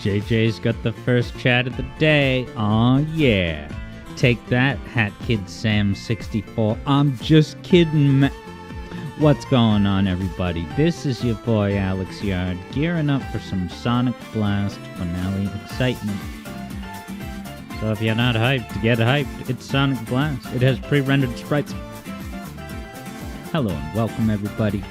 JJ's got the first chat of the day. Aw, yeah. Take that, Hat Kid Sam 64. I'm just kidding, What's going on, everybody? This is your boy Alex Yard, gearing up for some Sonic Blast finale excitement. So if you're not hyped, get hyped. It's Sonic Blast. It has pre-rendered sprites. Hello and welcome, everybody.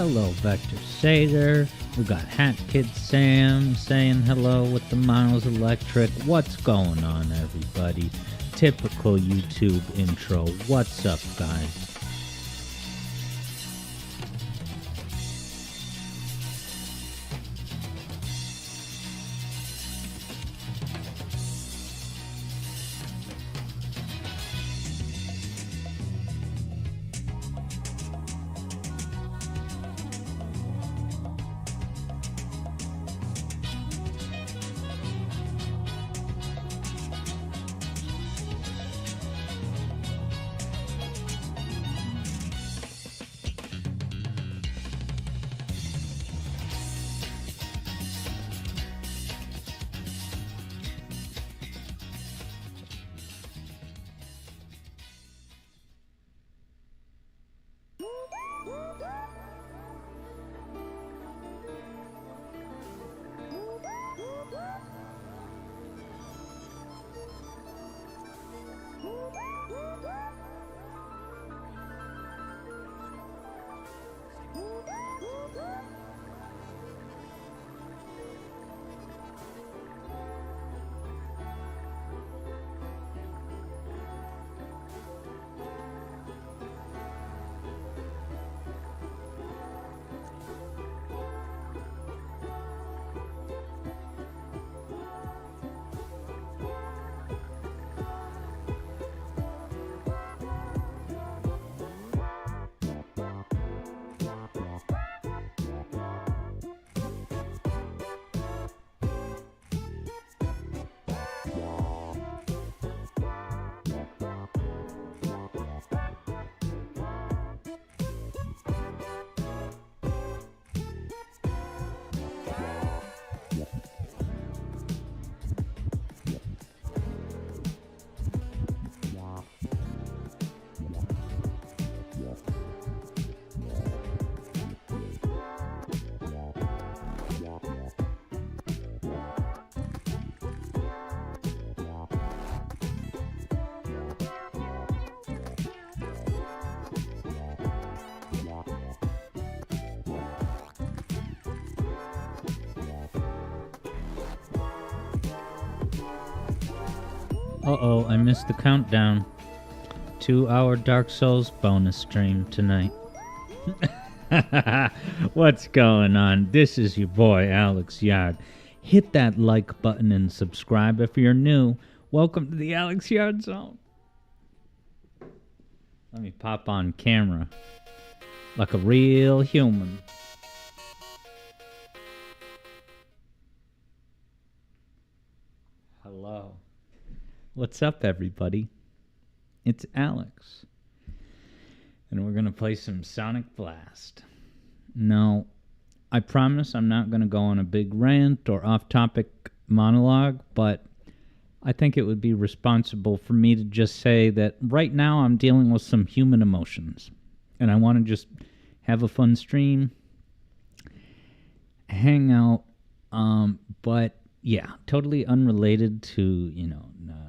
Hello, Vector Sater. We got Hat Kid Sam saying hello with the Miles Electric. What's going on, everybody? Typical YouTube intro. What's up, guys? Uh-oh, I missed the countdown. 2-hour Dark Souls bonus stream tonight. What's going on? This is your boy, Alex Yard. Hit that like button and subscribe if you're new. Welcome to the Alex Yard Zone. Let me pop on camera like a real human. Hello. What's up, everybody? It's Alex. And we're going to play some Sonic Blast. No, I promise I'm not going to go on a big rant or off-topic monologue, but I think it would be responsible for me to just say that right now I'm dealing with some human emotions. And I want to just have a fun stream, hang out, but yeah, totally unrelated to,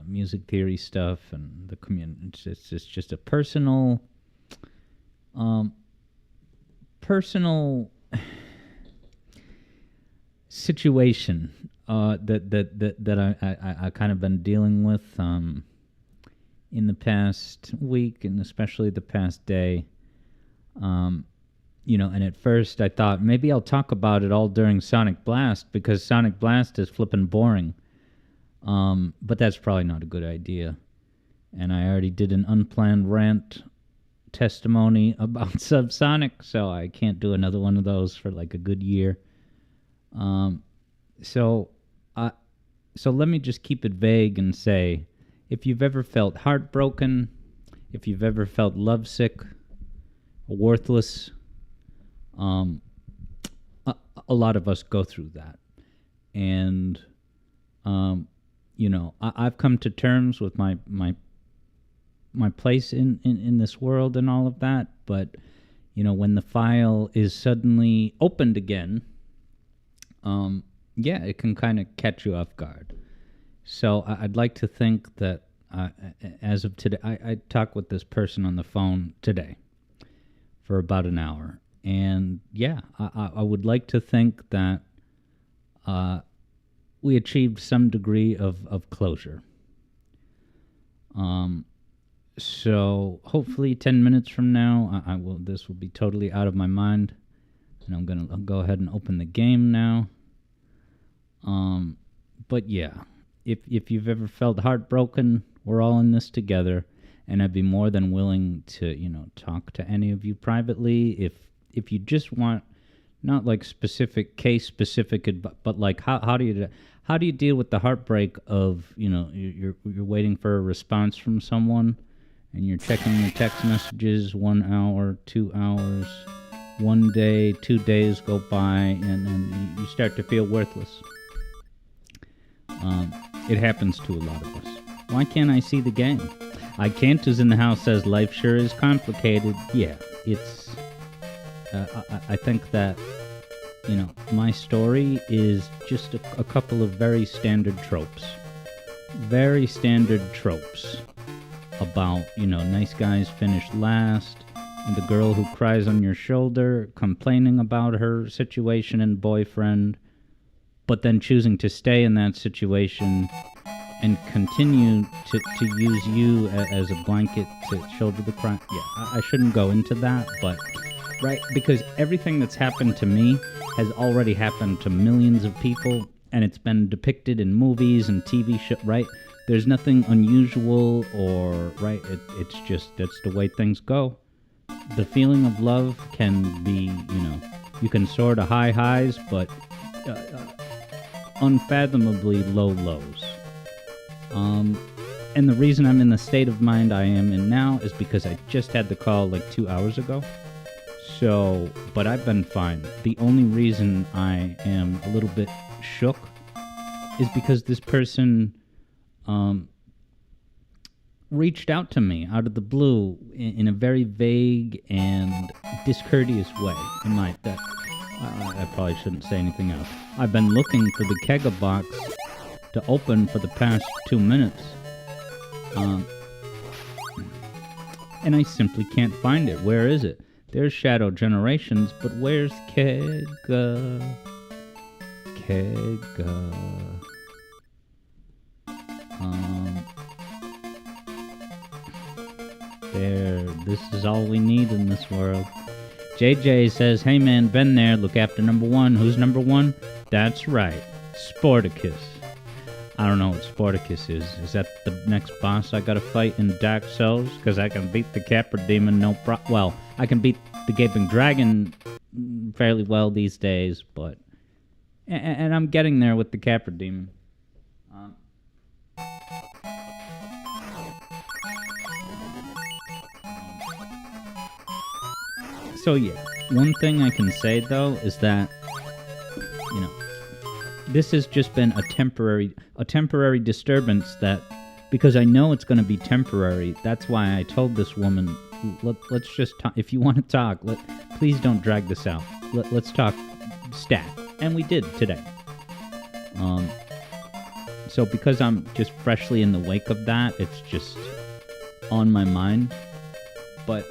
music theory stuff and the community. It's just a personal situation that I kind of been dealing with in the past week and especially the past day. And at first I thought maybe I'll talk about it all during Sonic Blast because Sonic Blast is flippin' boring. But that's probably not a good idea. And I already did an unplanned rant testimony about Subsonic, so I can't do another one of those for like a good year. So let me just keep it vague and say, if you've ever felt heartbroken, if you've ever felt lovesick, worthless, a lot of us go through that. And, I've come to terms with my place in this world and all of that, but, when the file is suddenly opened again, it can kind of catch you off guard. So I'd like to think that as of today, I talked with this person on the phone today for about an hour. And I would like to think that we achieved some degree of closure. So hopefully 10 minutes from now, this will be totally out of my mind. And I'll go ahead and open the game now. But yeah, if you've ever felt heartbroken, we're all in this together. And I'd be more than willing to, talk to any of you privately. If you just want, not like specific case specific, but like how do you deal with the heartbreak of, you're waiting for a response from someone and you're checking your text messages 1 hour, 2 hours, 1 day, 2 days go by and you start to feel worthless. It happens to a lot of us. Why can't I see the game? I can't is in the house says life sure is complicated. Yeah, it's I think that, my story is just a couple of very standard tropes. Very standard tropes about, nice guys finish last, and the girl who cries on your shoulder, complaining about her situation and boyfriend, but then choosing to stay in that situation and continue to use you as a blanket to shoulder the crime. Yeah, I shouldn't go into that, but right, because everything that's happened to me has already happened to millions of people, and it's been depicted in movies and TV shows, right? There's nothing unusual or, right, it's just, that's the way things go. The feeling of love can be, you can soar to high highs, but unfathomably low lows. And the reason I'm in the state of mind I am in now is because I just had the call like 2 hours ago. So, but I've been fine. The only reason I am a little bit shook is because this person reached out to me out of the blue in a very vague and discourteous way. I probably shouldn't say anything else. I've been looking for the Kega box to open for the past 2 minutes. And I simply can't find it. Where is it? There's Shadow Generations, but where's Kega? There, this is all we need in this world. JJ says, hey man, been there, look after number one. Who's number one? That's right, Sporticus. I don't know what Sporticus is. Is that the next boss I gotta fight in Dark Souls? Because I can beat the Capra Demon well, I can beat the Gaping Dragon fairly well these days, but... And I'm getting there with the Capra Demon. So yeah, one thing I can say though is that, this has just been a temporary disturbance that, because I know it's going to be temporary, that's why I told this woman, let's just talk. If you want to talk, please don't drag this out. Let's talk stat. And we did today. So because I'm just freshly in the wake of that, it's just on my mind. But,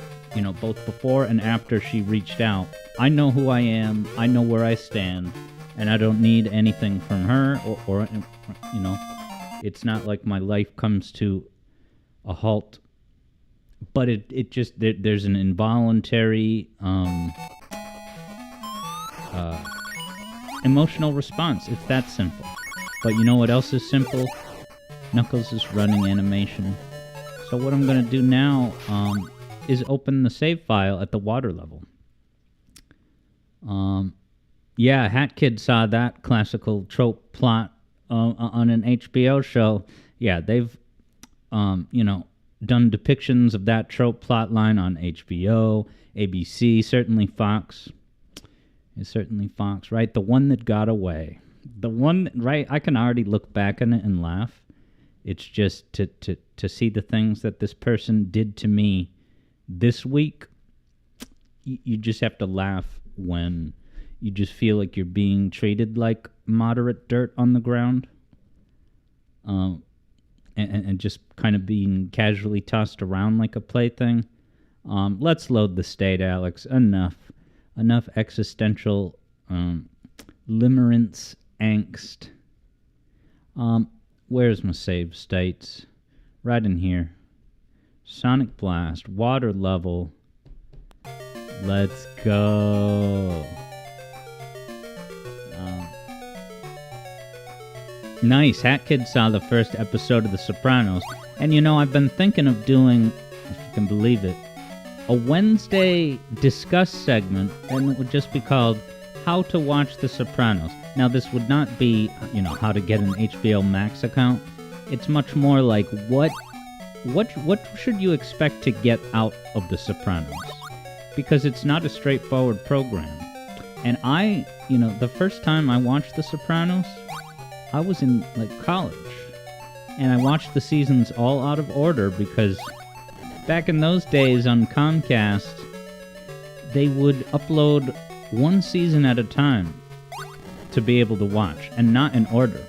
both before and after she reached out, I know who I am, I know where I stand, and I don't need anything from her, or it's not like my life comes to a halt. But it just, there's an involuntary emotional response. It's that simple. But you know what else is simple? Knuckles' running animation. So what I'm going to do now is open the save file at the water level. Yeah, Hat Kid saw that classical trope plot on an HBO show. Yeah, they've, done depictions of that trope plot line on HBO, ABC, certainly Fox. It's certainly Fox, right? The one that got away. The one, right? I can already look back on it and laugh. It's just to see the things that this person did to me this week. You just have to laugh when you just feel like you're being treated like moderate dirt on the ground. And just kind of being casually tossed around like a plaything. Let's load the state, Alex. Enough existential limerence angst. Where's my save states? Right in here. Sonic Blast, water level. Let's go. Nice. Hat Kid saw the first episode of The Sopranos. And I've been thinking of doing, if you can believe it, a Wednesday discuss segment, and it would just be called How to Watch The Sopranos. Now, this would not be, how to get an HBO Max account. It's much more like what should you expect to get out of The Sopranos? Because it's not a straightforward program. And the first time I watched The Sopranos, I was in, college. And I watched the seasons all out of order because back in those days on Comcast, they would upload one season at a time to be able to watch, and not in order.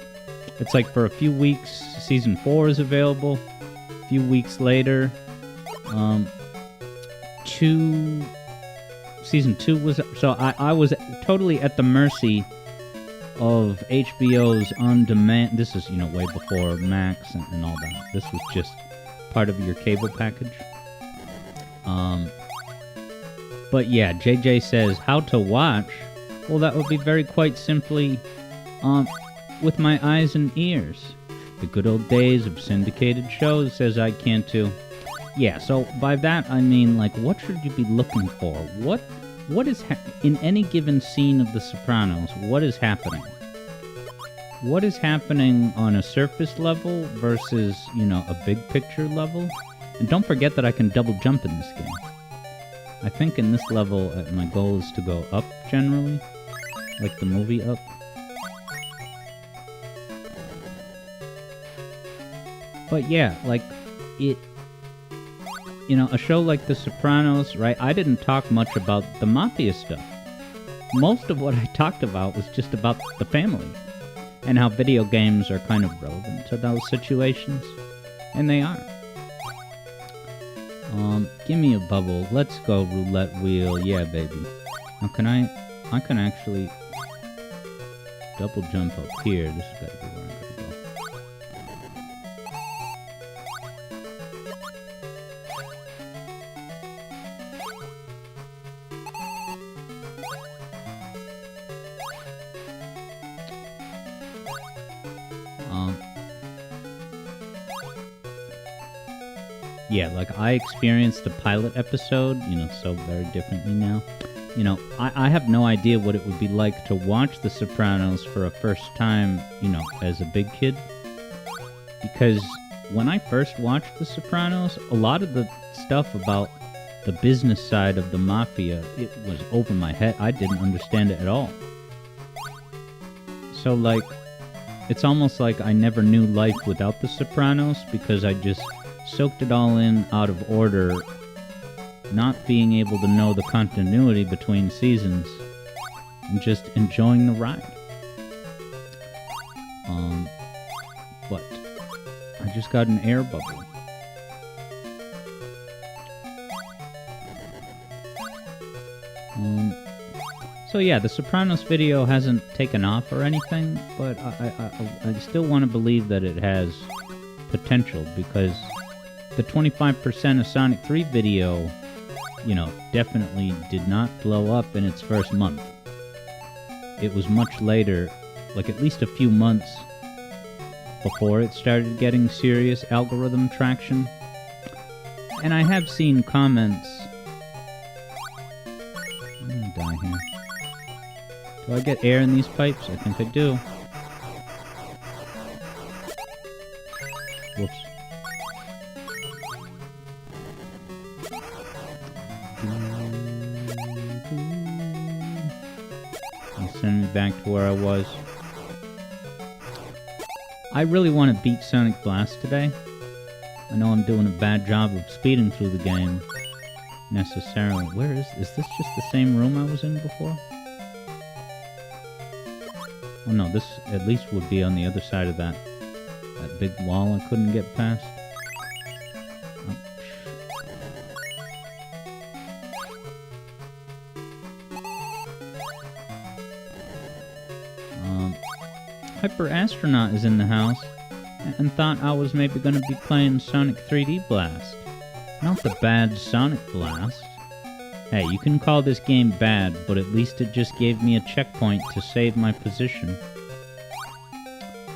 It's like for a few weeks, season 4 is available. A few weeks later, season 2 was... So I was totally at the mercy of HBO's on-demand... This is, way before Max and all that. This was just part of your cable package. But yeah, JJ says, how to watch? Well, that would be very quite simply, with my eyes and ears. The good old days of syndicated shows, says I Can't Too. Yeah, so by that I mean, what should you be looking for? What is in any given scene of The Sopranos, what is happening? What is happening on a surface level versus, a big picture level? And don't forget that I can double jump in this game. I think in this level, my goal is to go up generally, like the movie Up. But yeah, a show like The Sopranos, right? I didn't talk much about the mafia stuff. Most of what I talked about was just about the family and how video games are kind of relevant to those situations. And they are. Give me a bubble. Let's go, roulette wheel. Yeah, baby. Now, I can actually double jump up here. This has got to be where I'm Yeah, like, I experienced the pilot episode, so very differently now. I have no idea what it would be like to watch The Sopranos for a first time, as a big kid. Because when I first watched The Sopranos, a lot of the stuff about the business side of the mafia, it was over my head. I didn't understand it at all. So, like, it's almost like I never knew life without The Sopranos because I just soaked it all in out of order, not being able to know the continuity between seasons, and just enjoying the ride. But I just got an air bubble. So yeah, the Sopranos video hasn't taken off or anything, but I still want to believe that it has potential, because the 25% of Sonic 3 video, definitely did not blow up in its first month. It was much later, like at least a few months before it started getting serious algorithm traction. And I have seen comments... I'm gonna die here. Do I get air in these pipes? I think I do. Whoops. Send me back to where I was. I really want to beat Sonic Blast today. I know I'm doing a bad job of speeding through the game necessarily. Where is this just the same room I was in before? Oh no, this at least would be on the other side of that big wall I couldn't get past. Hyper Astronaut is in the house, and thought I was maybe going to be playing Sonic 3D Blast. Not the bad Sonic Blast. Hey, you can call this game bad, but at least it just gave me a checkpoint to save my position.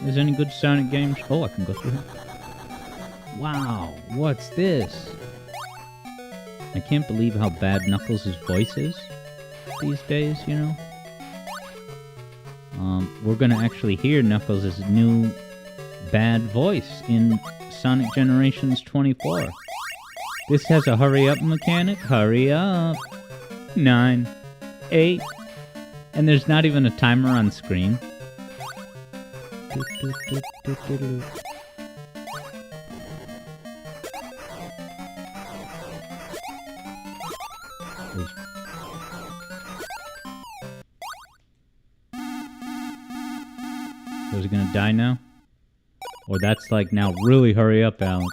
Is any good Sonic games? Oh, I can go through here. Wow, what's this? I can't believe how bad Knuckles' voice is these days, We're gonna actually hear Knuckles' new bad voice in Sonic Generations 24. This has a hurry up mechanic. Hurry up. 9, 8, and there's not even a timer on screen. So is he gonna die now? Or that's like now really hurry up, Alex.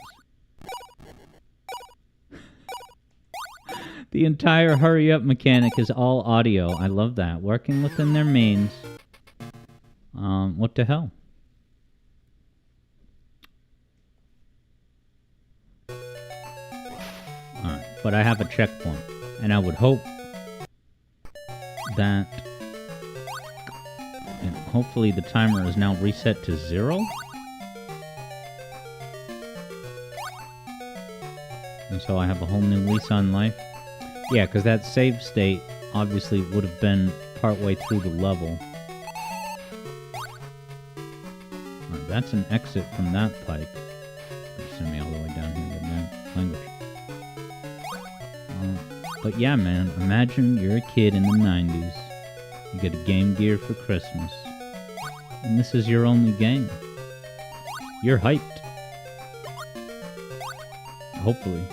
The entire hurry up mechanic is all audio. I love that. Working within their means. What the hell? Alright, but I have a checkpoint. And I would hope that... hopefully the timer is now reset to 0. And so I have a whole new lease on life. Yeah, because that save state obviously would have been partway through the level. Right, that's an exit from that pipe. Send me all the way down here with that language. But yeah, man, imagine you're a kid in the 90s. You get a Game Gear for Christmas. And this is your only game. You're hyped. Hopefully.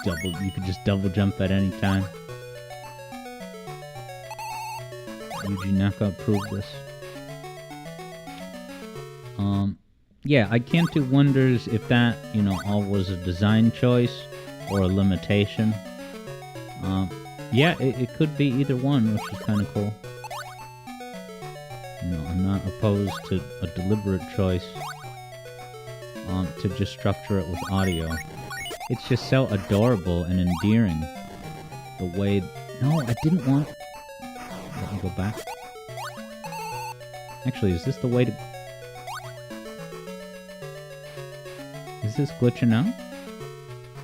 You could just double jump at any time. Yuji Naka approved this. Yeah, I can't do wonders if that, all was a design choice or a limitation. Yeah, it could be either one, which is kind of cool. I'm not opposed to a deliberate choice to just structure it with audio. It's just so adorable and endearing. The way... No, I didn't want... Let me go back. Actually, is this the way to... Is this glitching out?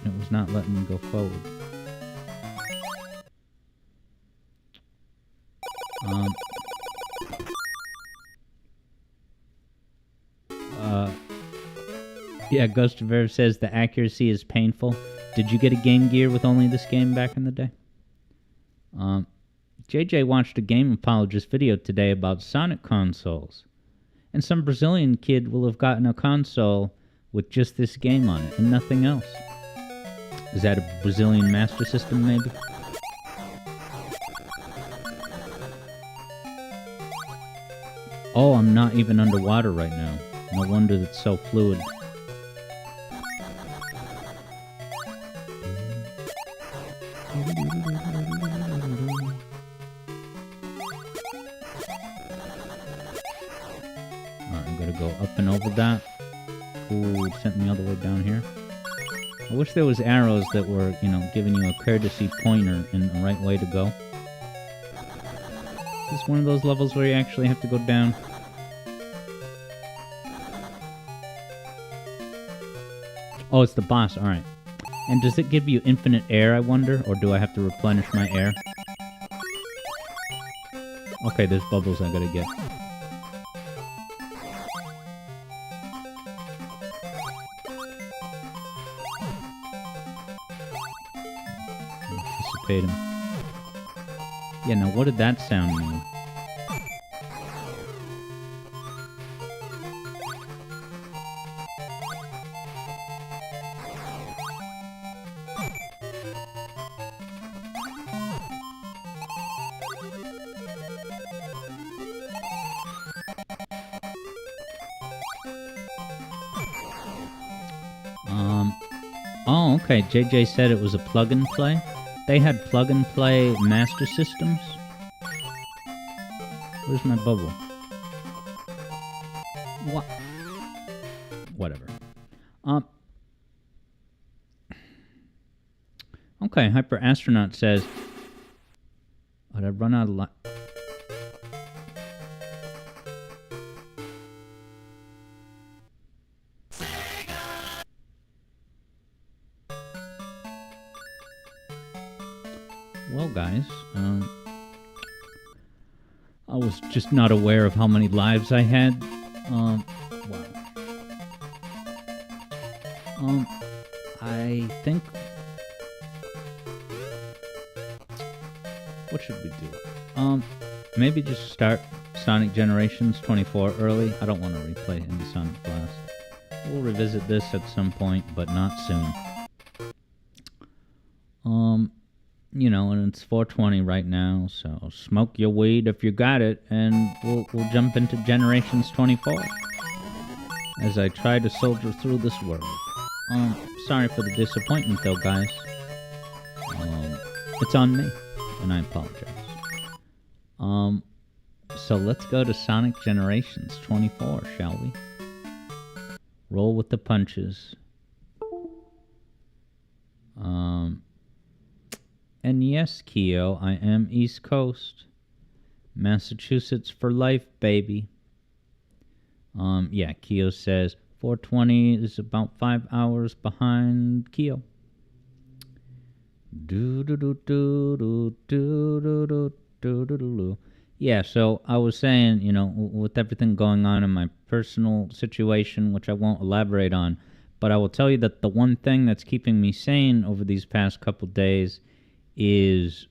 It was not letting me go forward. Yeah, Ghost of Verve says the accuracy is painful. Did you get a Game Gear with only this game back in the day? JJ watched a game apologist video today about Sonic consoles. And some Brazilian kid will have gotten a console with just this game on it and nothing else. Is that a Brazilian Master System, maybe? Oh, I'm not even underwater right now. No wonder it's so fluid. Up and over that. Ooh, it sent me all the way down here. I wish there was arrows that were, giving you a courtesy pointer in the right way to go. Is this one of those levels where you actually have to go down? Oh, it's the boss, alright. And does it give you infinite air, I wonder? Or do I have to replenish my air? Okay, there's bubbles I gotta get. Him. Yeah, now what did that sound mean? Oh, okay. JJ said it was a plug and play. They had plug-and-play Master Systems? Where's my bubble? What? Whatever. Okay, Hyper Astronaut says... Did I run out of light? Well, guys, I was just not aware of how many lives I had. Wow. I think... What should we do? Maybe just start Sonic Generations 24 early. I don't want to replay any Sonic Blast. We'll revisit this at some point, but not soon. And it's 4:20 right now, so smoke your weed if you got it, and we'll jump into Generations 24 as I try to soldier through this world. Sorry for the disappointment, though, guys. It's on me, and I apologize. So let's go to Sonic Generations 24, shall we? Roll with the punches. And yes, Keo, I am East Coast. Massachusetts for life, baby. Yeah, Keo says 420 is about 5 hours behind Keo. Yeah, so I was saying, with everything going on in my personal situation, which I won't elaborate on, but I will tell you that the one thing that's keeping me sane over these past couple days is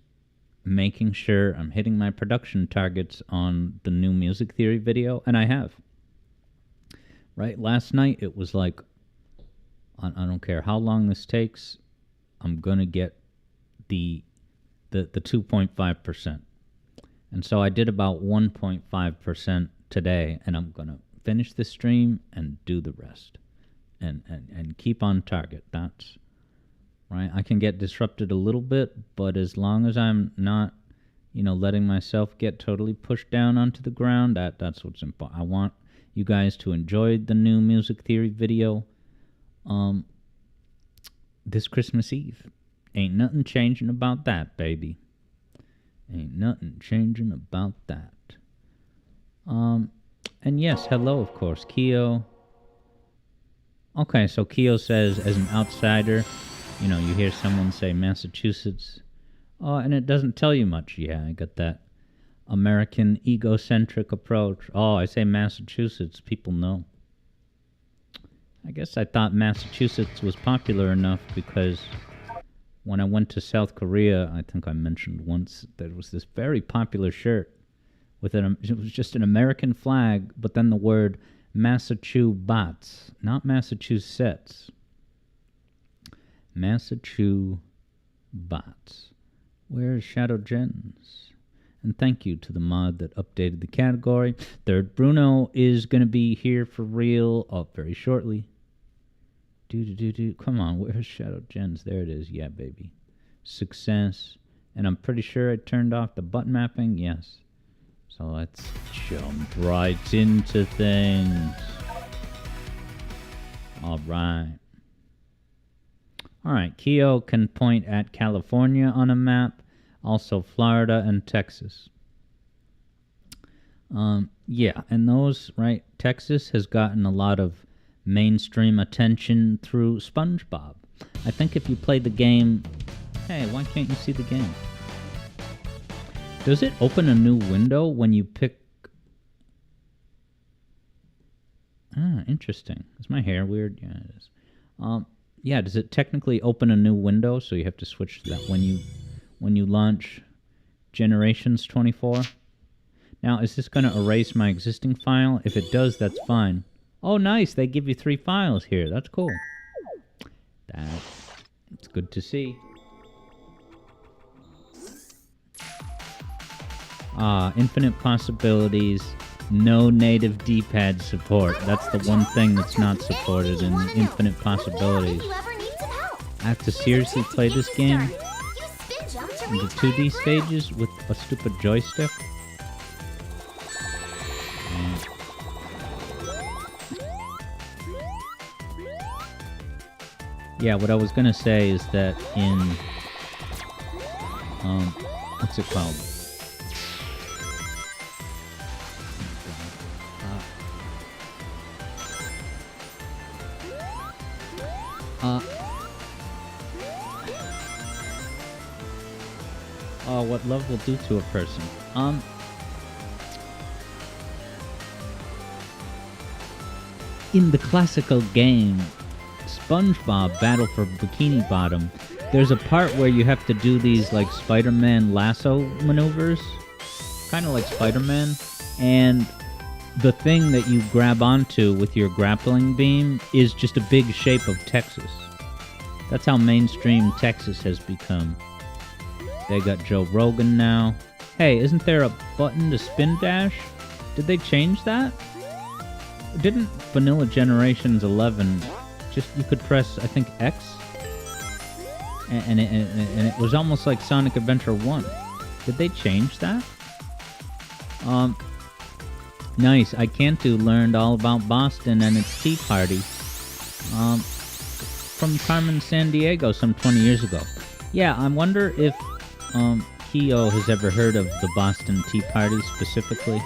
making sure I'm hitting my production targets on the new Music Theory video, and I have. Right? Last night, it was like, I don't care how long this takes, I'm going to get the 2.5%. And so I did about 1.5% today, and I'm going to finish the stream and do the rest. And keep on target. That's... Right, I can get disrupted a little bit, but as long as I'm not, letting myself get totally pushed down onto the ground, that's what's important. I want you guys to enjoy the new Music Theory video this Christmas Eve. Ain't nothing changing about that, baby. Ain't nothing changing about that. And yes, hello, of course, Keo. Okay, so Keo says, as an outsider, you hear someone say Massachusetts, and it doesn't tell you much. Yeah, I got that American egocentric approach. Oh, I say Massachusetts, people know. I guess I thought Massachusetts was popular enough because when I went to South Korea, I think I mentioned once, there was this very popular shirt with it was just an American flag, but then the word Massachusetts, not Massachusetts. Massachusetts. Where's Shadow Gens? And thank you to the mod that updated the category. Third Bruno is going to be here for real very shortly. Come on, where's Shadow Gens? There it is. Yeah, baby. Success. And I'm pretty sure I turned off the button mapping. Yes. So let's jump right into things. All right. All right. Keo can point at California on a map, also Florida and Texas. Yeah, and those, right? Texas has gotten a lot of mainstream attention through SpongeBob. I think if you play the game... Hey, why can't you see the game? Does it open a new window when you pick... interesting. Is my hair weird? Yeah, it is. Yeah, does it technically open a new window, so you have to switch to that when you launch Generations 24? Now, is this going to erase my existing file? If it does, that's fine. Oh, nice. They give you 3 files here. That's cool. It's good to see. Infinite possibilities. No native D-pad support. That's the one thing that's not supported in Infinite Possibilities. I have to seriously play this game in the 2D stages with a stupid joystick? Yeah, what I was gonna say is that in what's it called? What love will do to a person. In the classical game SpongeBob Battle for Bikini Bottom, there's a part where you have to do these like Spider-Man lasso maneuvers, kind of like Spider-Man, and the thing that you grab onto with your grappling beam is just a big shape of Texas. That's how mainstream Texas has become. They got Joe Rogan now. Hey, isn't there a button to spin dash? Did they change that? Didn't Vanilla Generations 11 just, you could press, I think, X? And it was almost like Sonic Adventure 1. Did they change that? Nice. I Cantu learned all about Boston and its Tea Party from Carmen Sandiego some 20 years ago. Yeah, I wonder if Keo has ever heard of the Boston Tea Party specifically.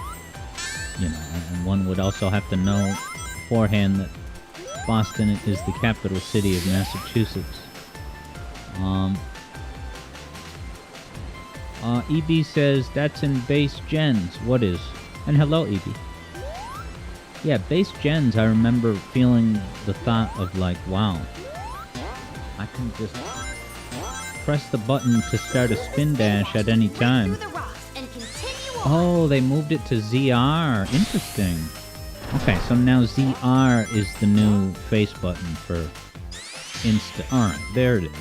And one would also have to know beforehand that Boston is the capital city of Massachusetts. EB says that's in Base Gens. What is? And hello, EB. Yeah, Base Gens, I remember feeling the thought of like, wow, I can just press the button to start a spin dash at any time. Oh, they moved it to ZR. Interesting. Okay, so now ZR is the new face button for Insta. Alright, there it is.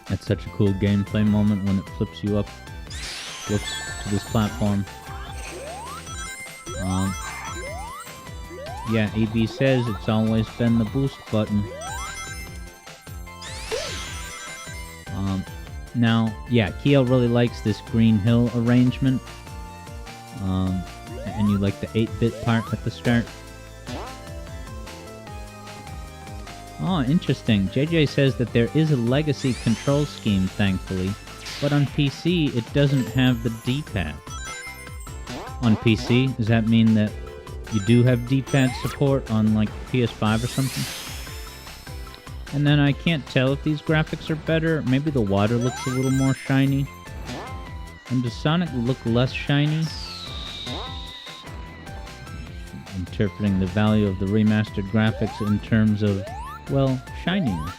That's such a cool gameplay moment when it flips you up, flips to this platform. Yeah, EB says it's always been the boost button. Now, yeah, Keo really likes this Green Hill arrangement. And you like the 8-bit part at the start. Oh, interesting. JJ says that there is a legacy control scheme, thankfully. But on PC, it doesn't have the D-pad. On PC, does that mean that you do have D-pad support on, like, PS5 or something? And then I can't tell if these graphics are better. Maybe the water looks a little more shiny. And does Sonic look less shiny? Interpreting the value of the remastered graphics in terms of, well, shininess.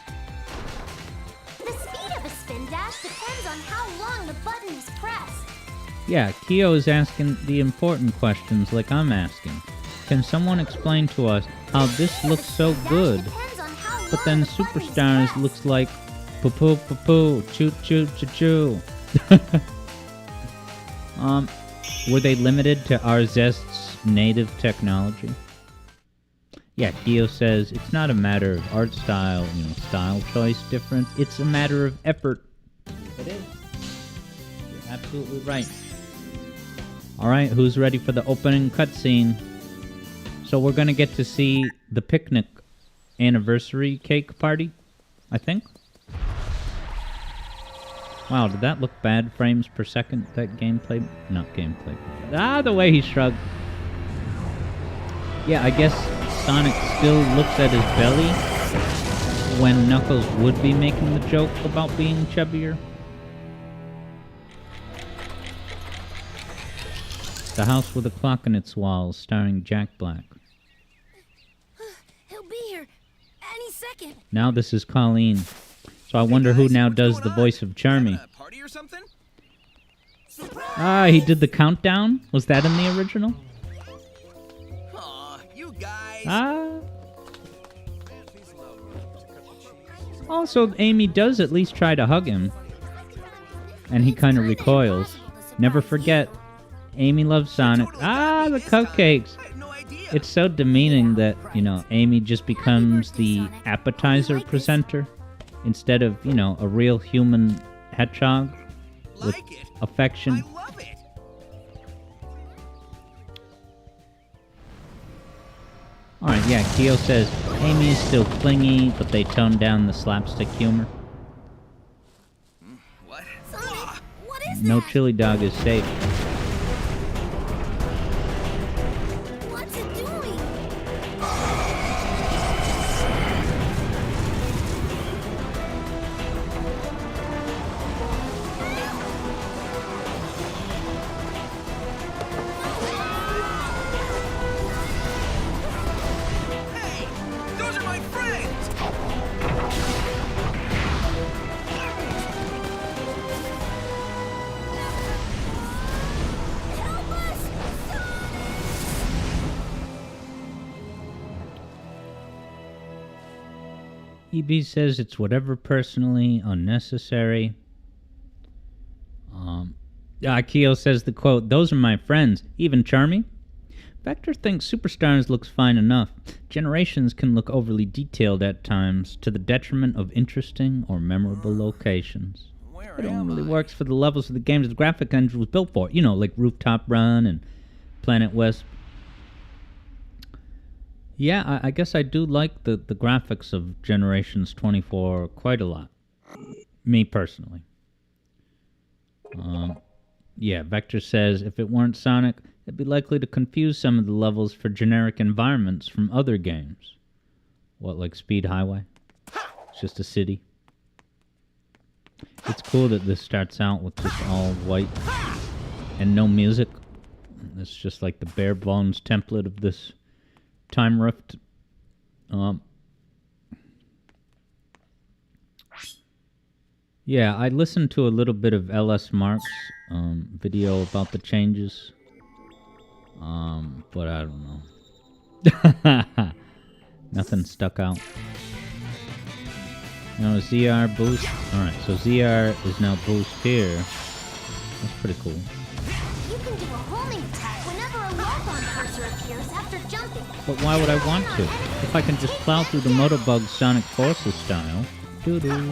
The speed of a spin dash depends on how long the button is pressed. Yeah, Kyo is asking the important questions like I'm asking. Can someone explain to us how this looks so good, but then Superstars looks like poo-poo, poo-poo, choo-choo, choo-choo? Were they limited to Arzest's native technology? Yeah, Kyo says it's not a matter of art style, style choice difference. It's a matter of effort. It is. You're absolutely right. Alright, who's ready for the opening cutscene? So we're gonna get to see the picnic anniversary cake party, I think. Wow, did that look bad frames per second, that gameplay? Not gameplay. The way he shrugged. Yeah, I guess Sonic still looks at his belly when Knuckles would be making the joke about being chubbier. The House with a Clock in Its Walls, starring Jack Black. He'll be here any second. Now this is Colleen. So I wonder who now does the voice of Charmy. Party or something? Ah, he did the countdown? Was that in the original? Aw, you guys. Ah. Also, Amy does at least try to hug him. And he kind of recoils. Never forget, Amy loves Sonic. Ah, the cupcakes. I had no idea. It's so demeaning that, Amy just becomes the appetizer presenter instead of, a real human hedgehog with Like it. affection. I love it. Alright, yeah, Kyo says Amy is still clingy, but they toned down the slapstick humor. What? Sonic, what is No that? chili dog is safe. What's it doing? Hey, those are my friends. Help us! EB says it's whatever personally unnecessary. Kyo says the quote, "Those are my friends, even Charmy." Vector thinks Superstars looks fine enough. Generations can look overly detailed at times, to the detriment of interesting or memorable locations. Where It am only I? works for the levels of the games the graphic engine was built for. Like Rooftop Run and Planet West. Yeah, I guess I do like the graphics of Generations 24 quite a lot. Me personally. Yeah, Vector says if it weren't Sonic, it'd be likely to confuse some of the levels for generic environments from other games. What, like Speed Highway? It's just a city. It's cool that this starts out with just all white and no music. It's just like the bare bones template of this Time Rift. Yeah, I listened to a little bit of LS Mark's video about the changes. But I don't know. Nothing stuck out. ZR boost. Alright, so ZR is now boost here. That's pretty cool. You can do a homing attack whenever a lock-on cursor appears after jumping. But why would I want to? If I can just plow through the Motobug Sonic Forces style. Hold down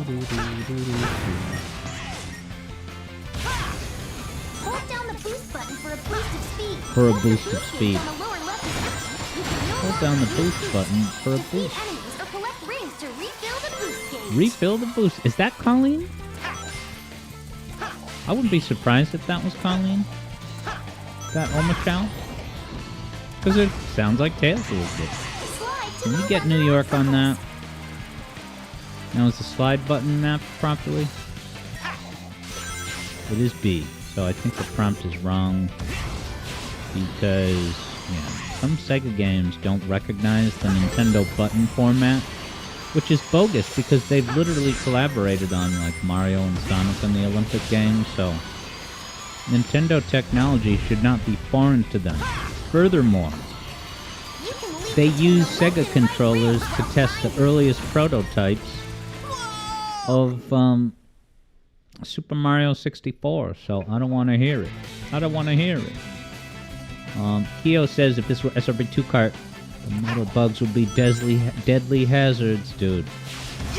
the boost button for a boost of speed. For a Hold boost the of speed. on the lower left side. You can no Hold longer down the use boost button for a defeat boost. enemies or collect rings to refill the boost gauge. Refill the boost. Is that Colleen? I wouldn't be surprised if that was Colleen. That Omochao. Because it sounds like Tails a little bit. Slide to Can the you get New York on that? Now is the slide button mapped properly? It is B, so I think the prompt is wrong because some Sega games don't recognize the Nintendo button format, which is bogus because they've literally collaborated on like Mario and Sonic in the Olympic Games, so Nintendo technology should not be foreign to them. Furthermore, You can leap they into use the Sega legend controllers right to where test the earliest prototypes of Super Mario 64, so I don't want to hear it. I don't want to hear it. Kyo says if this were SRB2 kart, the moto bugs would be deadly hazards, dude.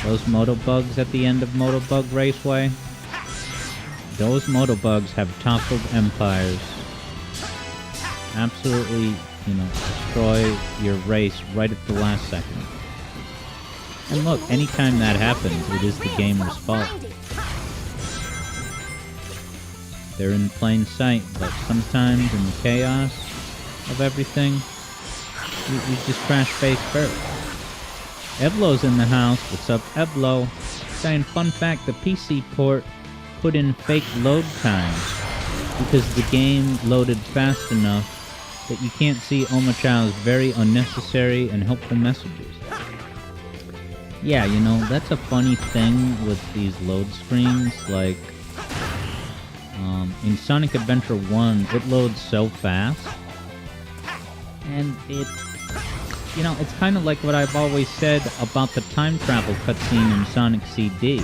Those moto bugs at the end of Motobug Raceway, those moto bugs have toppled empires. Absolutely, destroy your race right at the last second. And look, anytime that happens, it is the gamer's fault. They're in plain sight, but sometimes in the chaos of everything, you just crash face first. Evlo's in the house. What's up, Evlo? Saying, fun fact, the PC port put in fake load times because the game loaded fast enough that you can't see Omochao's very unnecessary and helpful messages. Yeah, that's a funny thing with these load screens, like, in Sonic Adventure 1, it loads so fast, and it's kind of like what I've always said about the time travel cutscene in Sonic CD.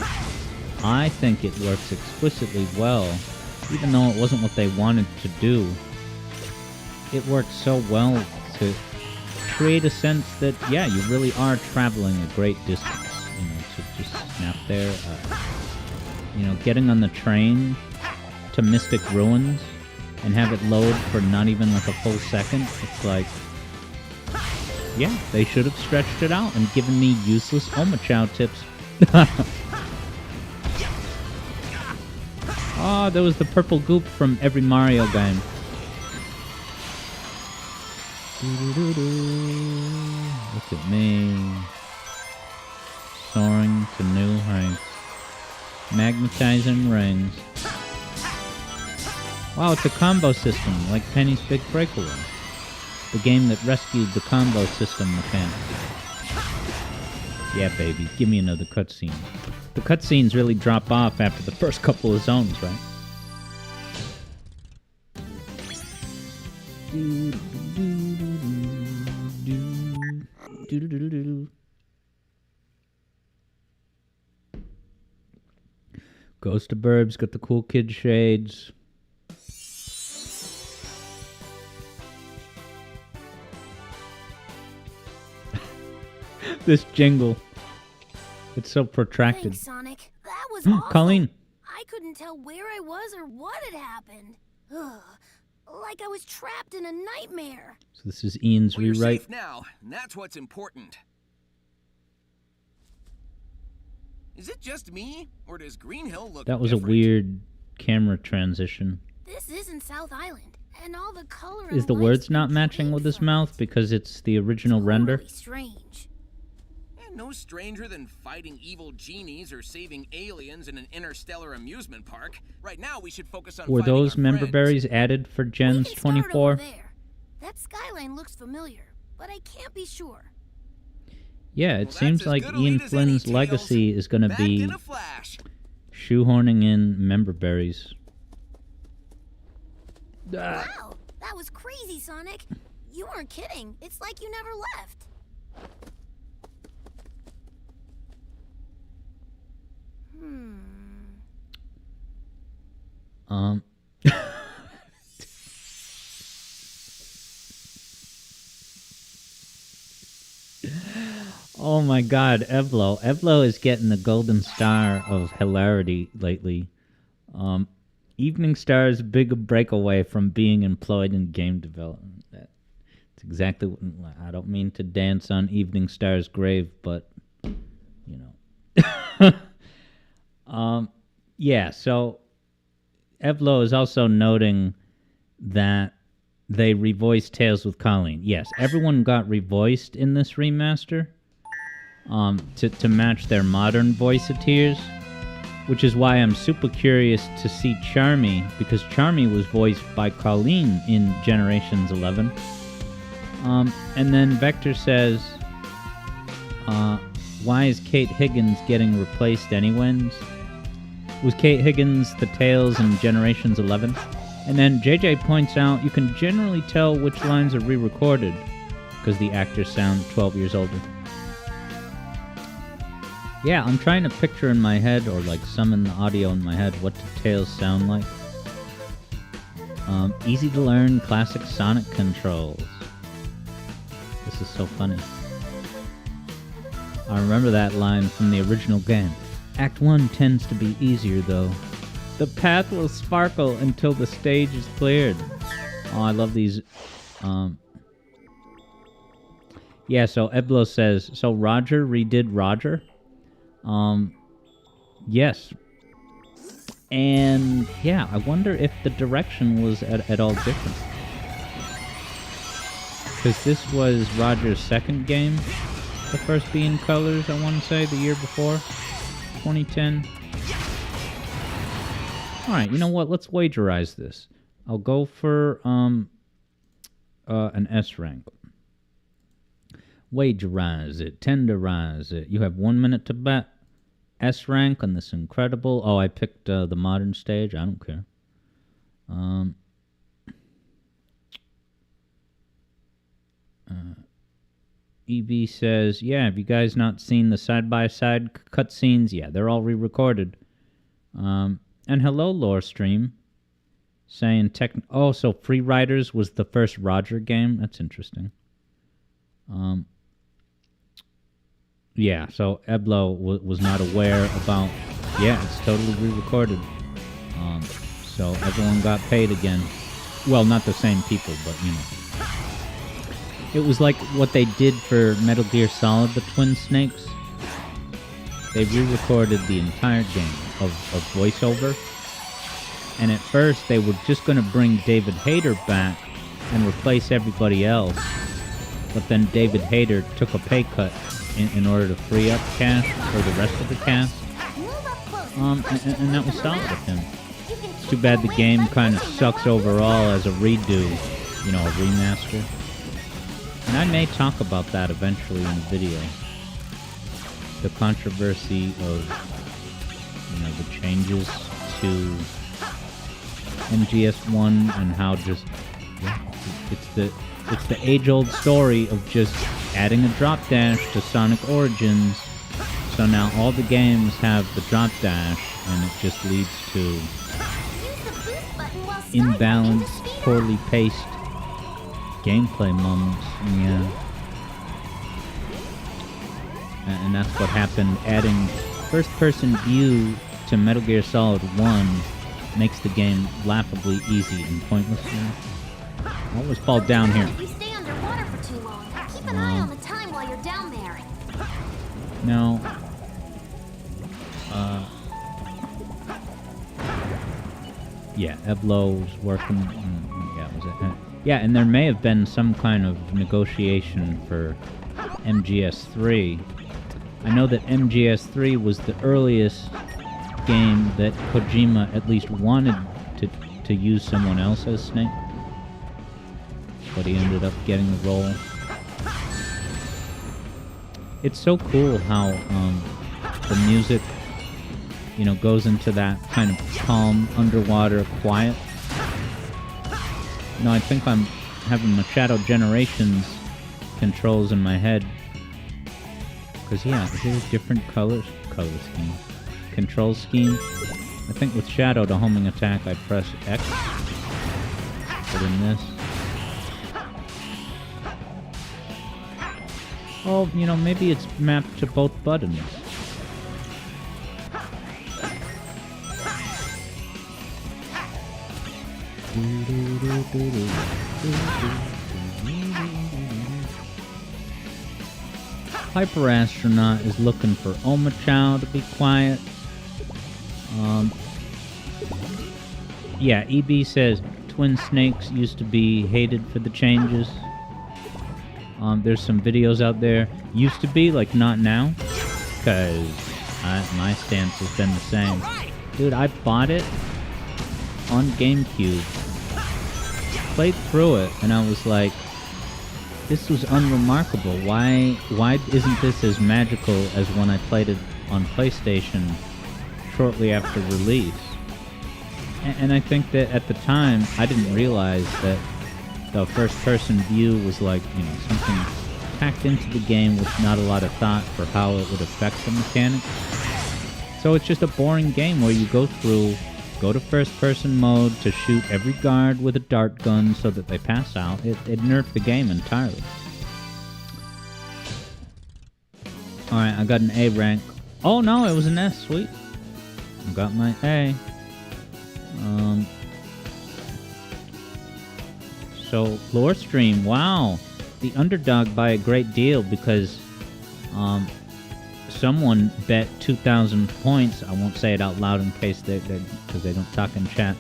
I think it works explicitly well, even though it wasn't what they wanted to do. It works so well to create a sense that, yeah, you really are traveling a great distance, to just snap there. Getting on the train to Mystic Ruins and have it load for not even like a full second, it's like, yeah, they should have stretched it out and given me useless Omochao tips. Oh, there was the purple goop from every Mario game. Look at me. Soaring to new heights. Magnetizing rings. Wow, it's a combo system, like Penny's Big Breakaway. The game that rescued the combo system mechanic. Yeah, baby, give me another cutscene. The cutscenes really drop off after the first couple of zones, right? Ghost of Burbs got the cool kid shades. This jingle. It's so protracted. Thanks, Sonic. That was awful. Colleen. I couldn't tell where I was or what had happened. Ugh. Like I was trapped in a nightmare. So this is Ian's Well, you're rewrite. safe now, and that's what's important. Is it just me, or does Green Hill look That was different? a weird camera transition. This isn't South Island, and all the color Is and the lights words not been matching drained with his from mouth it. because it's the original render? Totally strange. And no stranger than fighting evil genies or saving aliens in an interstellar amusement park. Right now, we should focus on Were finding those our member friends. berries added for We Gens can start 24? over there. That skyline looks familiar, but I can't be sure. Yeah, it Well, that's seems as like good a lead Ian as any, Flynn's Tails. legacy is going to Back be in a flash. shoehorning in member berries. Wow, that was crazy, Sonic. You weren't kidding. It's like you never left. Um. Oh my god, Evlo. Evlo is getting the golden star of hilarity lately. Evening Star's big breakaway from being employed in game development. That's exactly what, I don't mean to dance on Evening Star's grave, but, you know. Yeah, so Evlo is also noting that they revoiced Tails with Colleen. Yes, everyone got revoiced in this remaster to match their modern voiceteers, which is why I'm super curious to see Charmy, because Charmy was voiced by Colleen in Generations 11. And then Vector says, why is Kate Higgins getting replaced anyways? Was Kate Higgins the Tails in Generations 11? And then JJ points out you can generally tell which lines are re-recorded because the actors sound 12 years older. Yeah, I'm trying to picture in my head, or like summon the audio in my head, what do Tails sound like. Easy to learn classic Sonic controls. This is so funny. I remember that line from the original game. Act 1 tends to be easier though. The path will sparkle until the stage is cleared. Oh, I love these. Yeah, so Eblo says, so Roger redid Roger? Yes. And yeah, I wonder if the direction was at all different. Because this was Roger's second game, the first being Colors, I want to say, the year before, 2010. Alright, you know what? Let's wagerize this. I'll go for an S rank. Wagerize it. Tenderize it. You have 1 minute to bet. S rank on this incredible... Oh, I picked the modern stage. I don't care. EB says, yeah, have you guys not seen the side-by-side cutscenes? Yeah, they're all re-recorded. And hello, Lore Stream. Saying oh, so Free Riders was the first Roger game? That's interesting. Yeah, so Eblo was not aware about... Yeah, it's totally re-recorded. So everyone got paid again. Well, not the same people, but, you know. It was like what they did for Metal Gear Solid, the Twin Snakes. They re-recorded the entire game of voiceover. And at first, they were just going to bring David Hayter back and replace everybody else. But then David Hayter took a pay cut in order to free up cash for the rest of the cast. And that was solid of him. Too bad the game kind of sucks overall as a redo, you know, a remaster. And I may talk about that eventually in a video. The controversy of, you know, the changes to MGS1 and how just, yeah, it's the age-old story of just adding a drop dash to Sonic Origins. So now all the games have the drop dash, and it just leads to imbalanced, poorly paced gameplay moments. Yeah. And that's what happened. Adding first-person view to Metal Gear Solid 1 makes the game laughably easy and pointless. I always fall down here. You stay underwater for too long. Keep an eye on the time while you're down there. No. Yeah, Eblo's working. Yeah, was it? Yeah, and there may have been some kind of negotiation for MGS3. I know that MGS3 was the earliest game that Kojima at least wanted to use someone else as Snake. But he ended up getting the role. It's so cool how the music, you know, goes into that kind of calm, underwater quiet. You know, I think I'm having my Shadow Generations controls in my head. Because, yeah, here's different color scheme. Control scheme. I think with Shadow, to homing attack, I press X. But in this... Oh, you know, maybe it's mapped to both buttons. Hyper Astronaut is looking for Omochao to be quiet. Yeah, EB says Twin Snakes used to be hated for the changes. There's some videos out there. Used to be, like not now. Because my stance has been the same. Dude, I bought it on GameCube. Played through it, and I was like, this was unremarkable. Why isn't this as magical as when I played it on PlayStation shortly after release? And I think that at the time, I didn't realize that the first-person view was like, something packed into the game with not a lot of thought for how it would affect the mechanics. So it's just a boring game where you go to first-person mode to shoot every guard with a dart gun so that they pass out. It nerfed the game entirely. Alright, I got an A rank. Oh no, it was an S, sweet. I got my A. So, Lore Stream, wow. The underdog by a great deal because someone bet 2,000 points. I won't say it out loud in case because they don't talk in chat.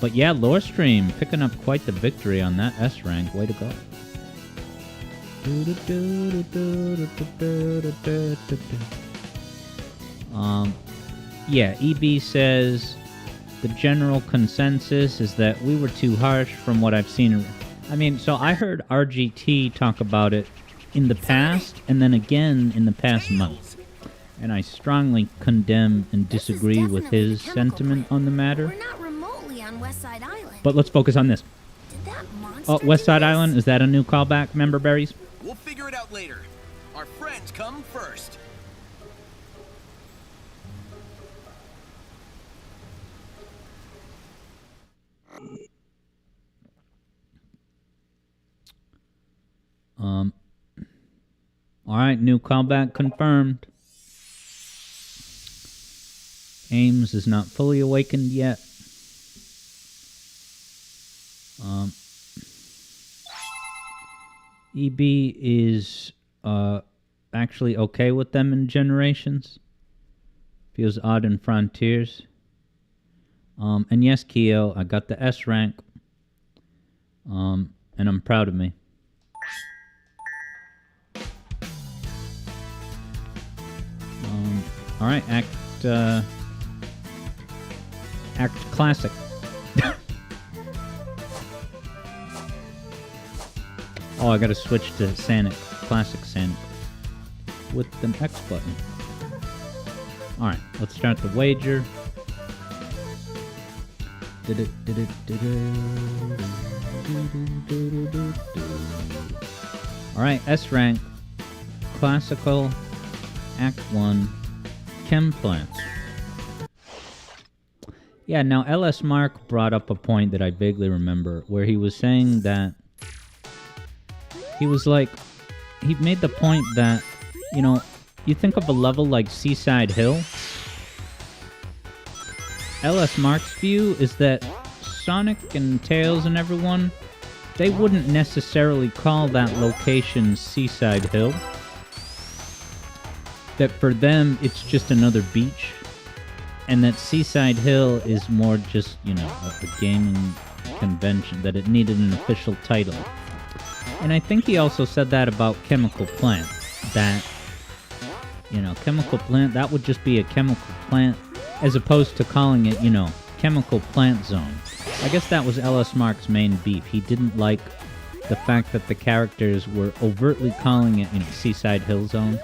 But yeah, Lore Stream picking up quite the victory on that S rank. Way to go. Yeah, EB says the general consensus is that we were too harsh from what I've seen. I mean, so I heard RGT talk about it in the past and then again in the past month. And I strongly condemn and disagree with his sentiment on the matter. We're not remotely on Westside Island. But let's focus on this. Did that monster Oh, Westside Island, is that a new callback, member berries? We'll figure it out later. Our friends come first. Alright, new callback confirmed. Ames is not fully awakened yet. EB is actually okay with them in Generations. Feels odd in Frontiers. And yes, Keo, I got the S rank. And I'm proud of me. Alright, Act Classic. Oh, I gotta switch to Sanic. Classic Sanic. With the X button. Alright, let's start the wager. Alright, S rank. Classical. Act 1. Chem plants. Yeah, now LS Mark brought up a point that I vaguely remember, where he was saying that he was like, he made the point that, you think of a level like Seaside Hill. LS Mark's view is that Sonic and Tails and everyone, they wouldn't necessarily call that location Seaside Hill. That for them, it's just another beach. And that Seaside Hill is more just, a gaming convention, that it needed an official title. And I think he also said that about Chemical Plant. That, Chemical Plant, that would just be a chemical plant, as opposed to calling it, Chemical Plant Zone. I guess that was LS Mark's main beef. He didn't like the fact that the characters were overtly calling it, Seaside Hill Zone.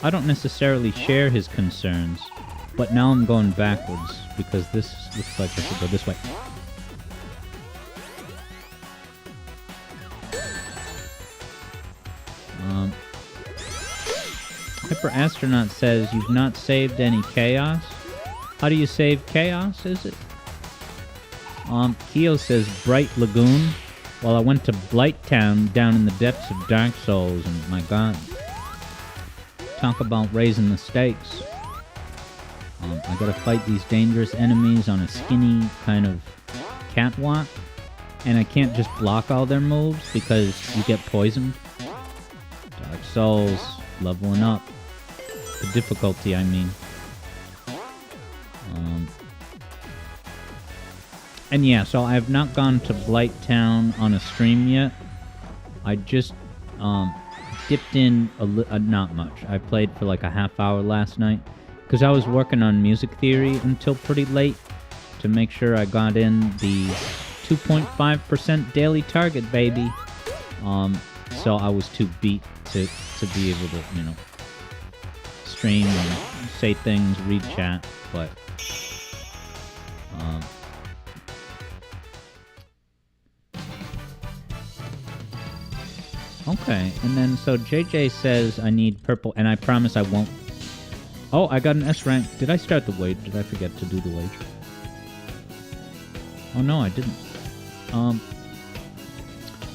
I don't necessarily share his concerns, but now I'm going backwards, because this looks like I should go this way. Hyper Astronaut says you've not saved any chaos. How do you save chaos, is it? Keo says Bright Lagoon. Well, I went to Blight Town down in the depths of Dark Souls, and my god. Talk about raising the stakes. I gotta fight these dangerous enemies on a skinny kind of catwalk. And I can't just block all their moves because you get poisoned. Dark Souls, leveling up. The difficulty, I mean. And yeah, so I have not gone to Blighttown on a stream yet. I just dipped in not much. I played for like a half hour last night because I was working on music theory until pretty late to make sure I got in the 2.5% daily target, baby. So I was too beat to be able to, you know, stream and say things, read chat, but okay, and then so JJ says I need purple, and I promise I won't. Oh, I got an S rank. Did I start the wager? Did I forget to do the wager? Oh no, I didn't.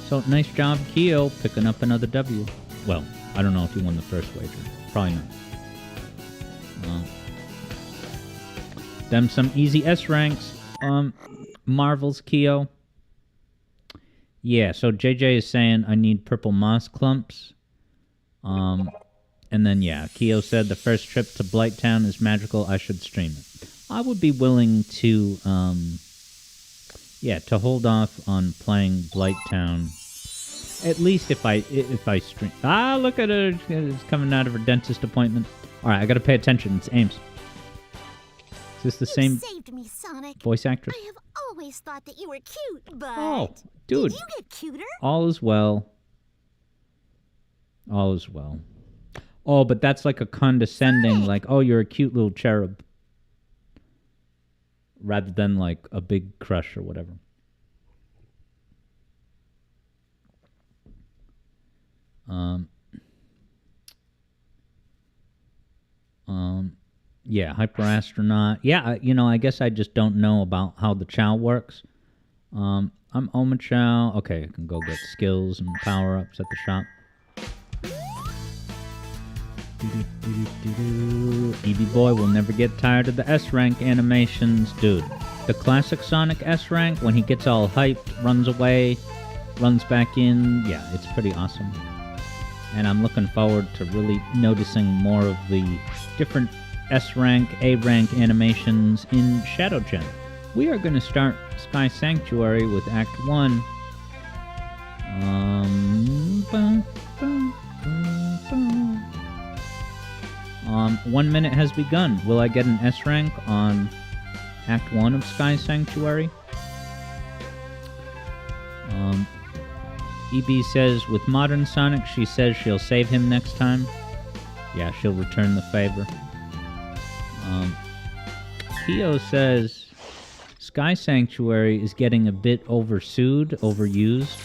So nice job, Keo, picking up another W. Well, I don't know if you won the first wager. Probably not. Them some easy S ranks. Marvel's Keo. Yeah, so JJ is saying I need purple moss clumps. And then, yeah, Keo said the first trip to Blighttown is magical. I should stream it. I would be willing to, to hold off on playing Blighttown. At least if I stream. Ah, look at her. It's coming out of her dentist appointment. All right, I got to pay attention. It's Ames. Is this the same saved me, Sonic. voice actress? I have always thought that you were cute, but... Oh, dude. Did you get cuter? All is well. All is well. Oh, but that's like a condescending, Sonic! like, oh, you're a cute little cherub. Rather than like a big crush or whatever. Yeah, Hyper Astronaut. Yeah, you know, I guess I just don't know about how the Chow works. I'm Oma Chow. Okay, I can go get skills and power-ups at the shop. EB Boy will never get tired of the S-Rank animations. Dude, the classic Sonic S-Rank, when he gets all hyped, runs away, runs back in. Yeah, it's pretty awesome. And I'm looking forward to really noticing more of the different S-Rank, A-Rank animations in Shadow Gen. We are going to start Sky Sanctuary with Act 1. 1 minute has begun. Will I get an S-Rank on Act 1 of Sky Sanctuary? EB says, with Modern Sonic, she says she'll save him next time. Yeah, she'll return the favor. Keo says, Sky Sanctuary is getting a bit overused.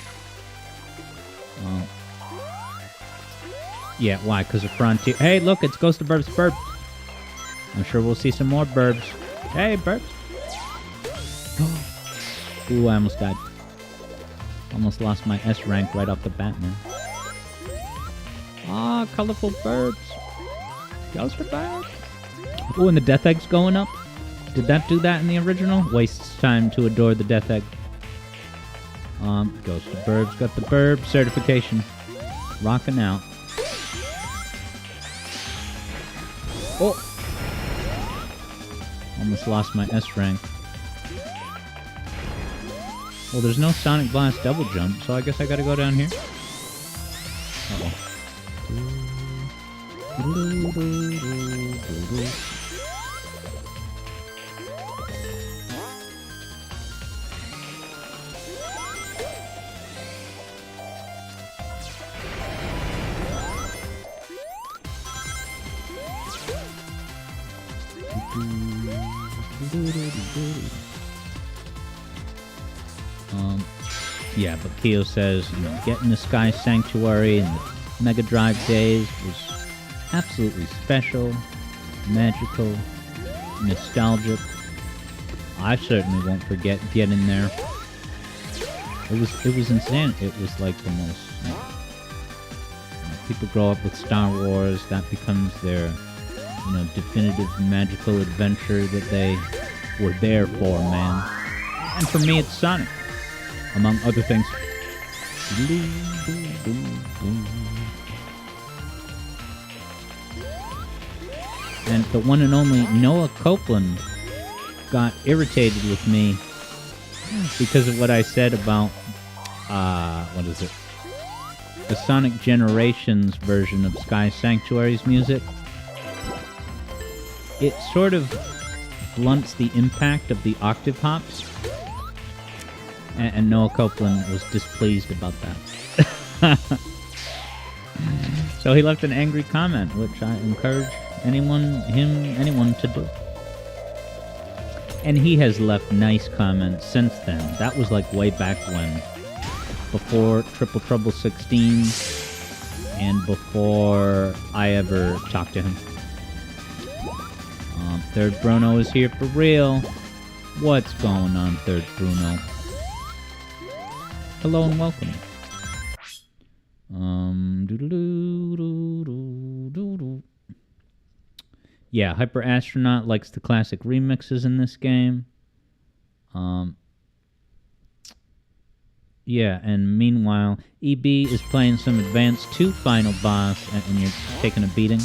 Yeah, why? Because of Frontier. Hey, look, it's Ghost of Burbs Burp. I'm sure we'll see some more Burbs. Hey, Burbs. Ooh, I almost died. Almost lost my S rank right off the bat, man. Ah, colorful Burbs. Ghost of Burbs. Oh, and the Death Egg's going up. Did that do that in the original? Wastes time to adore the Death Egg. Ghost of Burbs got the Burb certification. Rocking out. Oh! Almost lost my S rank. Well, there's no Sonic Blast double jump, so I guess I gotta go down here. Uh-oh. Yeah, but Keo says, you know, getting the Sky Sanctuary in the Mega Drive days was absolutely special, magical, nostalgic. I certainly won't forget getting there. It was insane. It was like the most. You know, people grow up with Star Wars. That becomes their, you know, definitive magical adventure that they were there for, man. And for me, it's Sonic, among other things. And the one and only Noah Copeland got irritated with me because of what I said about, what is it? The Sonic Generations version of Sky Sanctuary's music. It sort of blunts the impact of the octave hops. And Noah Copeland was displeased about that. So he left an angry comment, which I encourage anyone to do. And he has left nice comments since then. That was like way back when. Before Triple Trouble 16 and before I ever talked to him. Third Bruno is here for real. What's going on, Third Bruno? Hello and welcome. Yeah, Hyper Astronaut likes the classic remixes in this game. Yeah, and meanwhile, EB is playing some Advance 2 Final Boss, and you're taking a beating.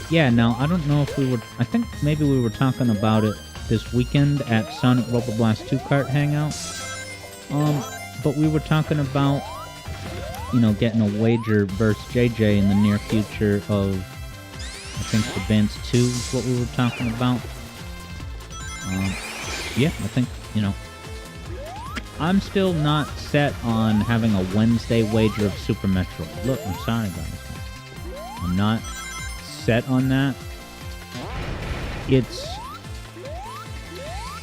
Yeah, now, I don't know if we were... I think maybe we were talking about it this weekend at Sonic Robo Blast 2 Kart Hangout. But we were talking about, you know, getting a wager versus JJ in the near future of, I think, Advance 2 is what we were talking about. Yeah, I think, you know... I'm still not set on having a Wednesday wager of Super Metroid. Look, I'm sorry, guys. I'm not set on that. It's...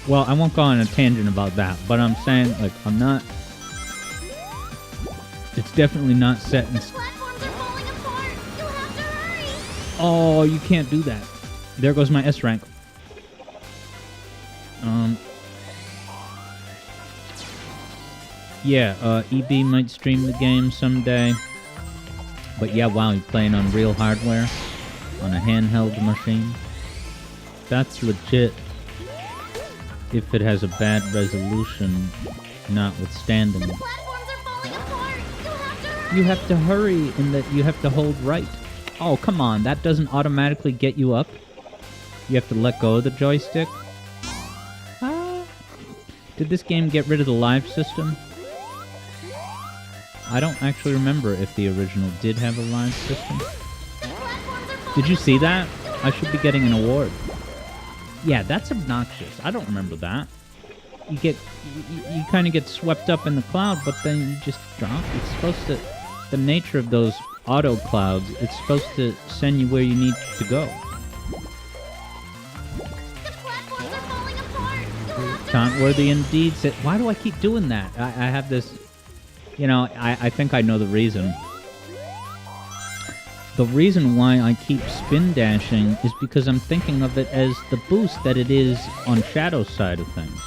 Well, I won't go on a tangent about that, but I'm saying, like, I'm not... It's definitely not set in... Platforms are falling apart. You'll have to hurry. Oh, you can't do that. There goes my S rank. Yeah, EB might stream the game someday. But yeah, wow, you're playing on real hardware? On a handheld machine? That's legit. If it has a bad resolution, notwithstanding. The platforms are falling apart. You have to hurry in that you have to hold right. Oh, come on, that doesn't automatically get you up? You have to let go of the joystick? Did this game get rid of the live system? I don't actually remember if the original did have a live system. Did you see that? I should be getting an award. Yeah, that's obnoxious. I don't remember that. You kind of get swept up in the cloud, but then you just drop. It's supposed to... The nature of those auto clouds, it's supposed to send you where you need to go. Taunt-worthy indeed. Why do I keep doing that? I have this... You know, I think I know the reason. The reason why I keep spin dashing is because I'm thinking of it as the boost that it is on Shadow's side of things.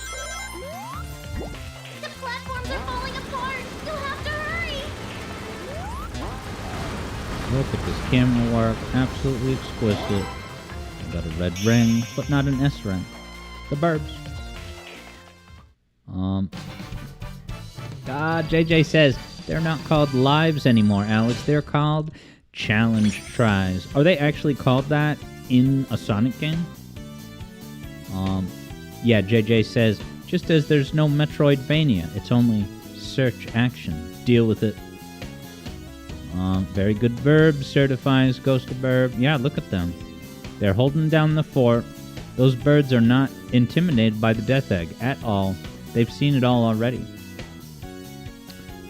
The platforms are falling apart. You'll have to hurry. Look at this camera work. Absolutely exquisite. I got a red ring, but not an S rank. The burbs. JJ says, they're not called lives anymore, Alex. They're called challenge tries. Are they actually called that in a Sonic game? Yeah, JJ says, just as there's no Metroidvania, it's only search action. Deal with it. Very good verb, certifies Ghost of Verb. Yeah, look at them. They're holding down the fort. Those birds are not intimidated by the Death Egg at all. They've seen it all already.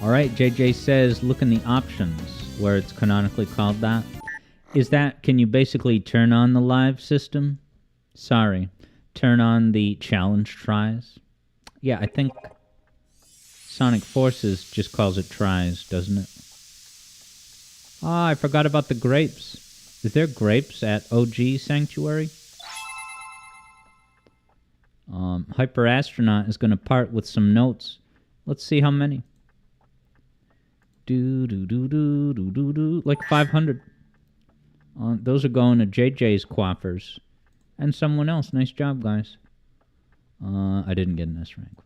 Alright, JJ says, look in the options, where it's canonically called that. Is that, can you basically turn on the live system? Sorry. Turn on the challenge tries? Yeah, I think Sonic Forces just calls it tries, doesn't it? Ah, I forgot about the grapes. Is there grapes at OG Sanctuary? Hyper Astronaut is going to part with some notes. Let's see how many. Like 500. Those are going to JJ's coiffers. And someone else. Nice job, guys. I didn't get an S rank.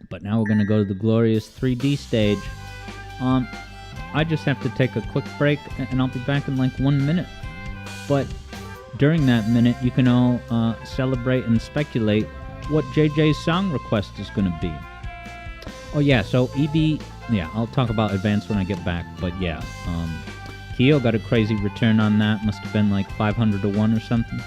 But now we're going to go to the glorious 3D stage. I just have to take a quick break, and I'll be back in like 1 minute. But during that minute, you can all celebrate and speculate what JJ's song request is going to be. Oh, yeah, so EB... Yeah, I'll talk about Advance when I get back, but yeah. Keo got a crazy return on that. Must have been like 500 to 1 or something.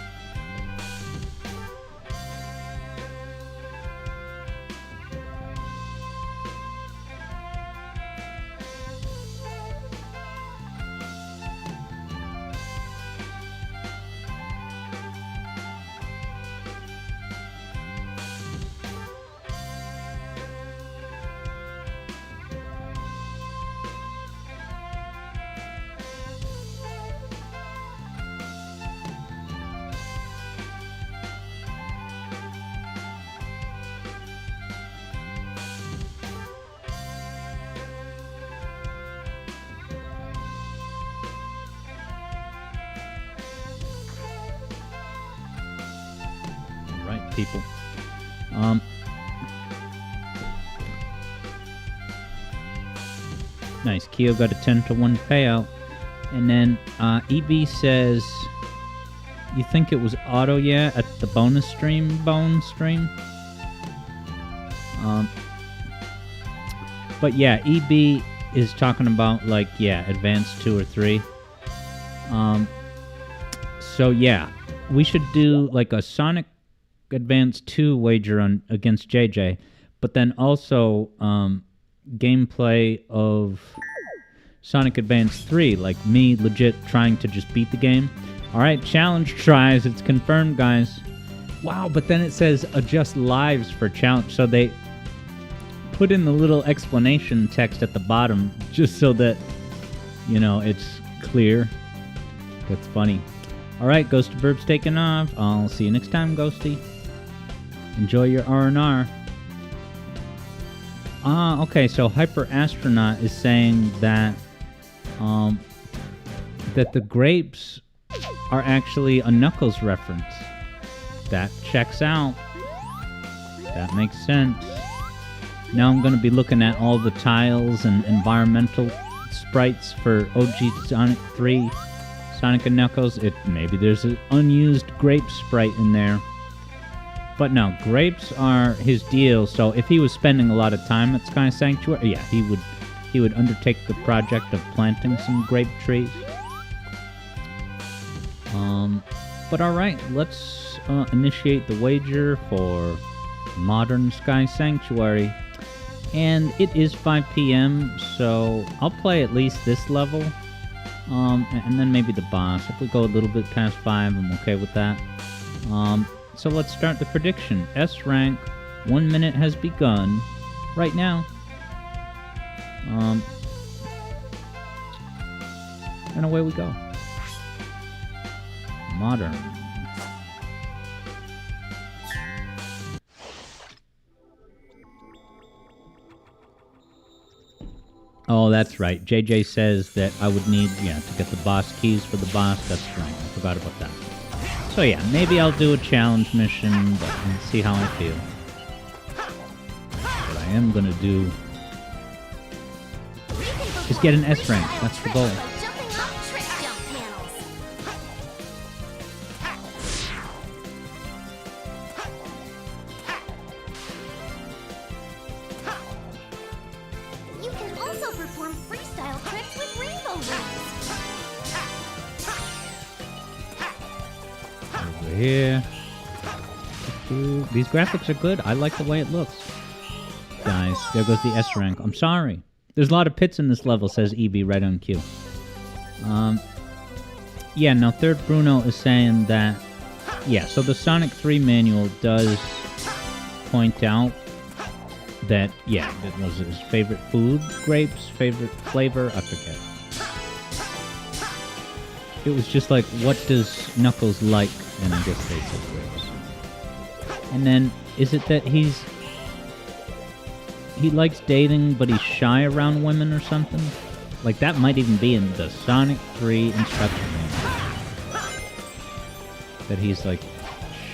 People. Nice. Keo got a 10 to 1 payout. And then EB says, you think it was auto, yeah, at the bonus stream, bone stream? But yeah, EB is talking about, like, yeah, Advanced 2 or 3. So yeah, we should do, like, a Sonic Advance 2 wager on against JJ, but then also gameplay of Sonic Advance 3, like me legit trying to just beat the game. Alright, challenge tries, it's confirmed, guys. Wow, but then it says adjust lives for challenge, so they put in the little explanation text at the bottom just so that, you know, it's clear. That's funny. Alright, Ghost of Burbs taking off. I'll see you next time, Ghosty. Enjoy your R&R. Okay, so Hyper Astronaut is saying that that the grapes are actually a Knuckles reference. That checks out. That makes sense. Now I'm going to be looking at all the tiles and environmental sprites for OG Sonic 3, Sonic and Knuckles. Maybe there's an unused grape sprite in there. But no, grapes are his deal, so if he was spending a lot of time at Sky Sanctuary, yeah, he would undertake the project of planting some grape trees. But alright, let's initiate the wager for Modern Sky Sanctuary. And it is 5 p.m., so I'll play at least this level, and then maybe the boss. If we go a little bit past 5, I'm okay with that. So let's start the prediction. S rank, 1 minute has begun right now. And away we go. Modern. Oh, that's right. JJ says that I would need, to get the boss keys for the boss. That's right. I forgot about that. So yeah, maybe I'll do a challenge mission, but we'll see how I feel. What I am gonna do is get an S rank. That's the goal. You can also perform freestyle tricks with rainbow rings. Over here. These graphics are good. I like the way it looks. Guys, there goes the S rank. I'm sorry. There's a lot of pits in this level, says EB right on cue. Yeah, now Third Bruno is saying that... Yeah, so the Sonic 3 manual does point out that, yeah, it was his favorite food, grapes, favorite flavor, I forget. It was just like, what does Knuckles like? And I guess they said grapes. And then, is it that he likes dating, but he's shy around women or something? Like, that might even be in the Sonic 3 instruction manual. That he's, like,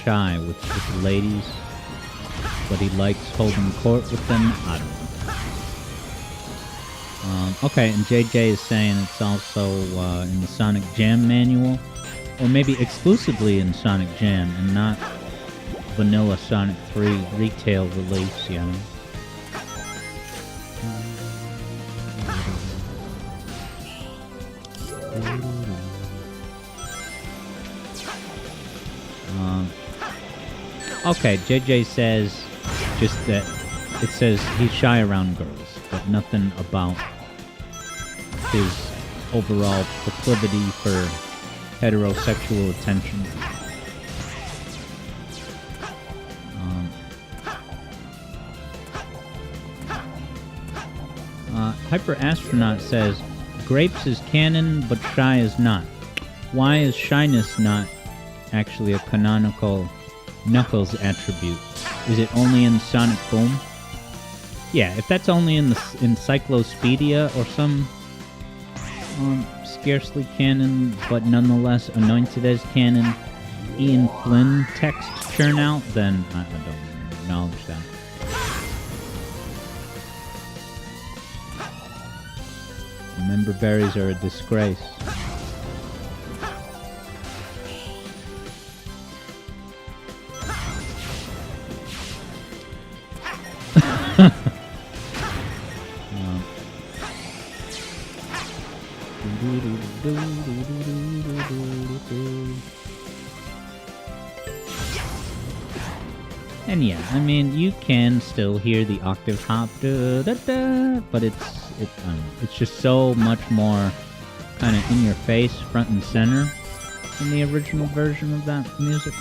shy with ladies, but he likes holding court with them. I don't know. Okay, and JJ is saying it's also in the Sonic Jam manual, or maybe exclusively in Sonic Jam and not vanilla Sonic 3 retail release, you know. Okay, JJ says just that it says he's shy around girls, but nothing about his overall proclivity for heterosexual attention. Hyper Astronaut says, Grapes is canon, but Shy is not. Why is shyness not actually a canonical Knuckles attribute? Is it only in Sonic Boom? Yeah, if that's only in the Encyclopedia or some scarcely canon, but nonetheless anointed as canon, Ian Flynn text churn out, then I don't acknowledge that. Member berries are a disgrace. And yeah, I mean, you can still hear the octave hop, but it's just so much more kind of in your face, front and center, in the original version of that music.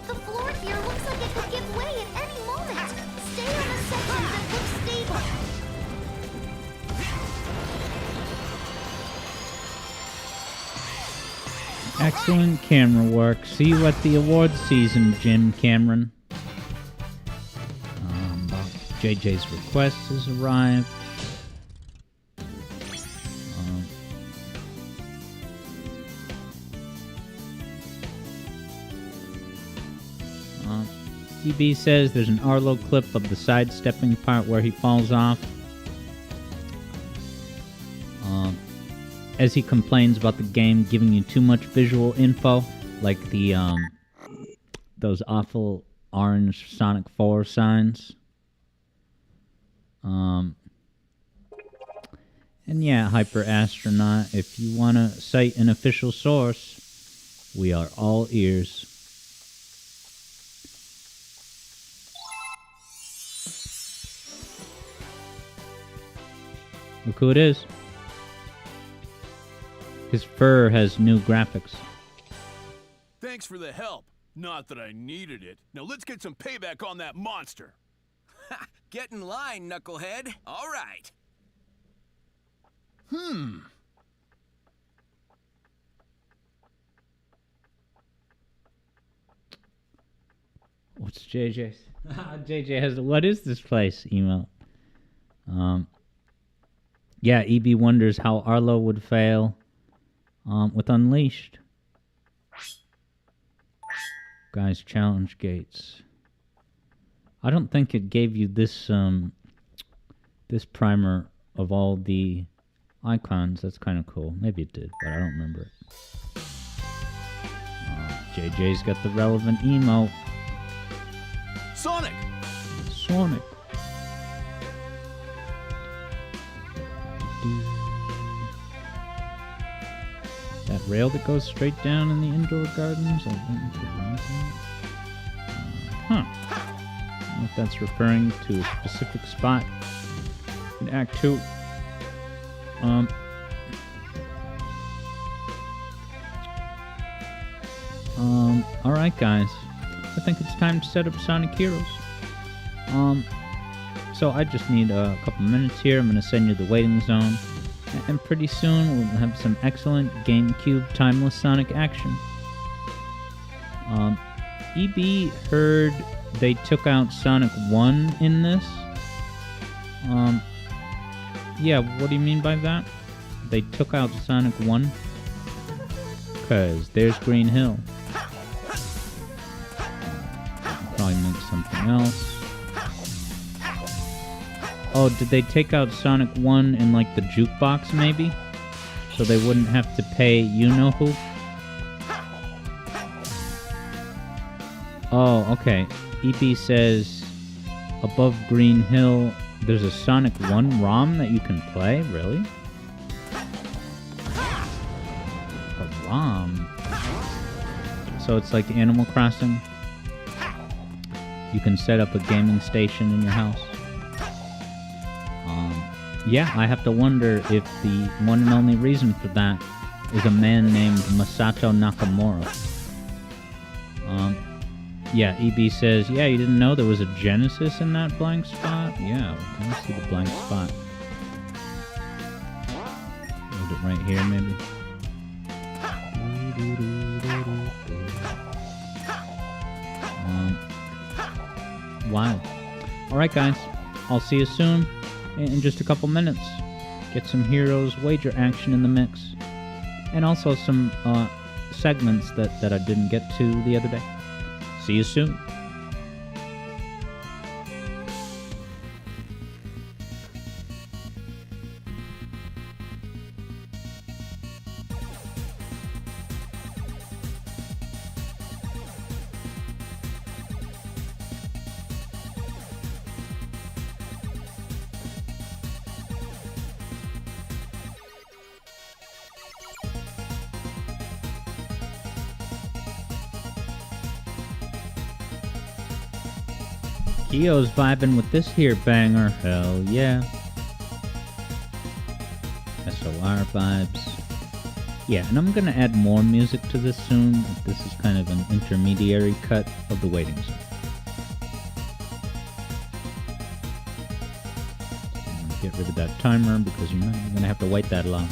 The floor here looks like it could give way at any moment. Stay on the sections that look stable. Excellent camera work. See you at the awards season, Jim Cameron. JJ's request has arrived. EB says there's an Arlo clip of the sidestepping part where he falls off. As he complains about the game giving you too much visual info, like the those awful orange Sonic 4 signs. And yeah, Hyper Astronaut, if you want to cite an official source, we are all ears. Look who it is. His fur has new graphics. Thanks for the help. Not that I needed it. Now let's get some payback on that monster. Ha! Get in line, knucklehead. All right. What's JJ's? JJ has what is this place? Email. Yeah, EB wonders how Arlo would fail with Unleashed. Guys, challenge gates. I don't think it gave you this this primer of all the icons. That's kind of cool. Maybe it did, but I don't remember it. JJ's got the relevant emote. Sonic! Sonic. That rail that goes straight down in the indoor gardens. Huh. I don't know if that's referring to a specific spot in Act 2. Alright guys. I think it's time to set up Sonic Heroes. So I just need a couple minutes here. I'm going to send you the waiting zone. And pretty soon we'll have some excellent GameCube timeless Sonic action. EB heard they took out Sonic 1 in this. Yeah, what do you mean by that? They took out Sonic 1? Cause there's Green Hill. Probably meant something else. Oh, did they take out Sonic 1 in like the jukebox maybe? So they wouldn't have to pay you-know-who? Oh, okay. EB says, above Green Hill, there's a Sonic 1 ROM that you can play? Really? A ROM? So it's like Animal Crossing? You can set up a gaming station in your house? Yeah, I have to wonder if the one and only reason for that is a man named Masato Nakamura. Yeah, EB says, yeah, you didn't know there was a Genesis in that blank spot? Yeah, let me see the blank spot. Is it right here, maybe? Wow. Alright, guys. I'll see you soon in just a couple minutes. Get some Heroes Wager action in the mix. And also some segments that I didn't get to the other day. See you soon. Kyo's vibing with this here banger. Hell yeah. SOR vibes. Yeah, and I'm gonna add more music to this soon. This is kind of an intermediary cut of the waiting zone. I'm gonna get rid of that timer because you're not gonna have to wait that long.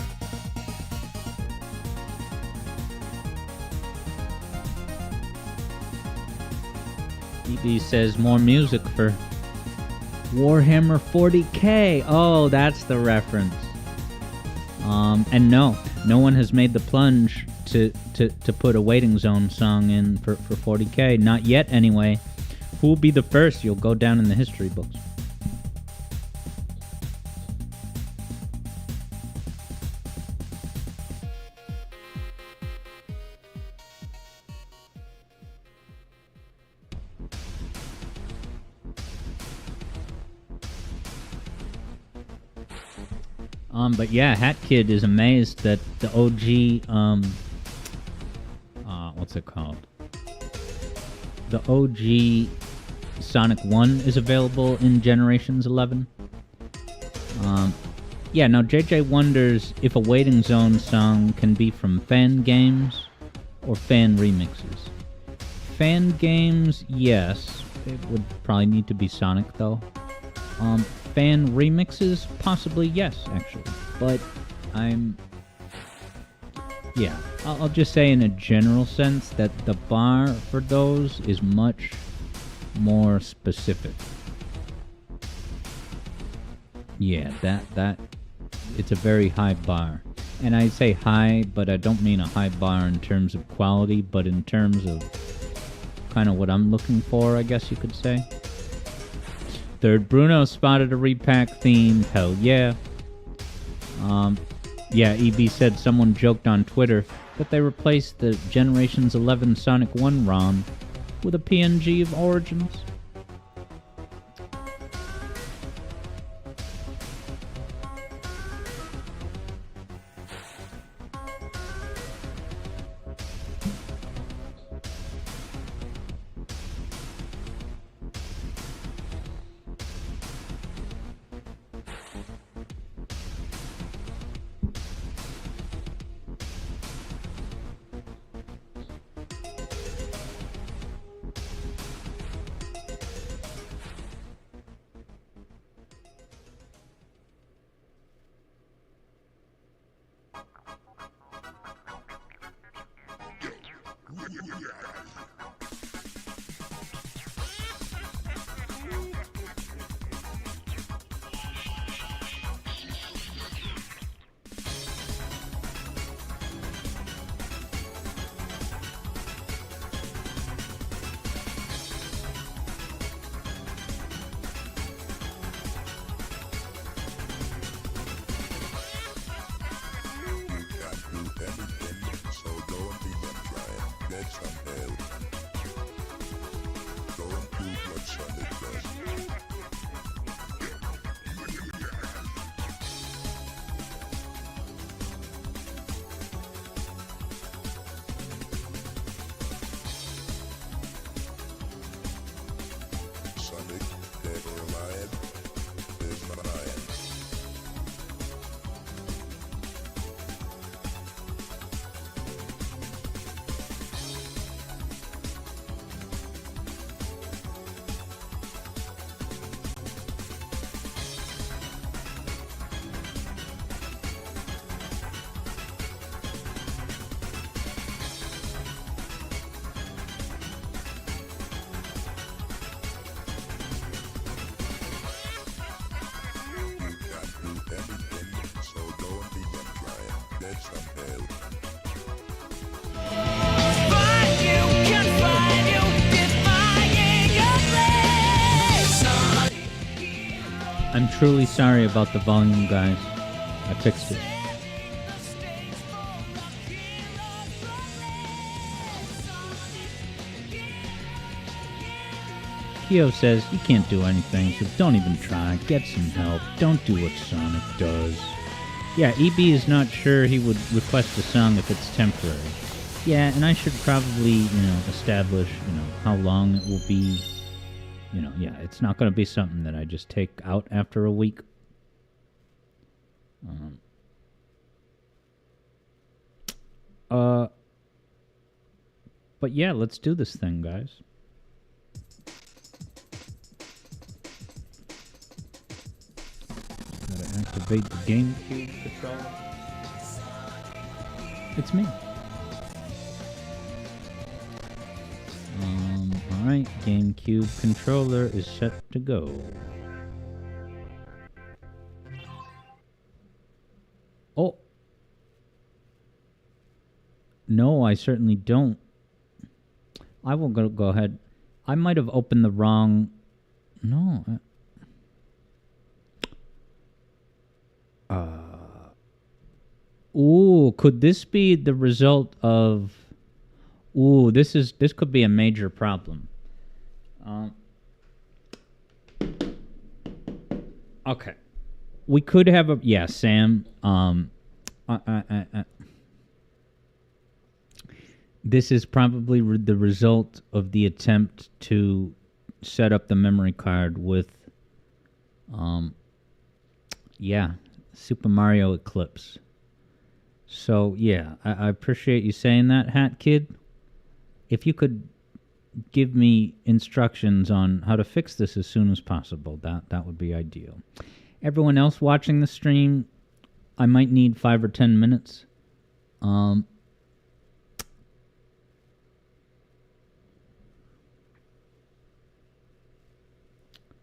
EB says more music for Warhammer 40k. Oh, that's the reference. And no one has made the plunge to put a waiting zone song in for 40k. Not yet, anyway. Who will be the first? You'll go down in the history books. But yeah, Hat Kid is amazed that the OG, what's it called? The OG Sonic 1 is available in Generations 11. Yeah, now JJ wonders if a Waiting Zone song can be from fan games or fan remixes. Fan games, yes. It would probably need to be Sonic, though. Fan remixes? Possibly yes, actually. But yeah, I'll just say in a general sense that the bar for those is much more specific. Yeah, that it's a very high bar. And I say high, but I don't mean a high bar in terms of quality, but in terms of kind of what I'm looking for, I guess you could say. Third Bruno spotted a repack theme. Hell yeah. Yeah, EB said someone joked on Twitter that they replaced the Generations 11 Sonic 1 ROM with a PNG of Origins. I'm truly sorry about the volume, guys. I fixed it. Kyo says, you can't do anything, so don't even try. Get some help. Don't do what Sonic does. Yeah, EB is not sure he would request a song if it's temporary. Yeah, and I should probably, establish, how long it will be. Yeah, it's not going to be something that I just take out after a week. But yeah, let's do this thing, guys. Gotta activate the GameCube controller. It's me. Alright, GameCube controller is set to go. Oh! No, I certainly don't. I will go ahead. I might have opened the wrong... No. Ooh, could this be the result of... Ooh, this could be a major problem. Okay. We could have a... Yeah, Sam. This is probably the result of the attempt to set up the memory card with... Yeah, Super Mario Eclipse. So, yeah, I appreciate you saying that, Hat Kid. If you could give me instructions on how to fix this as soon as possible, that would be ideal. Everyone else watching the stream, I might need 5 or 10 minutes.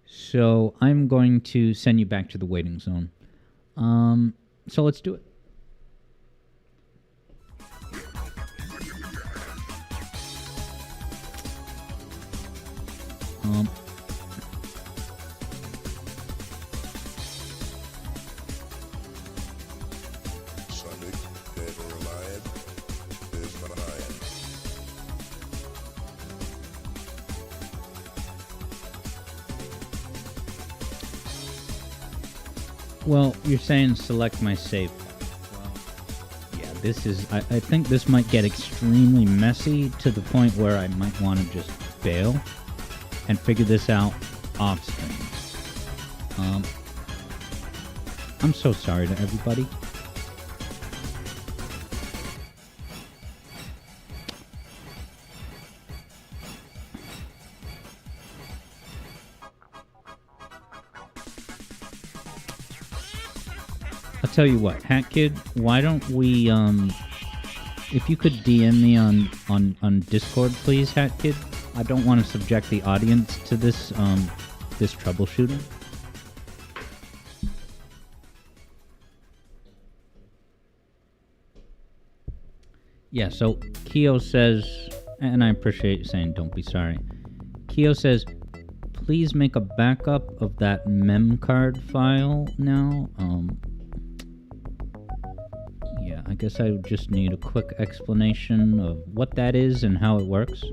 So I'm going to send you back to the waiting zone. So let's do it. Sonic, dead or alive, is mine. Well, you're saying select my save. Well, yeah, this is... I think this might get extremely messy to the point where I might want to just bail and figure this out off stream. I'm so sorry to everybody. I'll tell you what, Hat Kid, why don't we, if you could DM me on Discord, please, Hat Kid. I don't want to subject the audience to this, this troubleshooting. Yeah, so Kyo says, and I appreciate you saying don't be sorry. Kyo says, please make a backup of that mem card file now. Yeah, I guess I just need a quick explanation of what that is and how it works.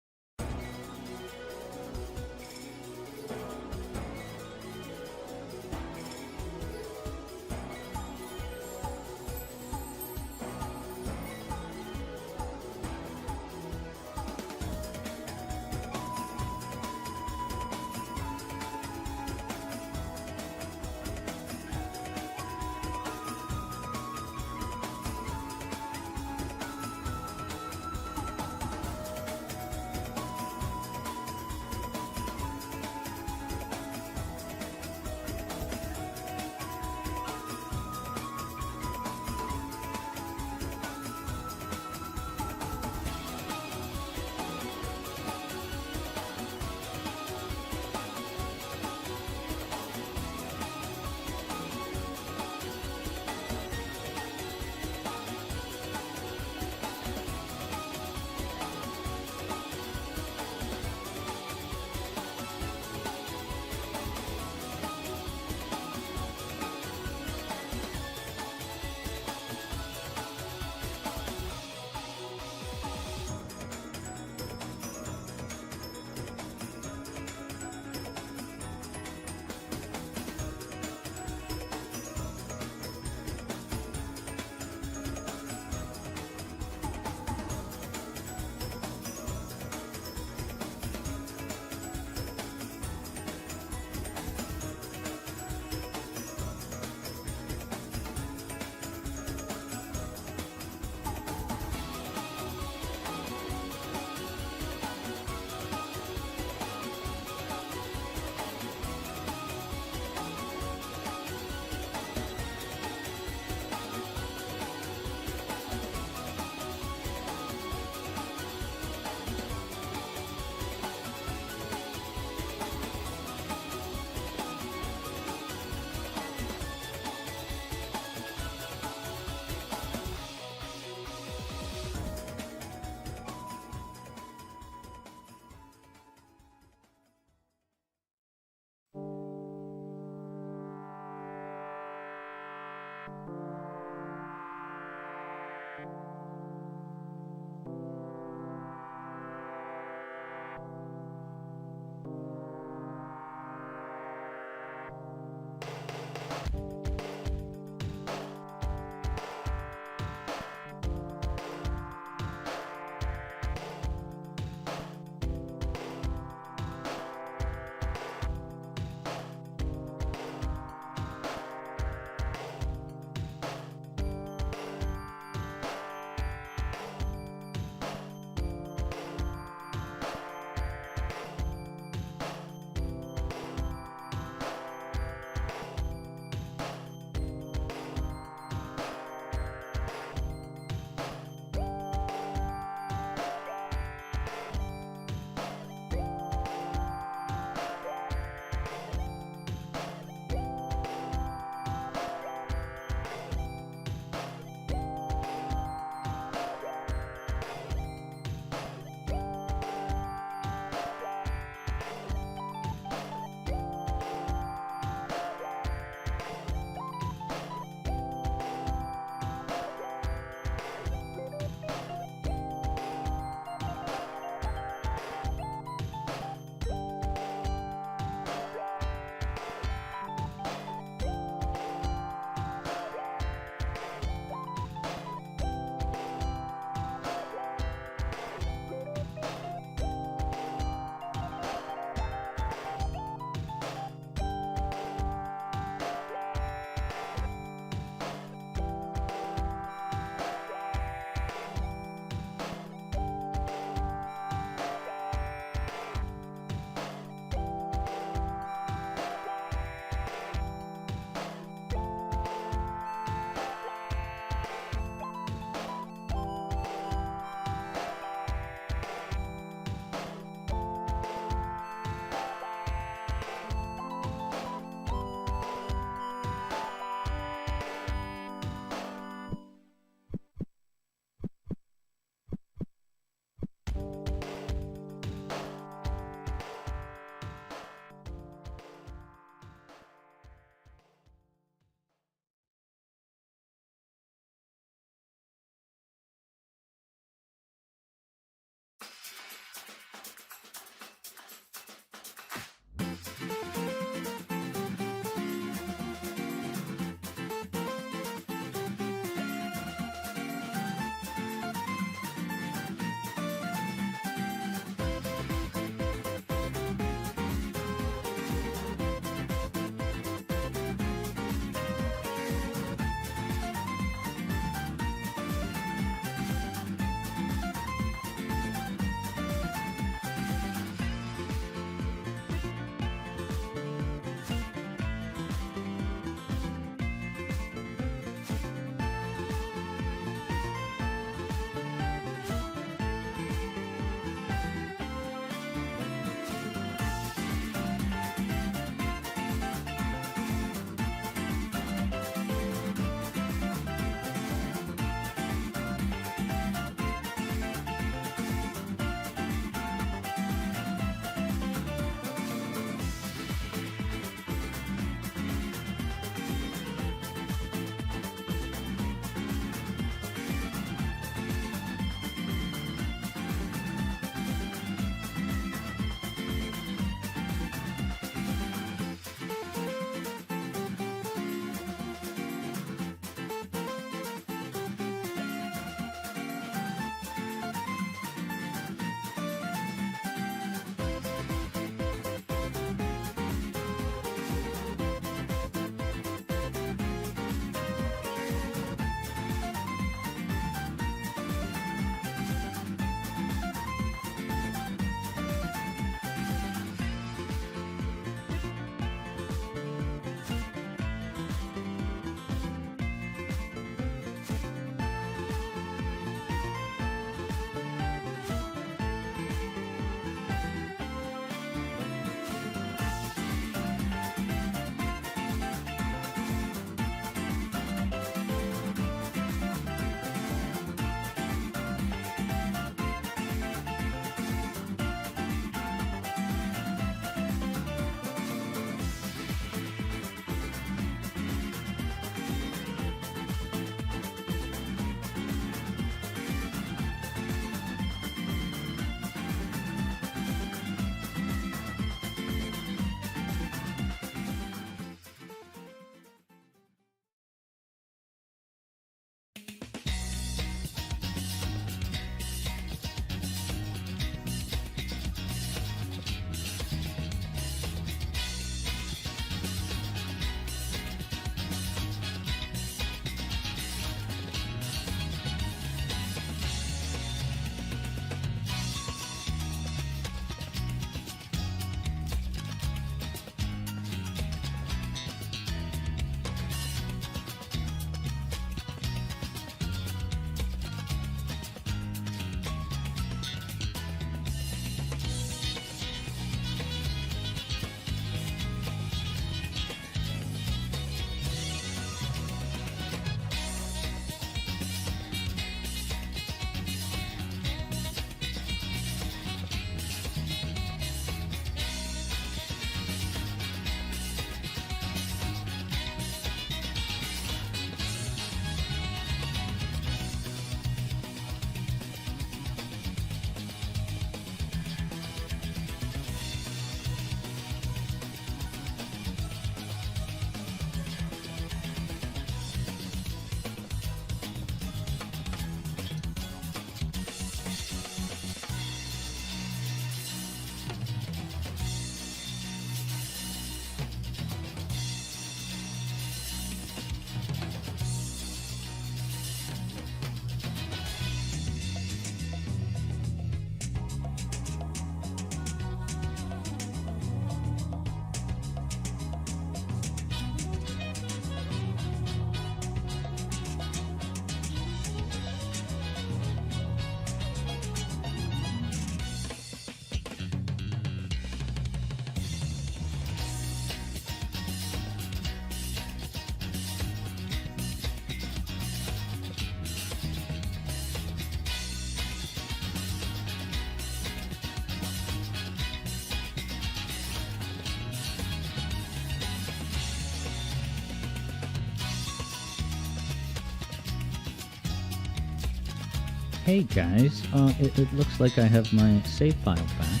Hey guys, it looks like I have my save file back.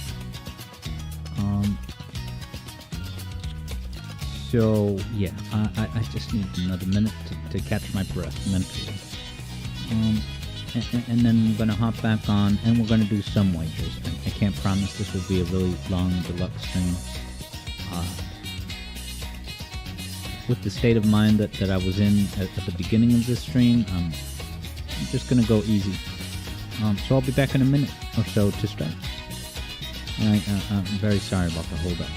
So yeah, I just need another minute to catch my breath mentally. And then I'm gonna hop back on, and we're gonna do some wagers. I can't promise this will be a really long deluxe stream. With the state of mind that I was in at the beginning of this stream, I'm just gonna go easy. So I'll be back in a minute or so to start. And I'm very sorry about the hold up.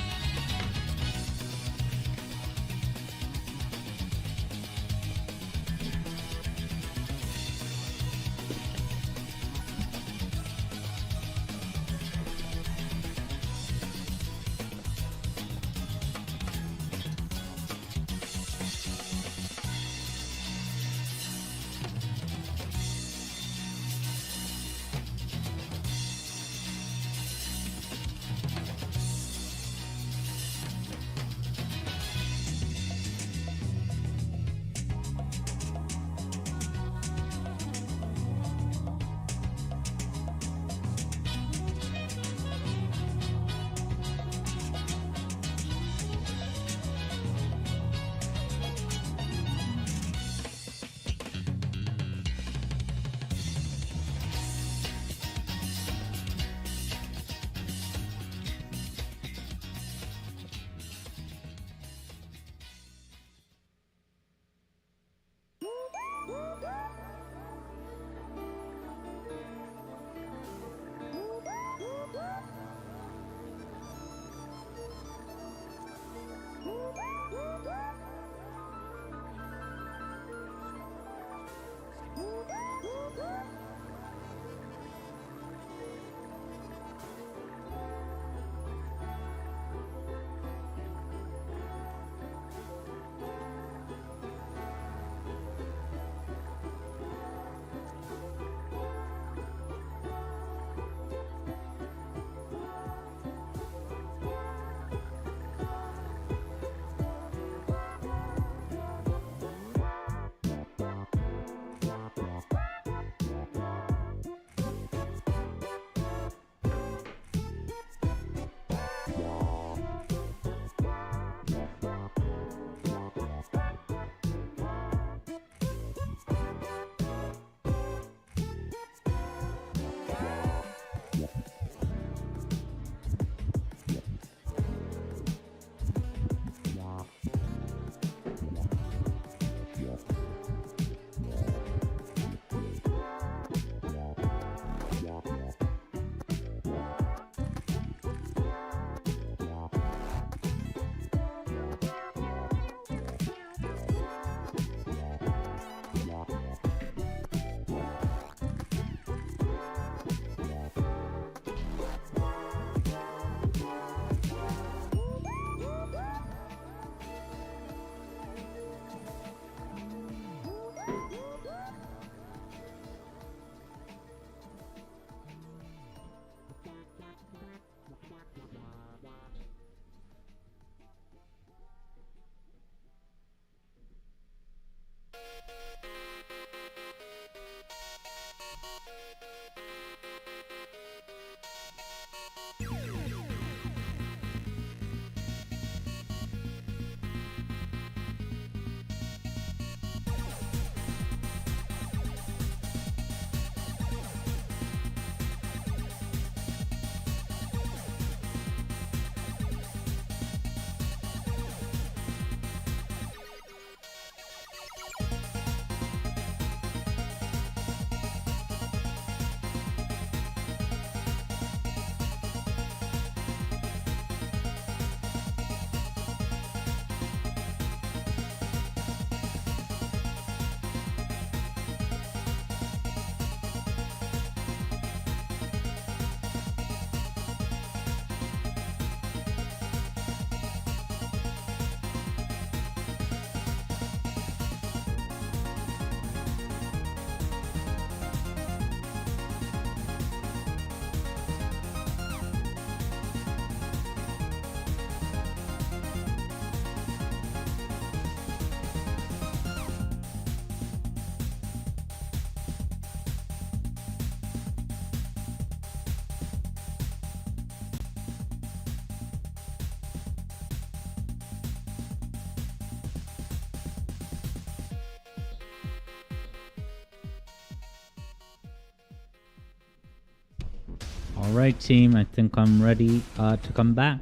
All right, team. I think I'm ready to come back.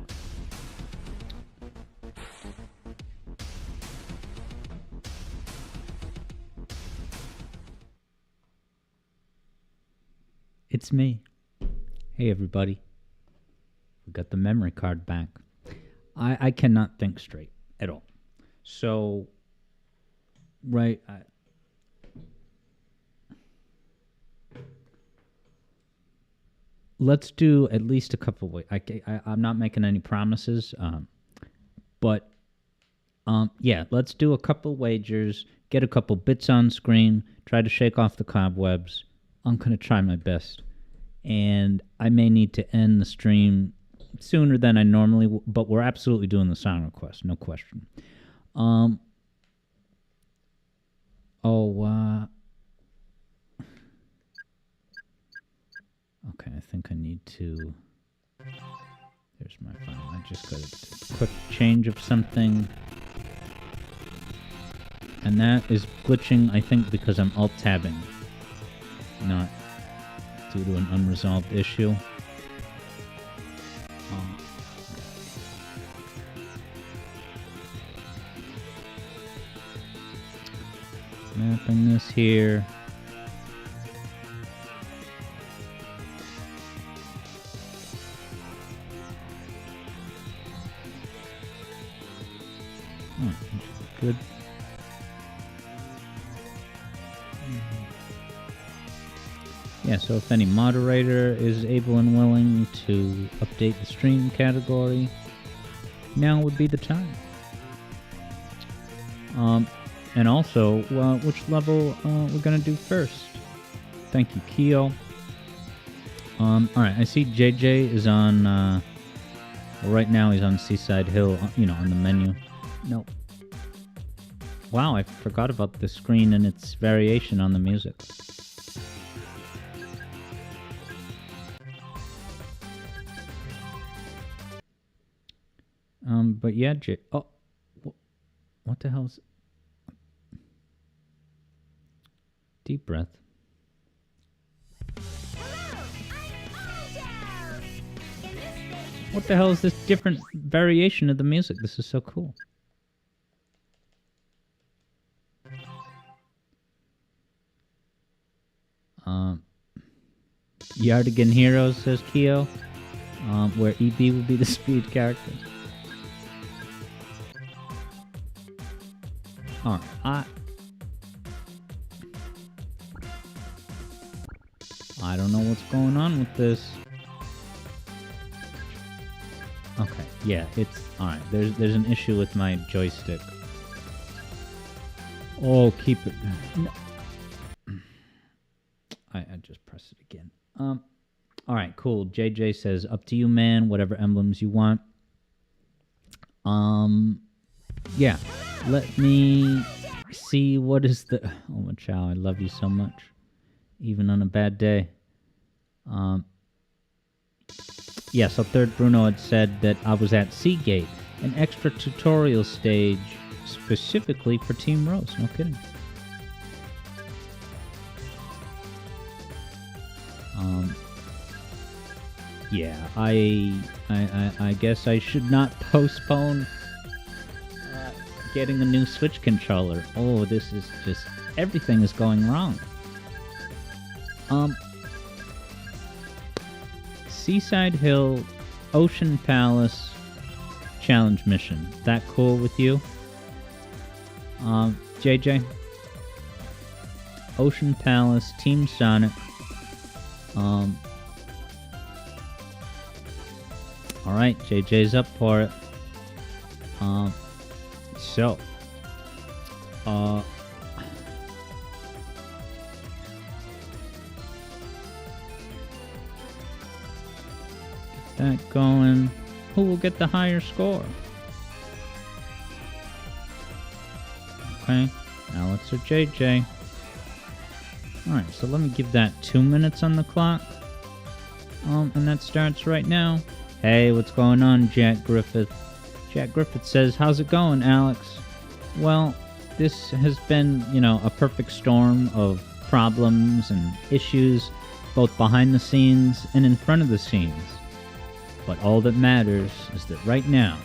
It's me. Hey, everybody. We got the memory card back. I cannot think straight at all. So, right. Let's do at least a couple of I'm not making any promises, but yeah, let's do a couple wagers, get a couple bits on screen, try to shake off the cobwebs. I'm going to try my best. And I may need to end the stream sooner than I normally would, but we're absolutely doing the song request, no question. Okay, I think I need to... There's my phone. I just got a quick change of something. And that is glitching, I think, because I'm alt-tabbing. Not due to an unresolved issue. Mapping this here. Oh, good. Yeah, so if any moderator is able and willing to update the stream category, now would be the time. And also, which level we're going to do first. Thank you, Keo. Alright, I see JJ is on, well, right now he's on Seaside Hill, on the menu. Nope. Wow, I forgot about the screen and its variation on the music. But yeah, what the hell is... Deep breath. What the hell is this different variation of the music? This is so cool. Yardigan Heroes, says Keo, where EB will be the speed character. Alright, I don't know what's going on with this. Okay, yeah, it's... Alright, there's an issue with my joystick. Oh, keep it... No. I just pressed it again. Alright, cool. JJ says, up to you, man. Whatever emblems you want. Yeah. Let me see what is the... Oh, my child, I love you so much. Even on a bad day. Yeah, so Third Bruno had said that I was at Seagate, an extra tutorial stage specifically for Team Rose. No kidding. Yeah, I guess I should not postpone getting a new Switch controller. Oh, this is just... Everything is going wrong. Seaside Hill, Ocean Palace, challenge mission. That cool with you? JJ? Ocean Palace, Team Sonic. Alright, JJ's up for it. Get that going. Who will get the higher score? Okay, Alex or JJ. Alright, so let me give that 2 minutes on the clock. And that starts right now. Hey, what's going on, Jack Griffith? Jack Griffith says, how's it going, Alex? Well, this has been, a perfect storm of problems and issues, both behind the scenes and in front of the scenes. But all that matters is that right now,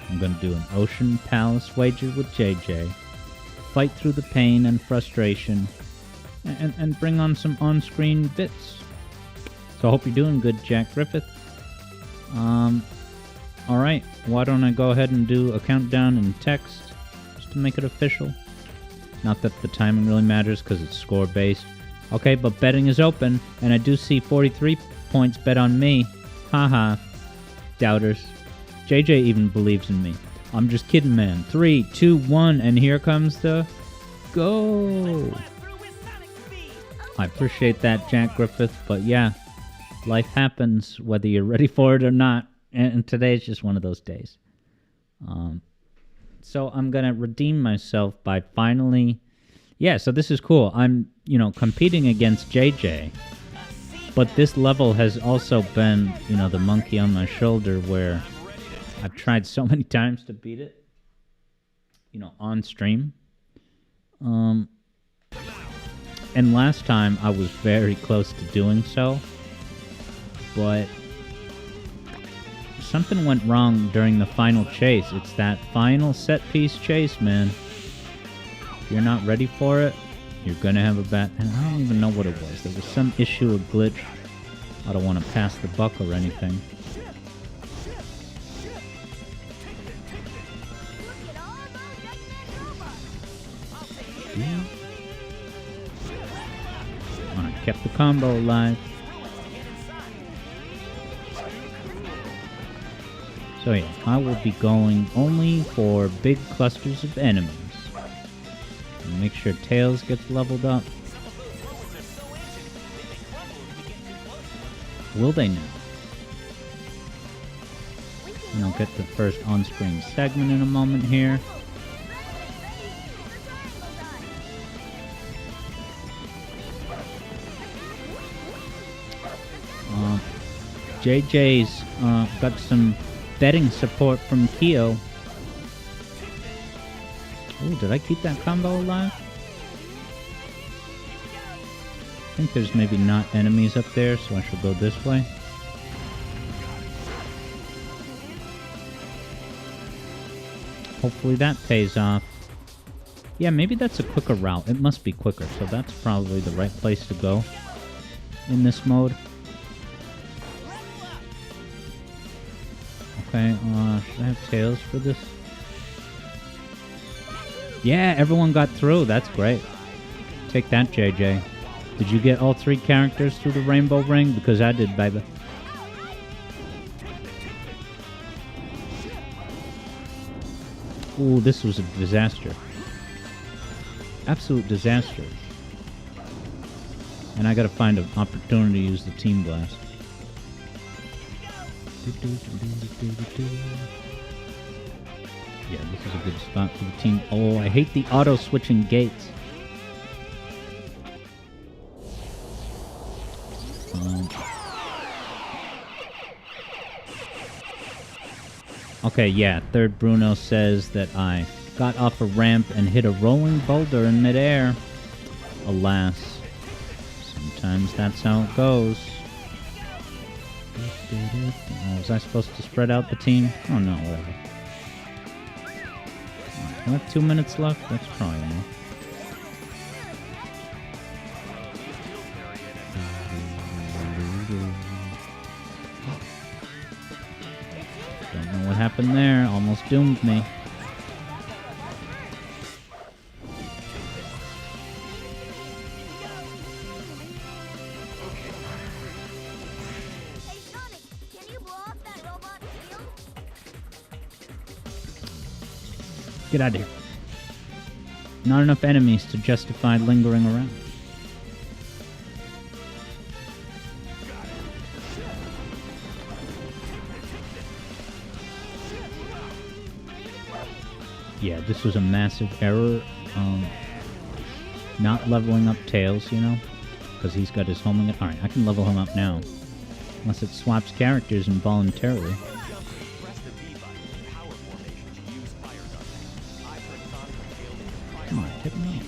I'm going to do an Ocean Palace wager with JJ, fight through the pain and frustration, and bring on some on-screen bits. So I hope you're doing good, Jack Griffith. Alright, why don't I go ahead and do a countdown in text, just to make it official. Not that the timing really matters, because it's score-based. Okay, but betting is open, and I do see 43 points bet on me. Haha. Doubters. JJ even believes in me. I'm just kidding, man. 3, 2, 1, and here comes the... Go! I appreciate that, Jack Griffith, but yeah, life happens whether you're ready for it or not, and today's just one of those days. So I'm gonna redeem myself by finally... Yeah, so this is cool. I'm, competing against JJ, but this level has also been, the monkey on my shoulder where I've tried so many times to beat it, on stream. And last time I was very close to doing so, but something went wrong during the final chase. It's that final set-piece chase, man. If you're not ready for it, you're gonna have a bad... And I don't even know what it was. There was some issue, a glitch. I don't want to pass the buck or anything. Yeah. Alright, kept the combo alive. So yeah, I will be going only for big clusters of enemies. And make sure Tails gets leveled up. Will they now? And I'll get the first on-screen segment in a moment here. JJ's got some betting support from Kyo. Oh, did I keep that combo alive? I think there's maybe not enemies up there, so I should go this way. Hopefully that pays off. Yeah, maybe that's a quicker route. It must be quicker, so that's probably the right place to go in this mode. Okay, should I have Tails for this? Yeah, everyone got through. That's great. Take that, JJ. Did you get all 3 characters through the Rainbow Ring? Because I did, baby. Ooh, this was a disaster. Absolute disaster. And I gotta find an opportunity to use the Team Blast. Yeah, this is a good spot for the team. Oh, I hate the auto-switching gates. Okay, yeah, Third Bruno says that I got off a ramp and hit a rolling boulder in midair. Alas, sometimes that's how it goes. Oh, was I supposed to spread out the team? Oh no, whatever. I have 2 minutes left? That's probably enough. Don't know what happened there. Almost doomed me. Hey, Sonic, can you blow up that robot field? Get out of here. Not enough enemies to justify lingering around. Yeah, this was a massive error. Not leveling up Tails, because he's got his homing. Alright, I can level him up now. Unless it swaps characters involuntarily. Come on, hit him up.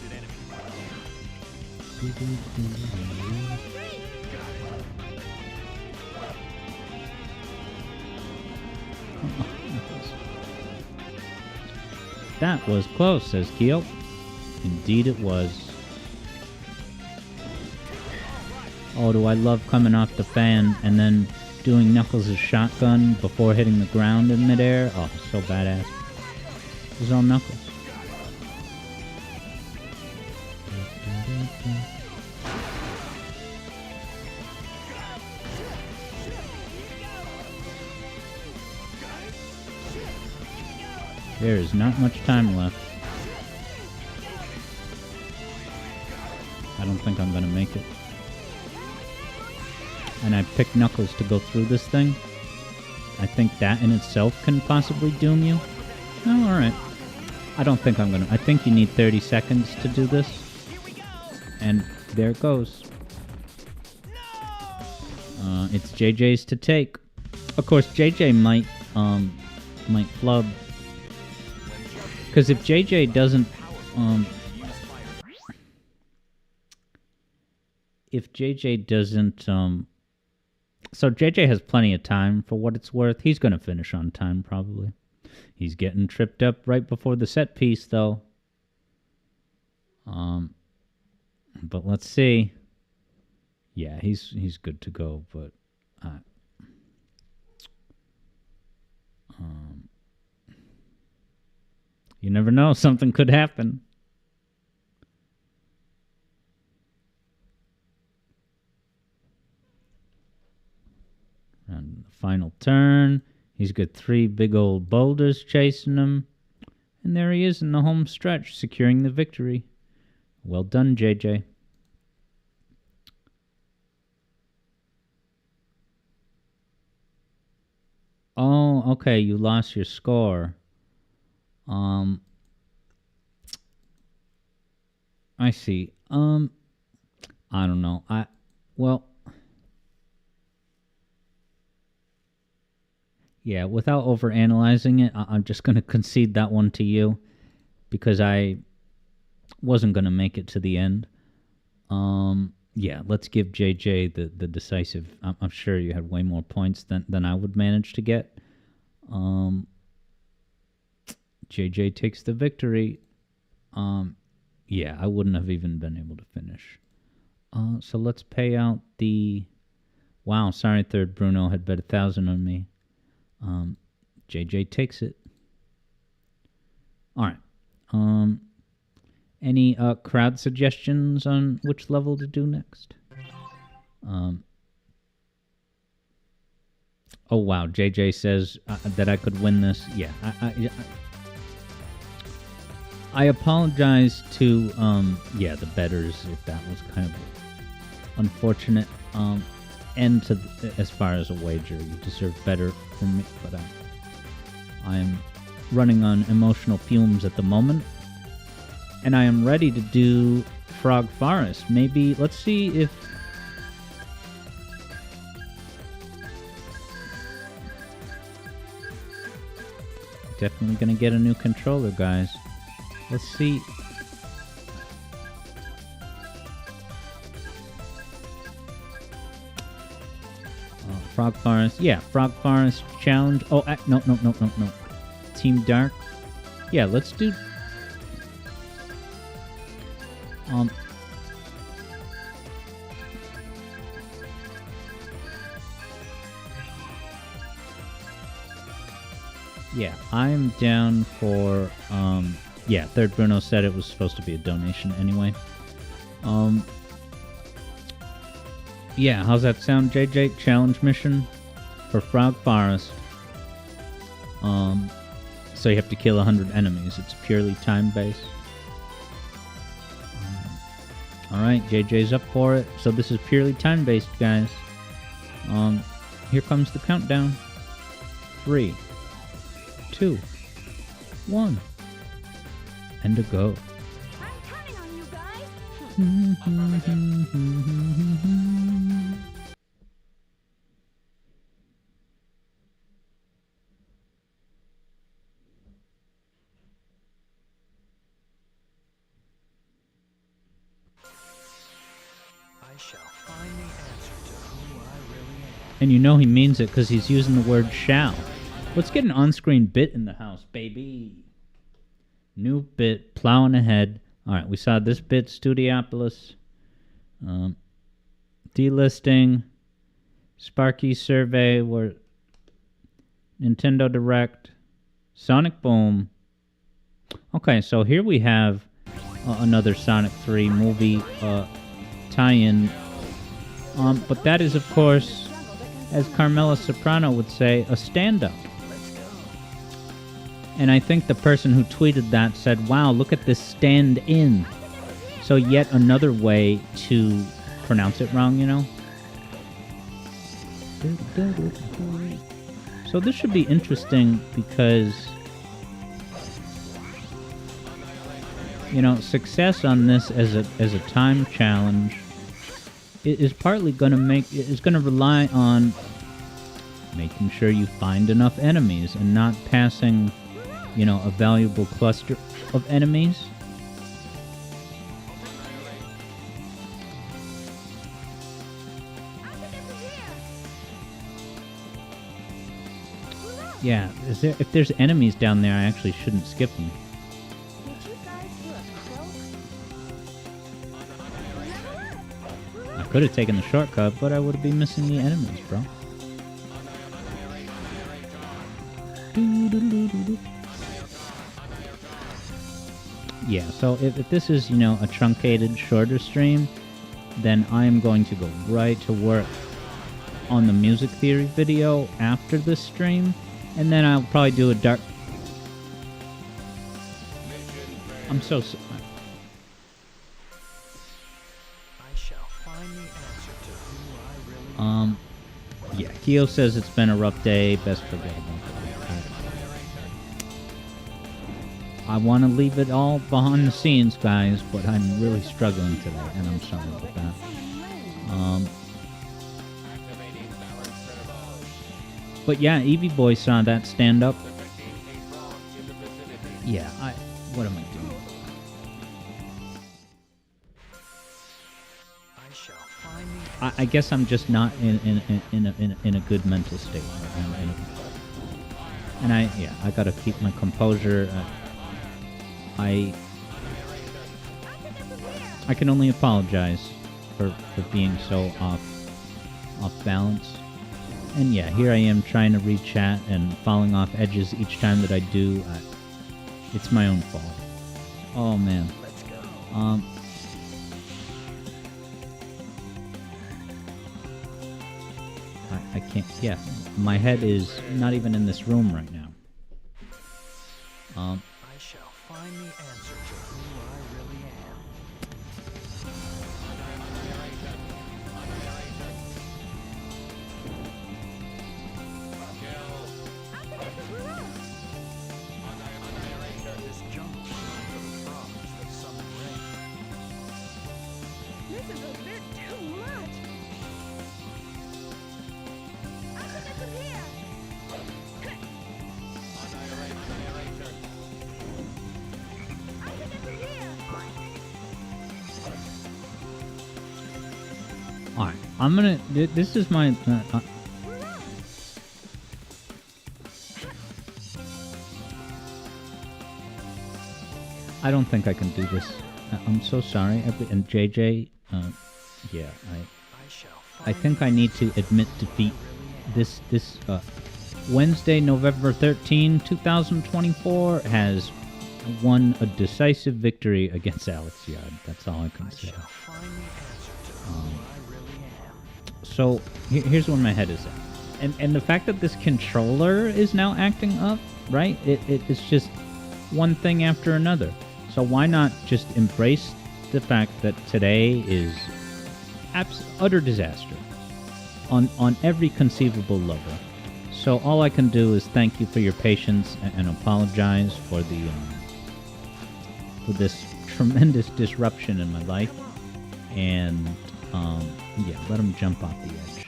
That was close, says Keel. Indeed it was. Oh, do I love coming off the fan and then doing Knuckles' shotgun before hitting the ground in midair. Oh, so badass. This is all Knuckles. There is not much time left. I don't think I'm gonna make it. And I picked Knuckles to go through this thing. I think that in itself can possibly doom you. Oh, alright. I don't think I'm gonna... I think you need 30 seconds to do this. And there it goes. It's JJ's to take. Of course, JJ might flub. Because if JJ doesn't... if JJ doesn't... So JJ has plenty of time for what it's worth. He's going to finish on time, probably. He's getting tripped up right before the set piece, though. But let's see. Yeah, he's good to go, but... you never know. Something could happen. And the final turn. He's got 3 big old boulders chasing him. And there he is in the home stretch, securing the victory. Well done, JJ. Oh, okay, you lost your score. I see. I don't know. Yeah, without overanalyzing it, I'm just going to concede that one to you because I wasn't going to make it to the end. Yeah, let's give JJ the decisive. I'm sure you had way more points than I would manage to get. JJ takes the victory. Yeah, I wouldn't have even been able to finish. So let's pay out the... Wow, sorry, Third Bruno had bet 1,000 on me. JJ takes it. All right. Any crowd suggestions on which level to do next? Oh wow, JJ says that I could win this. Yeah, I apologize to the bettors if that was kind of unfortunate. End to as far as a wager, you deserve better from me, but I am running on emotional fumes at the moment, and I am ready to do Frog Forest. Maybe let's see if definitely gonna get a new controller, guys. Let's see. Frog Forest. Yeah, Frog Forest challenge. Oh, no. Team Dark. Yeah, let's do... Yeah, I'm down for... Yeah, Third Bruno said it was supposed to be a donation anyway. Yeah, how's that sound, JJ? Challenge mission for Frog Forest. So you have to kill 100 enemies. It's purely time-based. Alright, JJ's up for it. So this is purely time-based, guys. Here comes the countdown. 3, 2, 1. And a go. I'm counting on you guys. I shall find the answer to who I really am. And you know he means it because he's using the word shall. Let's get an on-screen bit in the house, baby. New bit, plowing ahead. All right, we saw this bit, Studiopolis. Delisting. Sparky survey, where Nintendo Direct. Sonic Boom. Okay, so here we have another Sonic 3 movie tie-in. But that is, of course, as Carmela Soprano would say, a stand-up. And I think the person who tweeted that said, wow, look at this stand-in. So yet another way to pronounce it wrong, you know? So this should be interesting because, you know, success on this as a time challenge is partly going to rely on making sure you find enough enemies and not passing, you know, a valuable cluster of enemies. Yeah, if there's enemies down there, I actually shouldn't skip them. Did you guys do a croak? I could have taken the shortcut, but I would have been missing the enemies, bro. Yeah, so if this is, you know, a truncated, shorter stream, then I am going to go right to work on the music theory video after this stream, and then I'll probably do a dark... I'm so... I shall find the answer to who I really am. Yeah, Keo says it's been a rough day, best forget about that. I want to leave it all behind the scenes, guys, but I'm really struggling today, and I'm sorry about that. But yeah, Eevee Boy saw that stand up. Yeah, what am I doing? I shall find the I guess I'm just not in a good mental state. And I gotta keep my composure. I can only apologize for being so off balance. And yeah, here I am trying to read chat and falling off edges each time that I do. It's my own fault. Oh man. Let's go. I can't. Yeah, my head is not even in this room right now. I shall find the answer to who I really am. This jungle seems for the frogs that summon rain. This is a bit too much. I think I could hear. I think I could hear. All right, I'm gonna. This is my. I don't think I can do this. I'm so sorry. And JJ, yeah, I shall I find think I need to admit defeat. This Wednesday, November 13, 2024 has won a decisive victory against Alex Yard. That's all I can I say. shall find the answer to who I really am. So here's where my head is at, and the fact that this controller is now acting up, right? It's just one thing after another. So why not just embrace the fact that today is utter disaster on every conceivable level. So all I can do is thank you for your patience and apologize for this tremendous disruption in my life, and yeah, let him jump off the edge.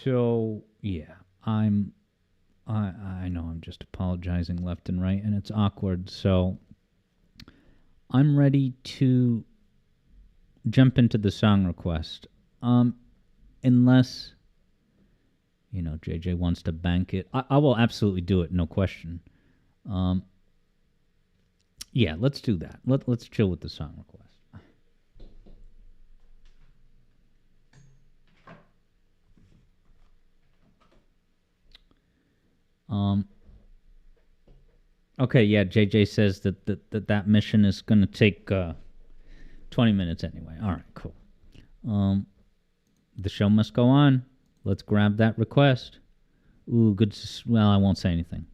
So yeah, I know I'm just apologizing left and right, and it's awkward. So I'm ready to jump into the song request. Unless, you know, JJ wants to bank it. I will absolutely do it, no question. Yeah, let's do that. Let's chill with the song request. Okay, yeah, JJ says that mission is going to take 20 minutes anyway. All right, cool. The show must go on. Let's grab that request. Ooh, good. Well, I won't say anything.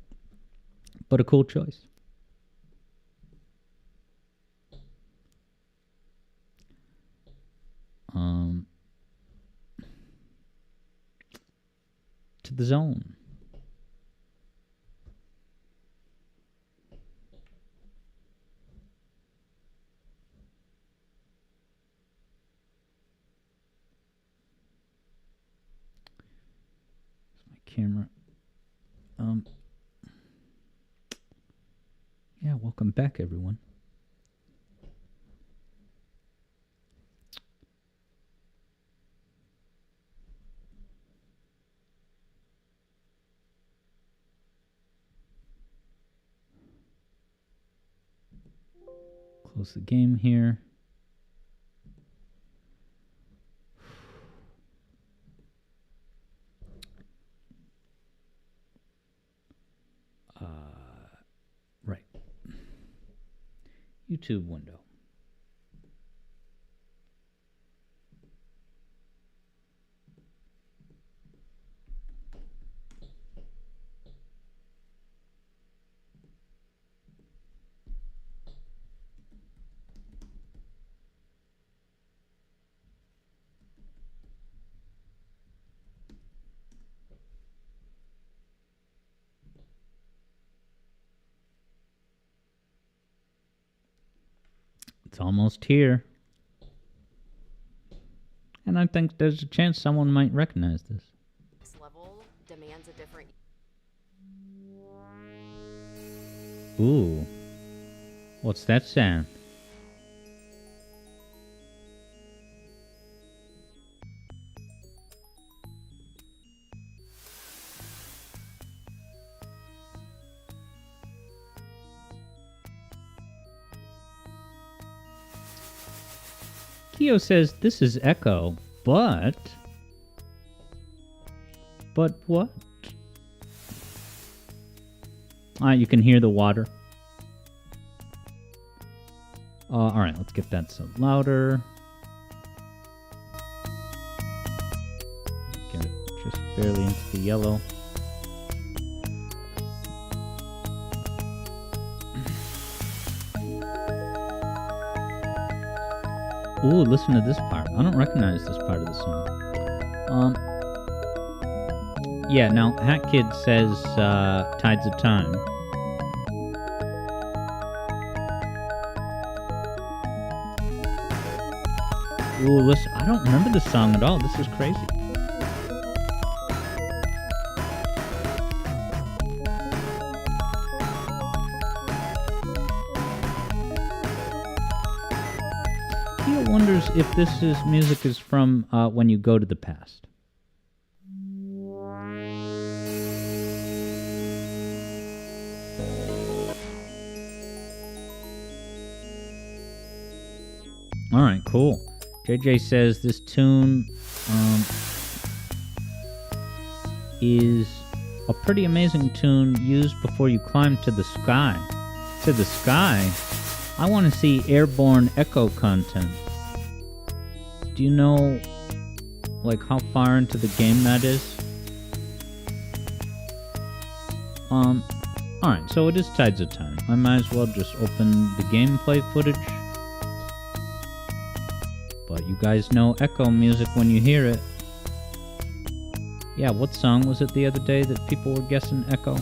But a cool choice. To the zone. Camera. Yeah, welcome back, everyone. Close the game here. Right. YouTube window. It's almost here. And I think there's a chance someone might recognize this. This level demands a different... Ooh. What's that sound? Kyo says this is Echo, but what? You can hear the water. All right, let's get that some louder. Get it just barely into the yellow. Ooh, listen to this part. I don't recognize this part of the song. Yeah, now Hat Kid says Tides of Time. Ooh, listen, I don't remember this song at all. This is crazy. He wonders if this music is from When You Go to the Past. All right, cool. JJ says this tune is a pretty amazing tune used before you climb to the sky. To the sky? I want to see airborne echo content. Do you know, like, how far into the game that is? Alright, so it is Tides of Time. I might as well just open the gameplay footage. But you guys know echo music when you hear it. Yeah, what song was it the other day that people were guessing echo?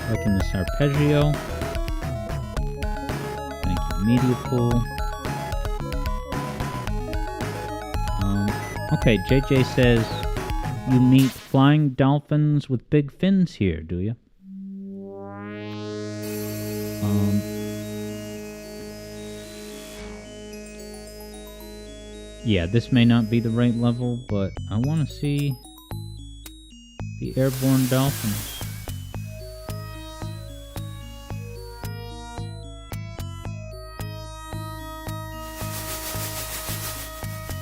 Liking this arpeggio. Thank you, Media Pool. Okay, JJ says you meet flying dolphins with big fins here, do you? Yeah, this may not be the right level, but I want to see the airborne dolphins.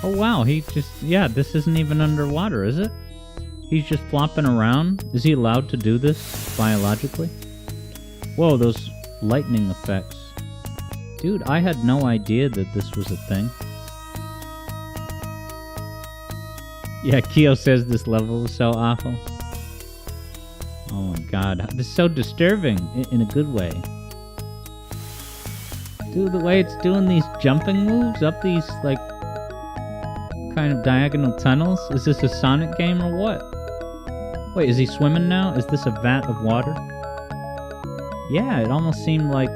Oh wow, this isn't even underwater, is it? He's just flopping around? Is he allowed to do this biologically? Whoa, those lightning effects. Dude, I had no idea that this was a thing. Yeah, Keo says this level is so awful. Oh my god, this is so disturbing in a good way. Dude, the way it's doing these jumping moves up these, like, kind of diagonal tunnels? Is this a Sonic game or what? Wait, is he swimming now? Is this a vat of water? Yeah, it almost seemed like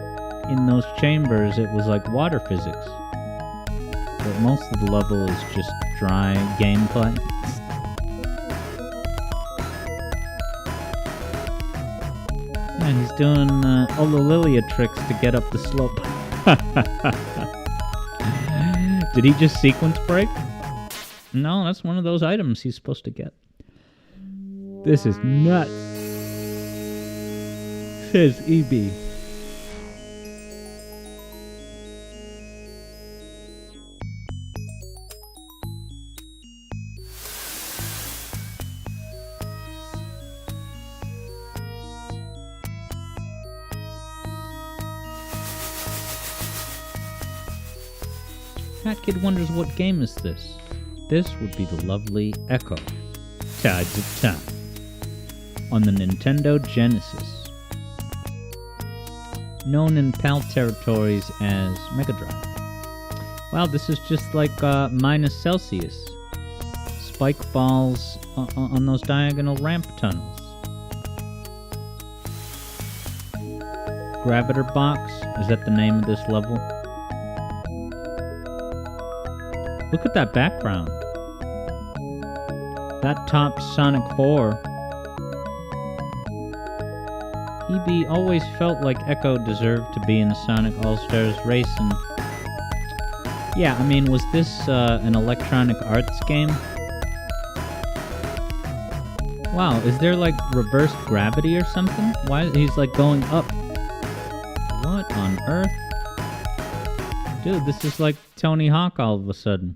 in those chambers it was like water physics. But most of the level is just dry gameplay. Yeah, he's doing all the Lilia tricks to get up the slope. Did he just sequence break? No, that's one of those items he's supposed to get. This is nuts, says EB. Fat Kid wonders what game is this. This would be the lovely Echo, Tides of Time, on the Nintendo Genesis, known in PAL territories as Mega Drive. Wow, this is just like minus Celsius. Spike balls on those diagonal ramp tunnels. Graviter Box, is that the name of this level? Look at that background. That tops Sonic 4. EB always felt like Echo deserved to be in the Sonic All-Stars race, and yeah, I mean, was this an Electronic Arts game? Wow, is there like reversed gravity or something? Why he's like going up? What on earth? Dude, this is like Tony Hawk all of a sudden.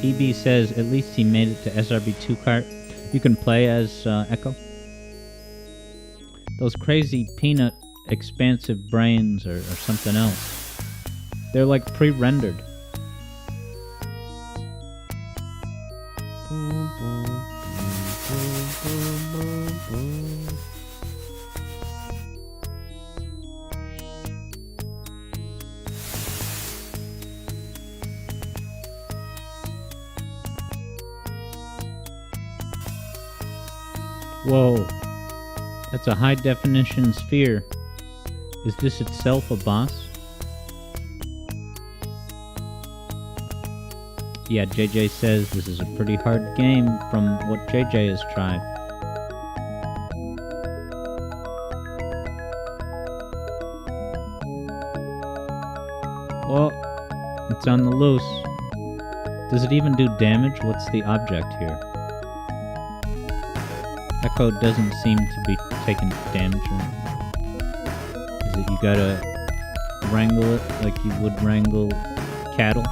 EB says at least he made it to SRB2 kart. You can play as Echo. Those crazy peanut expansive brains or something else. They're like pre-rendered. Whoa, that's a high-definition sphere. Is this itself a boss? Yeah, JJ says this is a pretty hard game from what JJ has tried. Well, it's on the loose. Does it even do damage? What's the object here? Echo doesn't seem to be taking damage or anything. Is it you gotta wrangle it like you would wrangle cattle?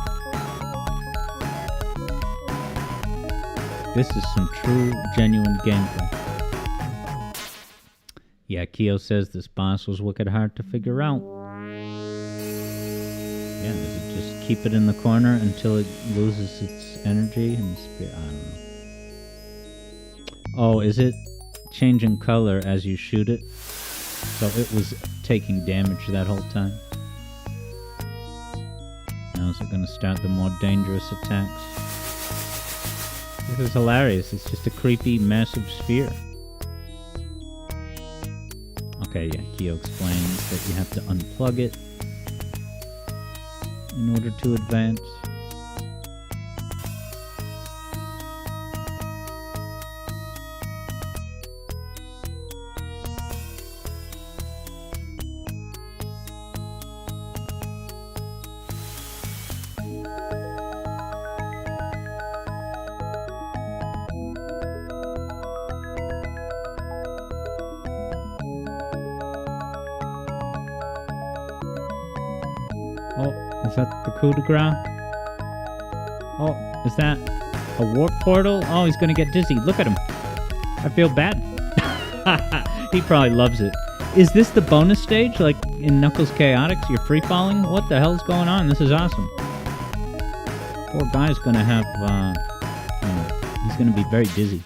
This is some true, genuine gameplay. Yeah, Keo says this boss was wicked hard to figure out. Yeah, does it just keep it in the corner until it loses its energy and spirit? I don't know. Oh, is it changing color as you shoot it? So it was taking damage that whole time. Now is it going to start the more dangerous attacks? This is hilarious. It's just a creepy, massive sphere. Okay, yeah, Keo explains that you have to unplug it. in order to advance. Oh, is that the coup de grace? Oh, is that a warp portal? Oh, he's gonna get dizzy. Look at him. I feel bad. He probably loves it. Is this the bonus stage, like in Knuckles Chaotix? You're free falling? What the hell's going on? This is awesome. Poor guy's gonna have, he's gonna be very dizzy.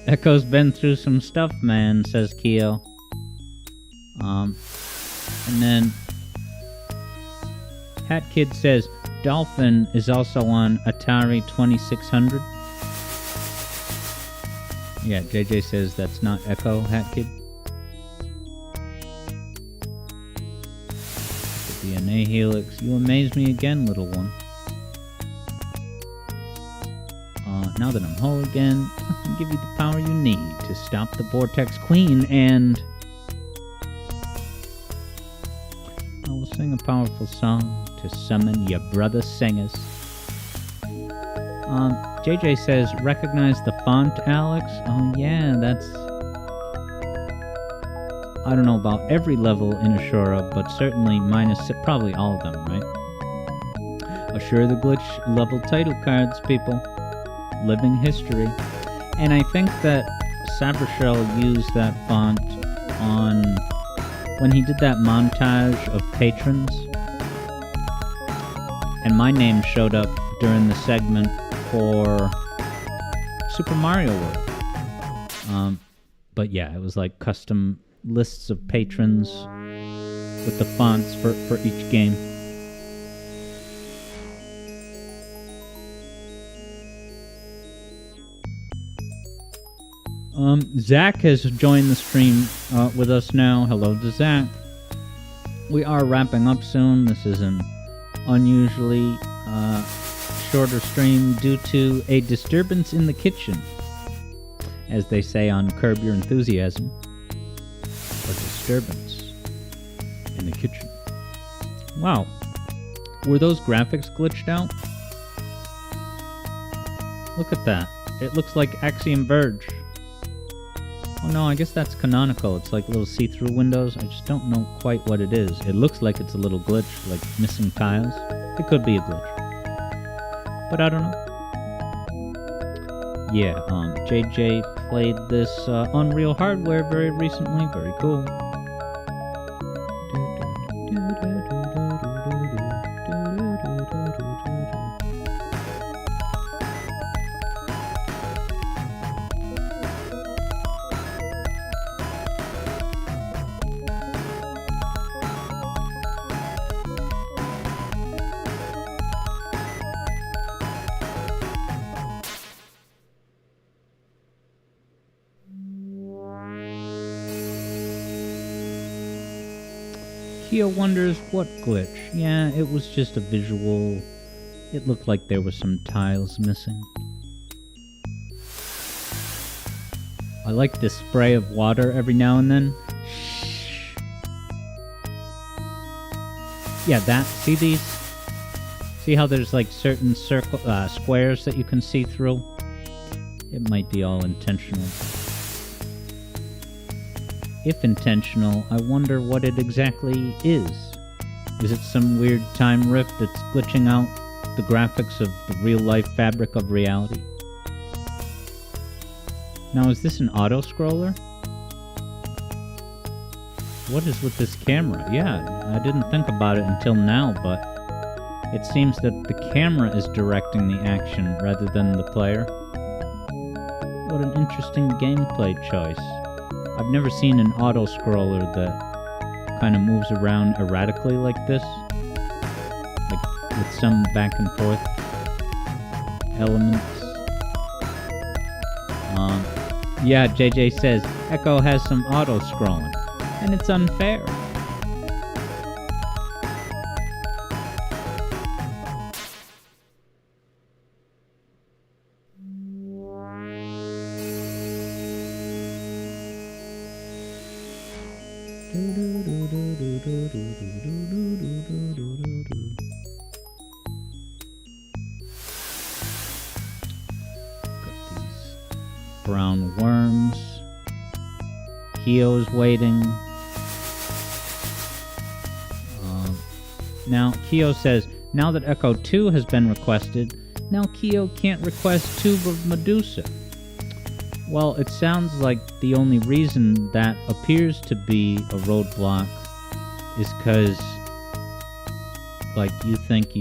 Echo's been through some stuff, man, says Keo. And then Hat Kid says Dolphin is also on Atari 2600. Yeah, JJ says that's not Echo, Hat Kid. The DNA Helix. You amaze me again, little one. Now that I'm whole again, I can give you the power you need to stop the Vortex Queen, and I will sing a powerful song to summon your brother singers. JJ says, recognize the font, Alex? Oh yeah, that's... I don't know about every level in Ashura, but certainly probably all of them, right? Ashura the Glitch level title cards, people. Living history. And I think that Sabershell used that font on when he did that montage of patrons, and my name showed up during the segment for Super Mario World. But yeah, it was like custom lists of patrons with the fonts for each game. Zach has joined the stream with us now. Hello to Zach. We are wrapping up soon. This is an unusually shorter stream due to a disturbance in the kitchen, as they say on Curb Your Enthusiasm. A disturbance in the kitchen. Wow. Were those graphics glitched out? Look at that. It looks like Axiom Verge. Oh no, I guess that's canonical. It's like little see-through windows. I just don't know quite what it is. It looks like it's a little glitch, like missing tiles. It could be a glitch, but I don't know. Yeah, JJ played this Unreal Hardware very recently. Very cool. Kia wonders what glitch. Yeah, it was just a visual. It looked like there were some tiles missing. I like this spray of water every now and then. Yeah, that. See these? See how there's like certain squares that you can see through? It might be all intentional. If intentional, I wonder what it exactly is. Is it some weird time rift that's glitching out the graphics of the real-life fabric of reality? Now, is this an auto-scroller? What is with this camera? Yeah, I didn't think about it until now, but it seems that the camera is directing the action rather than the player. What an interesting gameplay choice. I've never seen an auto-scroller that kind of moves around erratically like this. Like, with some back and forth elements. Yeah, JJ says Echo has some auto-scrolling, and it's unfair. Brown worms. Kyo's waiting. Now, Kyo says, now that Echo 2 has been requested, now Kyo can't request Tube of Medusa. Well, it sounds like the only reason that appears to be a roadblock is because, like, you think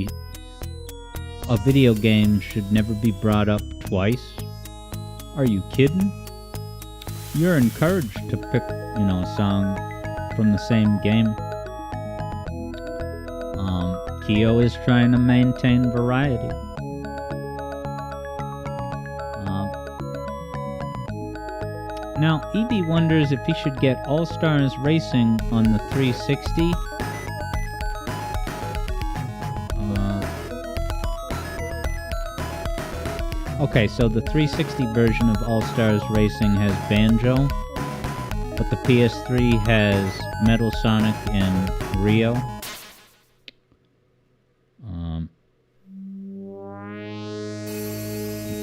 a video game should never be brought up twice? Are you kidding? You're encouraged to pick, a song from the same game. Kyo is trying to maintain variety. Now, EB wonders if he should get All-Stars Racing on the 360. Okay, so the 360 version of All-Stars Racing has Banjo, but the PS3 has Metal Sonic and Rio.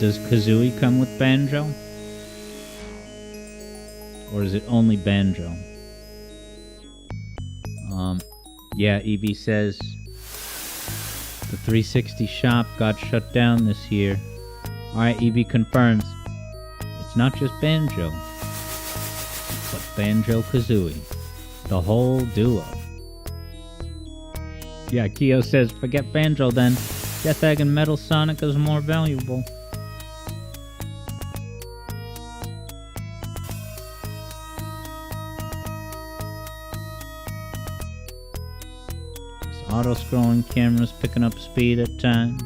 Does Kazooie come with Banjo? Or is it only Banjo? Yeah, EB says the 360 shop got shut down this year. Alright, EB confirms it's not just Banjo, but Banjo-Kazooie. The whole duo. Yeah, Kyo says, forget Banjo then. Death Egg and Metal Sonic is more valuable. This auto-scrolling camera's picking up speed at times.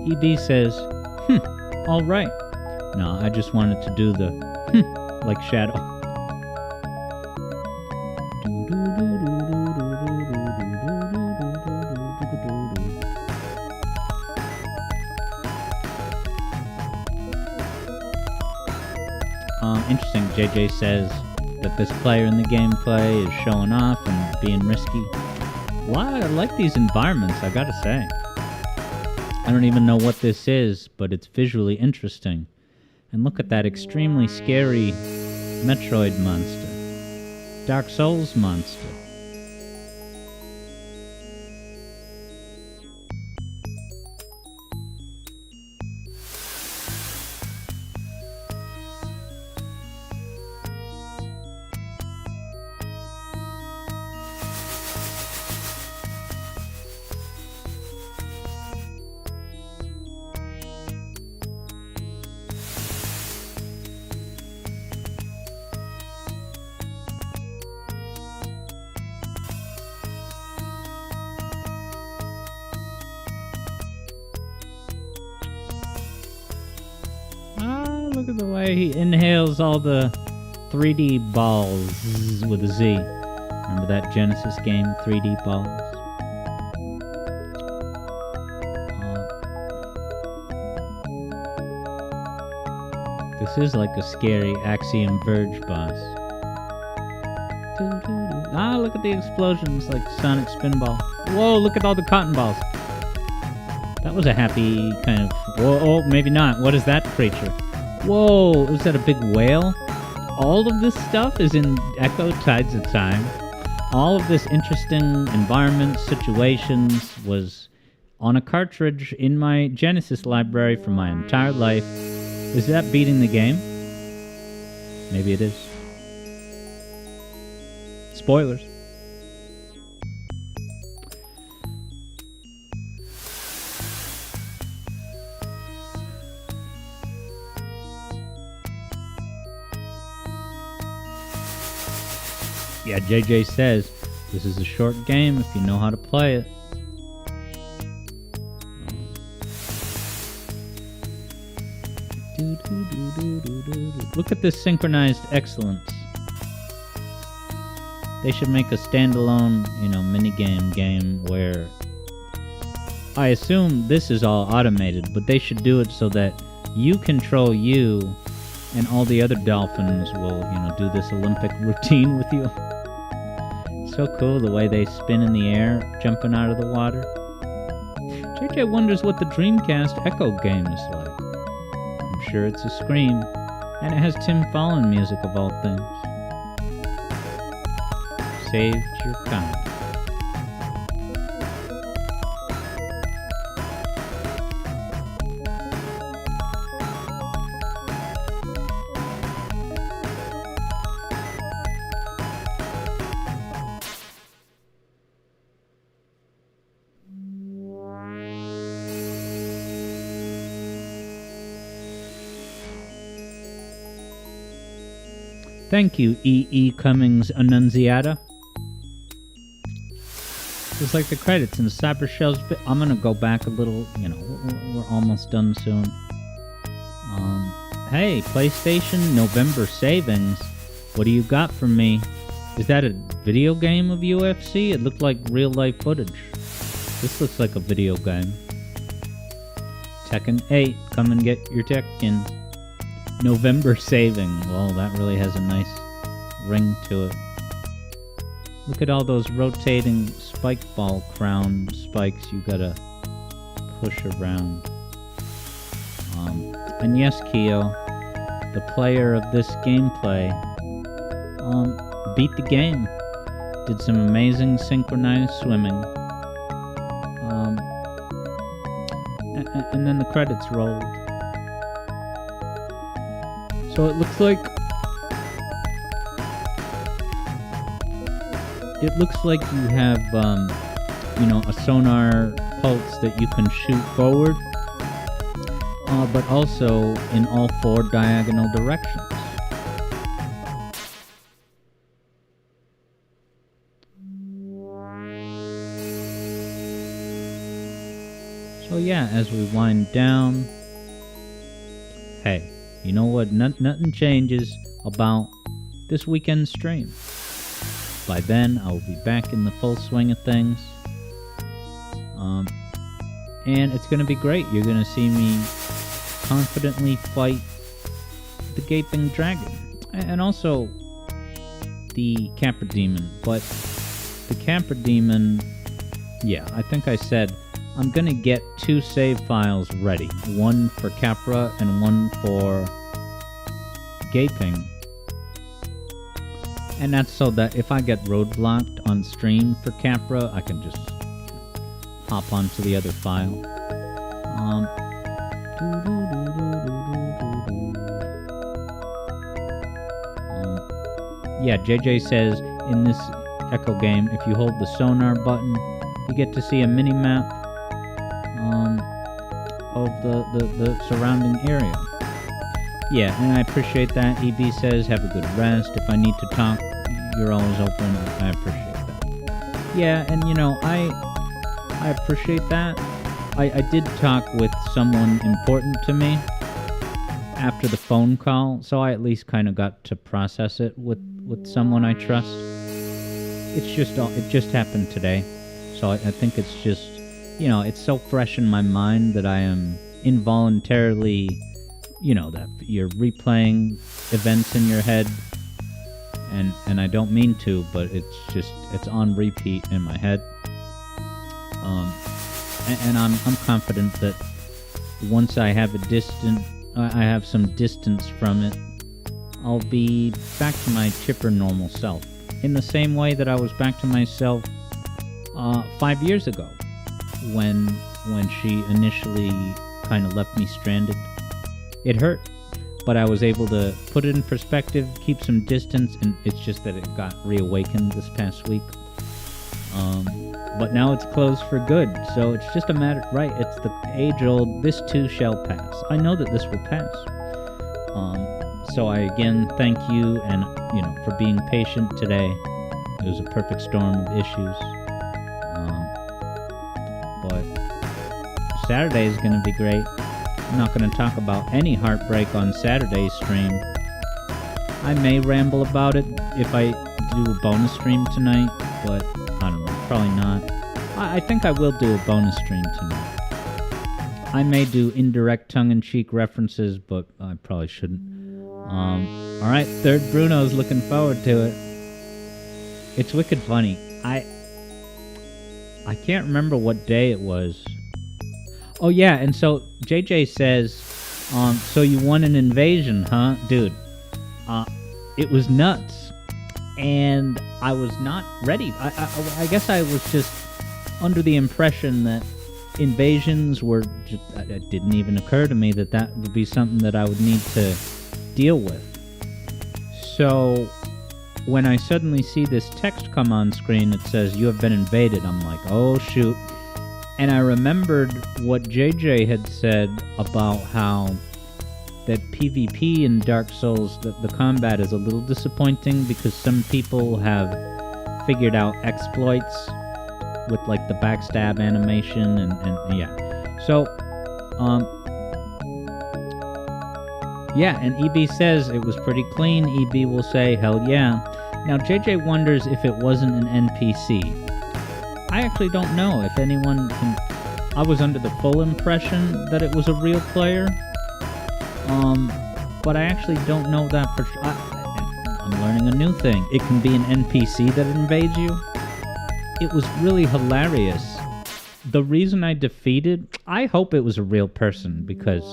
EB says, alright. No, I just wanted to do the like Shadow. Interesting, JJ says that this player in the gameplay is showing off and being risky. Well, I like these environments, I gotta say. I don't even know what this is, but it's visually interesting. And look at that extremely scary Metroid monster. Dark Souls monster. Look at the way he inhales all the 3D balls with a Z. Remember that Genesis game, 3D balls? This is like a scary Axiom Verge boss. Ah, look at the explosions like Sonic Spinball. Whoa, look at all the cotton balls. That was a happy kind of... Whoa, oh, maybe not. What is that creature? Whoa, is that a big whale? All of this stuff is in Echo Tides of Time. All of this interesting environment, situations was on a cartridge in my Genesis library for my entire life. Is that beating the game? Maybe it is. Spoilers. Yeah, JJ says, This is a short game if you know how to play it. Look at this synchronized excellence. They should make a standalone, minigame game where I assume this is all automated, but they should do it so that you control you and all the other dolphins will, do this Olympic routine with you. It's so cool the way they spin in the air, jumping out of the water. JJ wonders what the Dreamcast Echo game is like. I'm sure it's a scream, and it has Tim Fallon music of all things. Saved your kind. Thank you, E.E. Cummings Annunziata. It's like the credits in Cyber Shell's bit. I'm gonna go back a little, we're almost done soon. Hey, PlayStation November savings. What do you got for me? Is that a video game of UFC? It looked like real life footage. This looks like a video game. Tekken 8, come and get your Tekken. November saving. Well, that really has a nice ring to it. Look at all those rotating spike ball crown spikes you gotta push around. And yes, Keo, the player of this gameplay, beat the game. Did some amazing synchronized swimming. And then the credits rolled. So it looks like you have a sonar pulse that you can shoot forward, but also in all 4 diagonal directions. So yeah, as we wind down, hey, you know what? Nothing changes about this weekend's stream. By then, I will be back in the full swing of things. And it's going to be great. You're going to see me confidently fight the Gaping Dragon. And also the Capra Demon. But the Capra Demon, yeah, I think I said I'm going to get 2 save files ready. One for Capra and one for Gaping. And that's so that if I get roadblocked on stream for Capra, I can just hop onto the other file. Yeah, JJ says in this Echo game, if you hold the sonar button, you get to see a mini-map of the surrounding area. Yeah, and I appreciate that. EB says, have a good rest. If I need to talk, you're always open. I appreciate that. Yeah, and I appreciate that. I did talk with someone important to me after the phone call, so I at least kind of got to process it with someone I trust. It just happened today, so I think it's just, it's so fresh in my mind that I am involuntarily, that you're replaying events in your head, and I don't mean to, but it's on repeat in my head. And I'm confident that once I have some distance from it, I'll be back to my chipper normal self. In the same way that I was back to myself 5 years ago, when she initially kind of left me stranded. It hurt, but I was able to put it in perspective, keep some distance, and it's just that it got reawakened this past week. But now it's closed for good, so it's just a matter, right, it's the age-old, this too shall pass. I know that this will pass. So I again thank you and, for being patient today, It was a perfect storm of issues. But Saturday is going to be great. I'm not going to talk about any heartbreak on Saturday's stream. I may ramble about it if I do a bonus stream tonight, but I don't know, probably not. I think I will do a bonus stream tonight. I may do indirect tongue-in-cheek references, but I probably shouldn't. Alright, Third Bruno's looking forward to it. It's wicked funny. I can't remember what day it was. Oh yeah, and so JJ says, so you won an invasion, huh? Dude, it was nuts. And I was not ready. I guess I was just under the impression that invasions were just, it didn't even occur to me that would be something that I would need to deal with. So when I suddenly see this text come on screen that says you have been invaded, I'm like, oh shoot. And I remembered what JJ had said about how that PvP in Dark Souls, the combat is a little disappointing because some people have figured out exploits with like the backstab animation and yeah. So, yeah, and EB says it was pretty clean. EB will say, hell yeah. Now, JJ wonders if it wasn't an NPC. I actually don't know if anyone can... I was under the full impression that it was a real player. But I actually don't know that for sure. I'm learning a new thing. It can be an NPC that invades you. It was really hilarious. The reason I defeated... I hope it was a real person, because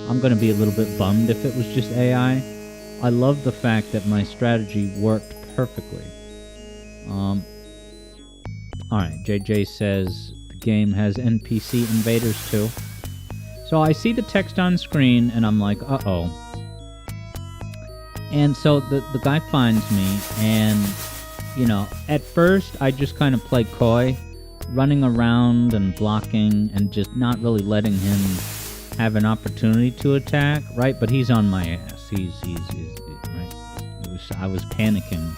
I'm going to be a little bit bummed if it was just AI. I love the fact that my strategy worked perfectly. Alright, JJ says the game has NPC invaders too. So I see the text on screen and I'm like, uh-oh. And so the guy finds me and, you know, at first I just kind of play coy, running around and blocking and just not really letting him have an opportunity to attack, right? But he's on my ass. He's right. I was panicking,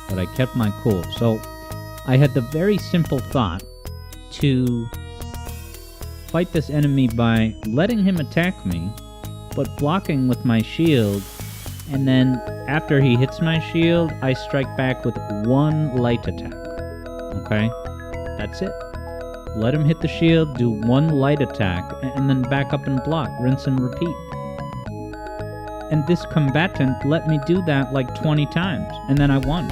but I kept my cool. So I had the very simple thought to fight this enemy by letting him attack me, but blocking with my shield, and then after he hits my shield, I strike back with one light attack. Okay? That's it. Let him hit the shield, do one light attack, and then back up and block, rinse and repeat. And this combatant let me do that like 20 times, and then I won.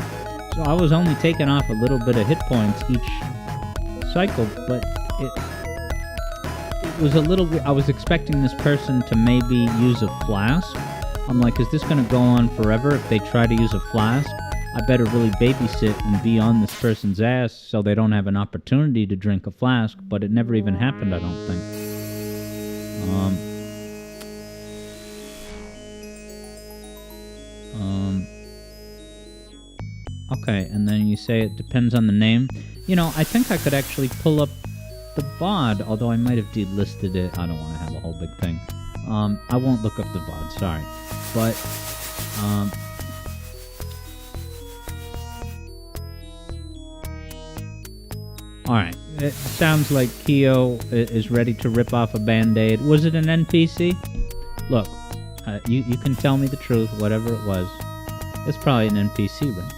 So I was only taking off a little bit of hit points each cycle, but it was a little... I was expecting this person to maybe use a flask. I'm like, is this going to go on forever if they try to use a flask? I better really babysit and be on this person's ass so they don't have an opportunity to drink a flask, but it never even happened, I don't think. Okay, and then you say it depends on the name. You know, I think I could actually pull up the VOD, although I might have delisted it. I don't want to have a whole big thing. I won't look up the VOD, sorry. But, alright, it sounds like Kyo is ready to rip off a Band-Aid. Was it an NPC? Look, you can tell me the truth, whatever it was. It's probably an NPC, right?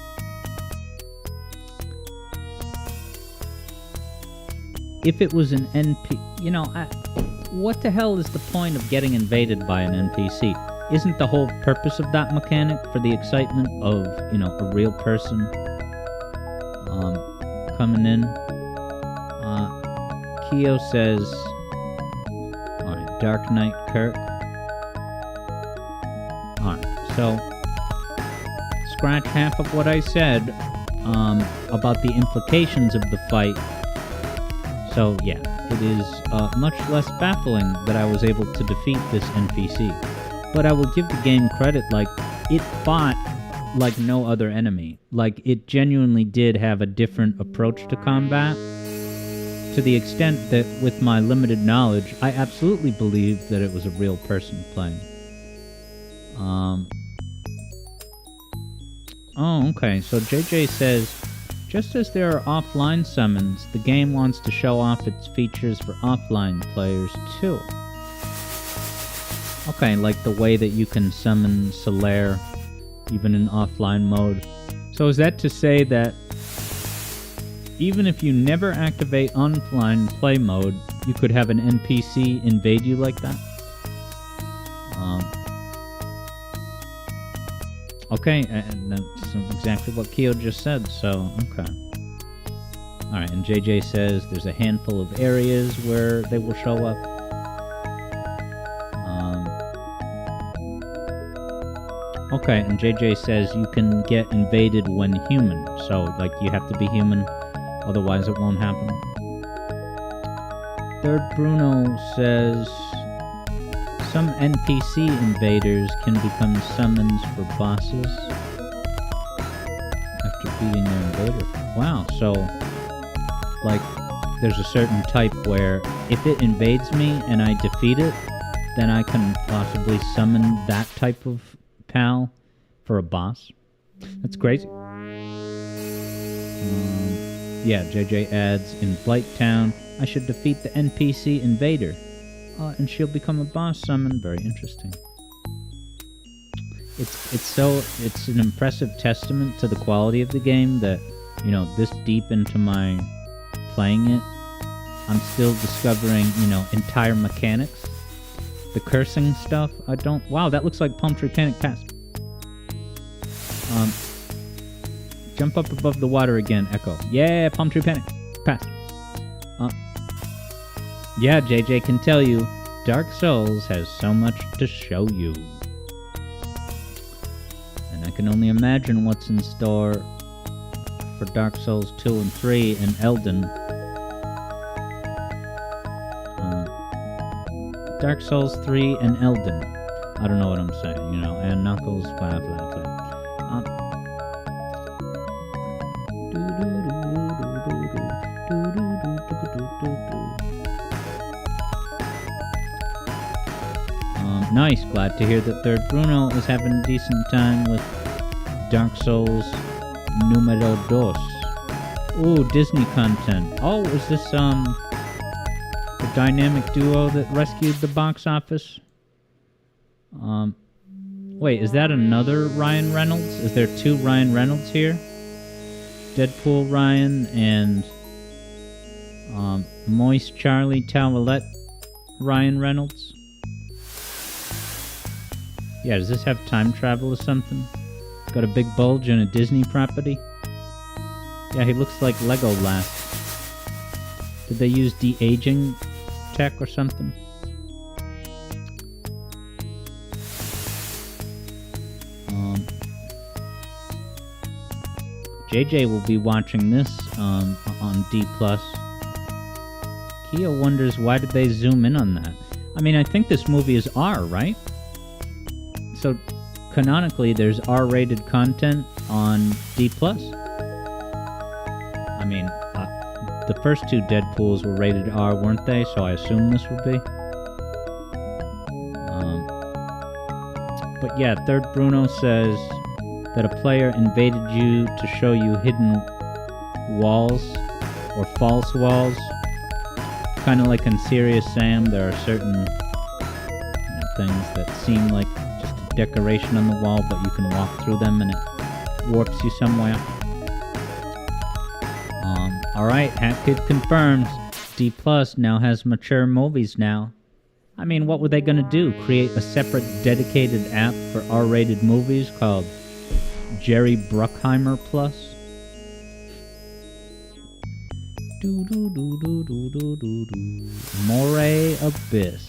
If it was an you know, what the hell is the point of getting invaded by an NPC? Isn't the whole purpose of that mechanic for the excitement of, you know, a real person coming in? Kyo says, alright, Dark Knight Kirk. Alright, so scratch half of what I said about the implications of the fight. So yeah, it is much less baffling that I was able to defeat this NPC. But I will give the game credit, like, it fought like no other enemy. Like, it genuinely did have a different approach to combat, to the extent that with my limited knowledge, I absolutely believed that it was a real person playing. Oh, okay, so JJ says, Just as there are offline summons, the game wants to show off its features for offline players too. Okay, like the way that you can summon Solaire even in offline mode. So is that to say that even if you never activate offline play mode, you could have an NPC invade you like that? Okay, and that's exactly what Keo just said, so okay. Alright, and JJ says there's a handful of areas where they will show up. Okay, and JJ says you can get invaded when human, so like you have to be human, otherwise it won't happen. Third Bruno says some NPC invaders can become summons for bosses after beating their invader. Wow, so like there's a certain type where if it invades me and I defeat it, then I can possibly summon that type of pal for a boss. That's crazy. Yeah, JJ adds, in Blight Town, I should defeat the NPC invader. And she'll become a boss summon. Very interesting. It's an impressive testament to the quality of the game that, you know, this deep into my playing it, I'm still discovering, you know, entire mechanics. The cursing stuff, I don't... Wow, that looks like Palm Tree Panic Pass. Jump up above the water again, Echo. Yeah, Palm Tree Panic Pass. Yeah, JJ can tell you, Dark Souls has so much to show you. And I can only imagine what's in store for Dark Souls 2 and 3 and Elden. Dark Souls 3 and Elden. I don't know what I'm saying, you know, and Knuckles, blah, blah, blah. Nice, glad to hear that Third Bruno is having a decent time with Dark Souls Numero Dos. Ooh, Disney content. Oh, is this, the dynamic duo that rescued the box office? Wait, is that another Ryan Reynolds? Is there two Ryan Reynolds here? Deadpool Ryan and, Moist Charlie Towelette Ryan Reynolds? Yeah, does this have time travel or something? Got a big bulge in a Disney property? Yeah, he looks like Legolas. Did they use de-aging tech or something? JJ will be watching this on D+. Keo wonders why did they zoom in on that? I mean, I think this movie is R, right? So, canonically, there's R-rated content on D+. I mean, the first two Deadpools were rated R, weren't they? So I assume this would be. But yeah, Third Bruno says that a player invaded you to show you hidden walls or false walls. Kind of like in Serious Sam, there are certain things that seem like just a decoration on the wall, but you can walk through them and it warps you somewhere. Alright, Hat Kid confirms D+ now has mature movies now. I mean, what were they gonna do? Create a separate dedicated app for R-rated movies called Jerry Bruckheimer Plus? Moray Abyss.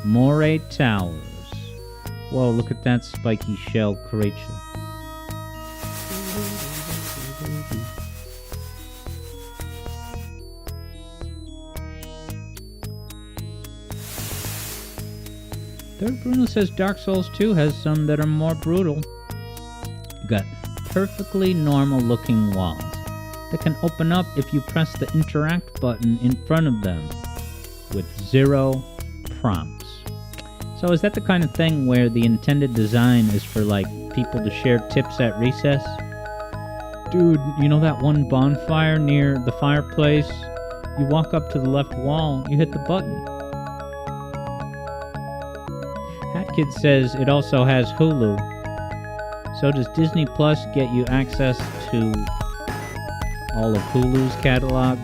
Moray Towers. Whoa, look at that spiky shell creature. Third Bruno says Dark Souls 2 has some that are more brutal. You got perfectly normal looking walls that can open up if you press the interact button in front of them with 0 prompts. So is that the kind of thing where the intended design is for like people to share tips at recess? Dude, you know that one bonfire near the fireplace? You walk up to the left wall, you hit the button. Hat Kid says it also has Hulu. So does Disney Plus get you access to all of Hulu's catalog?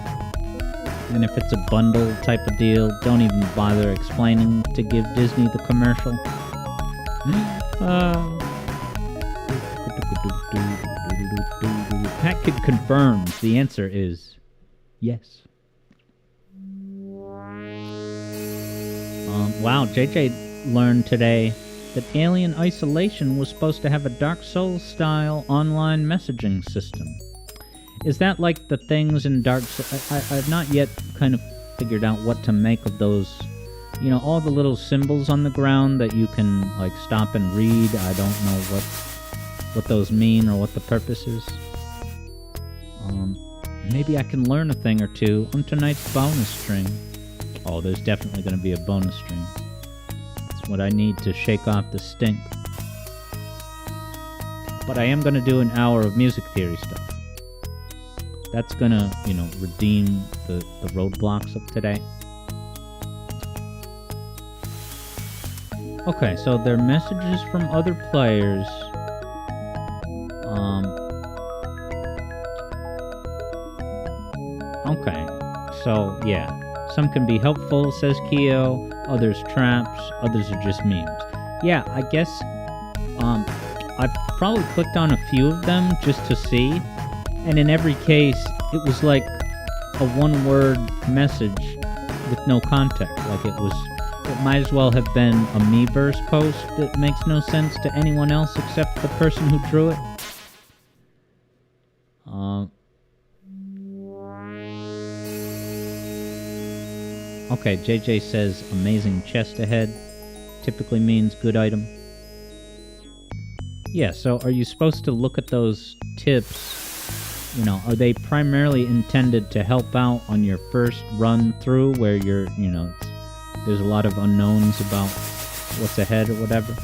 And if it's a bundle type of deal, don't even bother explaining to give Disney the commercial. Hat Kid confirms the answer is yes. Wow, JJ learned today that Alien Isolation was supposed to have a Dark Souls-style online messaging system. Is that like the things in Dark Souls? I've not yet kind of figured out what to make of those, you know, all the little symbols on the ground that you can, like, stop and read. I don't know what those mean or what the purpose is. Maybe I can learn a thing or two on tonight's bonus stream. Oh, there's definitely going to be a bonus stream. It's what I need to shake off the stink. But I am going to do an hour of music theory stuff. That's going to, you know, redeem the roadblocks of today. Okay, so they're messages from other players. Okay, so yeah. Some can be helpful, says Keo, others traps, others are just memes. Yeah, I guess I've probably clicked on a few of them just to see, and in every case, it was like a one-word message with no context. Like it might as well have been a Miiverse post that makes no sense to anyone else except the person who drew it. Okay, JJ says amazing chest ahead. Typically means good item. Yeah, so are you supposed to look at those tips? You know, are they primarily intended to help out on your first run through where you're, you know, there's a lot of unknowns about what's ahead or whatever?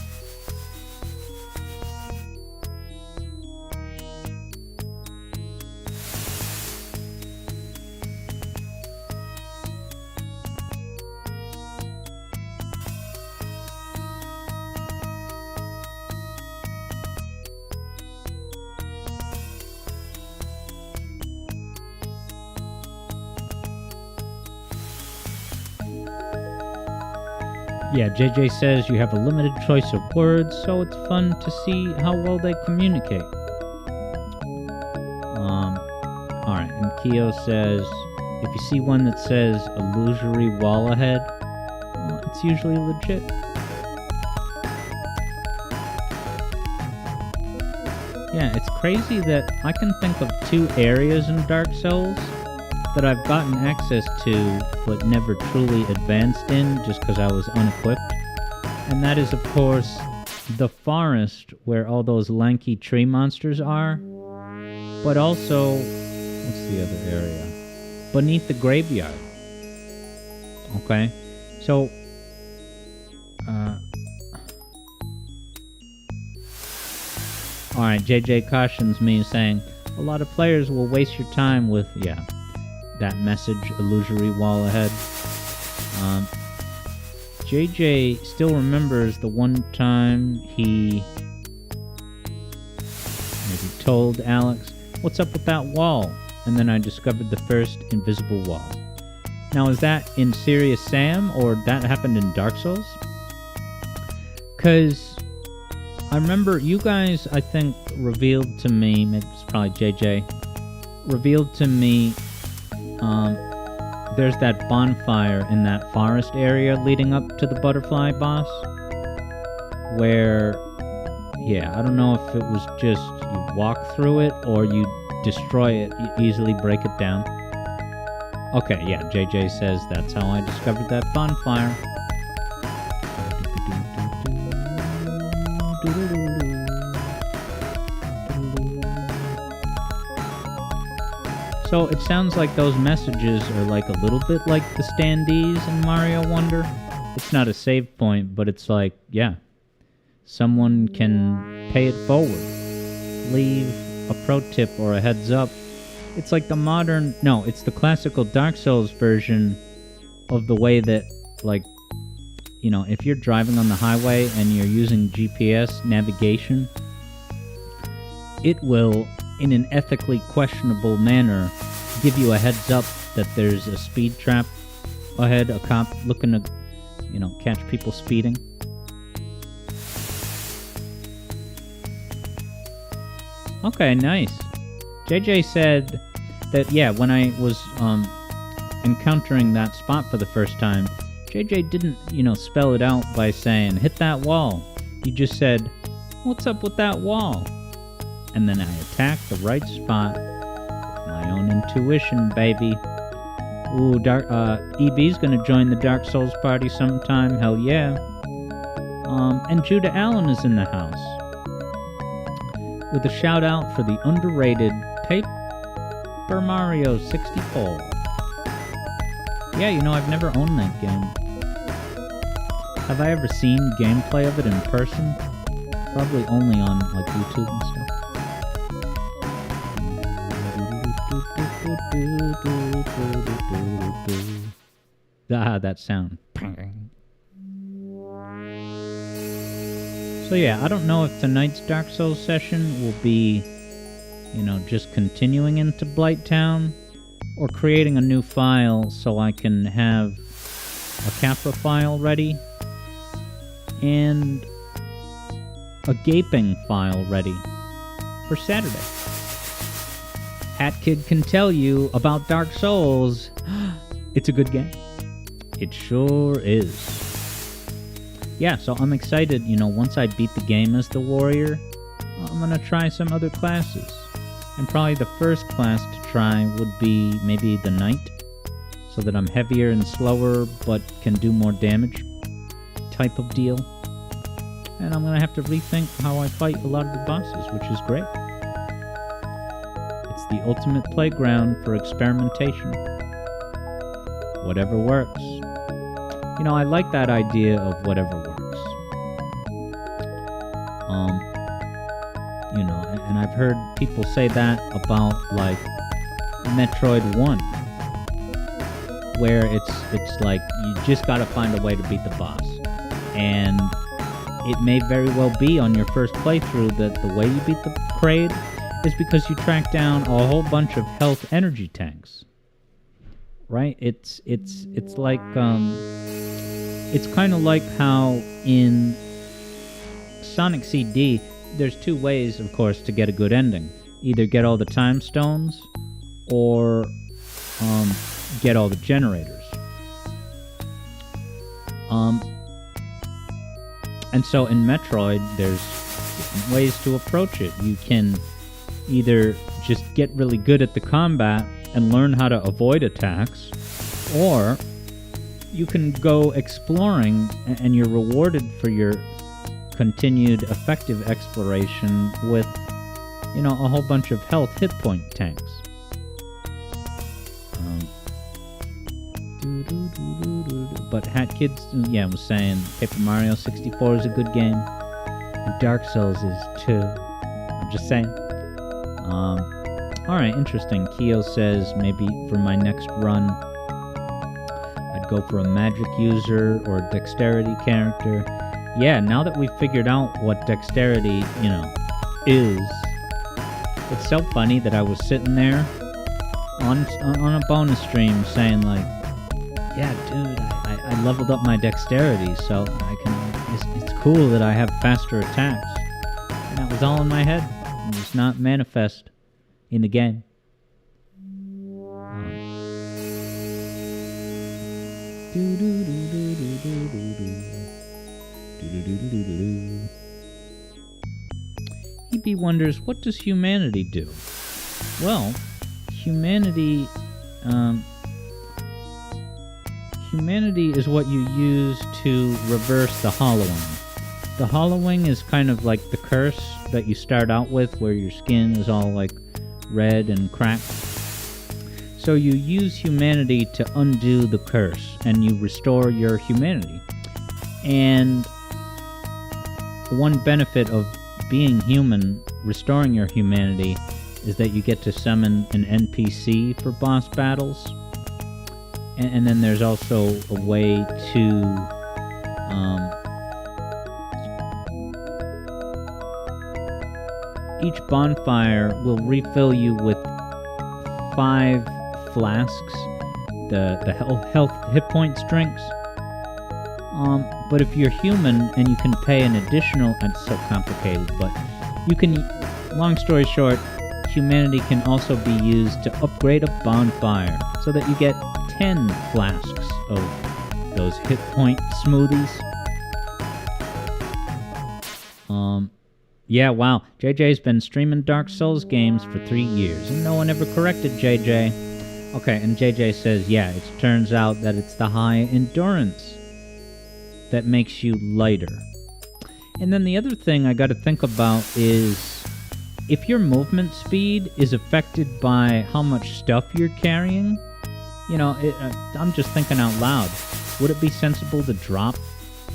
Yeah, JJ says you have a limited choice of words, so it's fun to see how well they communicate. Alright, and Keo says, if you see one that says illusory wall ahead, it's usually legit. Yeah, it's crazy that I can think of 2 areas in Dark Souls that I've gotten access to but never truly advanced in just because I was unequipped. And that is, of course, the forest where all those lanky tree monsters are, but also, what's the other area? Beneath the graveyard. Okay? So, alright, JJ cautions me saying, a lot of players will waste your time with, yeah, that message, illusory wall ahead. JJ still remembers the one time he maybe told Alex, what's up with that wall? And then I discovered the first invisible wall. Now, is that in Serious Sam, or that happened in Dark Souls? Because I remember you guys, I think, revealed to me, maybe it's probably JJ, revealed to me there's that bonfire in that forest area leading up to the butterfly boss, where, yeah, I don't know if it was just you walk through it or you destroy it, you easily break it down. Okay, yeah, JJ says that's how I discovered that bonfire. So it sounds like those messages are like a little bit like the standees in Mario Wonder. It's not a save point, but it's like, yeah, someone can pay it forward. Leave a pro tip or a heads up. It's like it's the classical Dark Souls version of the way that, like, you know, if you're driving on the highway and you're using GPS navigation, it will, in an ethically questionable manner, give you a heads up that there's a speed trap ahead, a cop looking to, you know, catch people speeding. Okay, nice. JJ said that, yeah, when I was encountering that spot for the first time, JJ didn't, you know, spell it out by saying, hit that wall. He just said, what's up with that wall? And then I attacked the right spot with my own intuition, baby. Ooh, EB's gonna join the Dark Souls party sometime, hell yeah. And Judah Allen is in the house, with a shout out for the underrated Paper Mario 64. Yeah, you know, I've never owned that game. Have I ever seen gameplay of it in person? Probably only on, like, YouTube and stuff. Ah, that sound. So yeah, I don't know if tonight's Dark Souls session will be, you know, just continuing into Blighttown, or creating a new file so I can have a Capra file ready, and a gaping file ready for Saturday. Hat Kid can tell you about Dark Souls. It's a good game. It sure is. Yeah, so I'm excited, you know, once I beat the game as the warrior, I'm gonna try some other classes. And probably the first class to try would be maybe the knight, so that I'm heavier and slower but can do more damage type of deal. And I'm gonna have to rethink how I fight a lot of the bosses, which is great. It's the ultimate playground for experimentation. Whatever works. You know, I like that idea of whatever works. You know, and I've heard people say that about, like, Metroid 1, where it's like you just gotta find a way to beat the boss. And it may very well be on your first playthrough that the way you beat the Kraid is because you track down a whole bunch of health energy tanks. Right? It's like it's kind of like how in Sonic CD there's two ways, of course, to get a good ending. Either get all the time stones or get all the generators. And so in Metroid, there's different ways to approach it. You can either just get really good at the combat and learn how to avoid attacks, or you can go exploring and you're rewarded for your continued effective exploration with, you know, a whole bunch of health hit point tanks. But Hat Kids, yeah, was saying Paper Mario 64 is a good game, and Dark Souls is too. I'm just saying. Alright, interesting. Keo says maybe for my next run, I'd go for a magic user or a dexterity character. Yeah, now that we've figured out what dexterity, you know, is, it's so funny that I was sitting there on a bonus stream saying, like, yeah, dude, I leveled up my dexterity, so I can. It's cool that I have faster attacks. And that was all in my head. It was not manifest in the game. EB wonders, what does humanity do? Well, humanity is what you use to reverse the hollowing. The hollowing is kind of like the curse that you start out with, where your skin is all like red and cracked. So you use humanity to undo the curse, and you restore your humanity. And one benefit of being human, restoring your humanity, is that you get to summon an NPC for boss battles. And then there's also a way to each bonfire will refill you with 5 flasks, the health hit points drinks. But if you're human and you can pay an additional, it's so complicated, but you can, long story short, humanity can also be used to upgrade a bonfire so that you get 10 flasks of those hit point smoothies. Yeah, wow. JJ's been streaming Dark Souls games for 3 years, and no one ever corrected JJ. Okay, and JJ says, yeah, it turns out that it's the high endurance that makes you lighter. And then the other thing I gotta think about is, if your movement speed is affected by how much stuff you're carrying, you know, I'm just thinking out loud. Would it be sensible to drop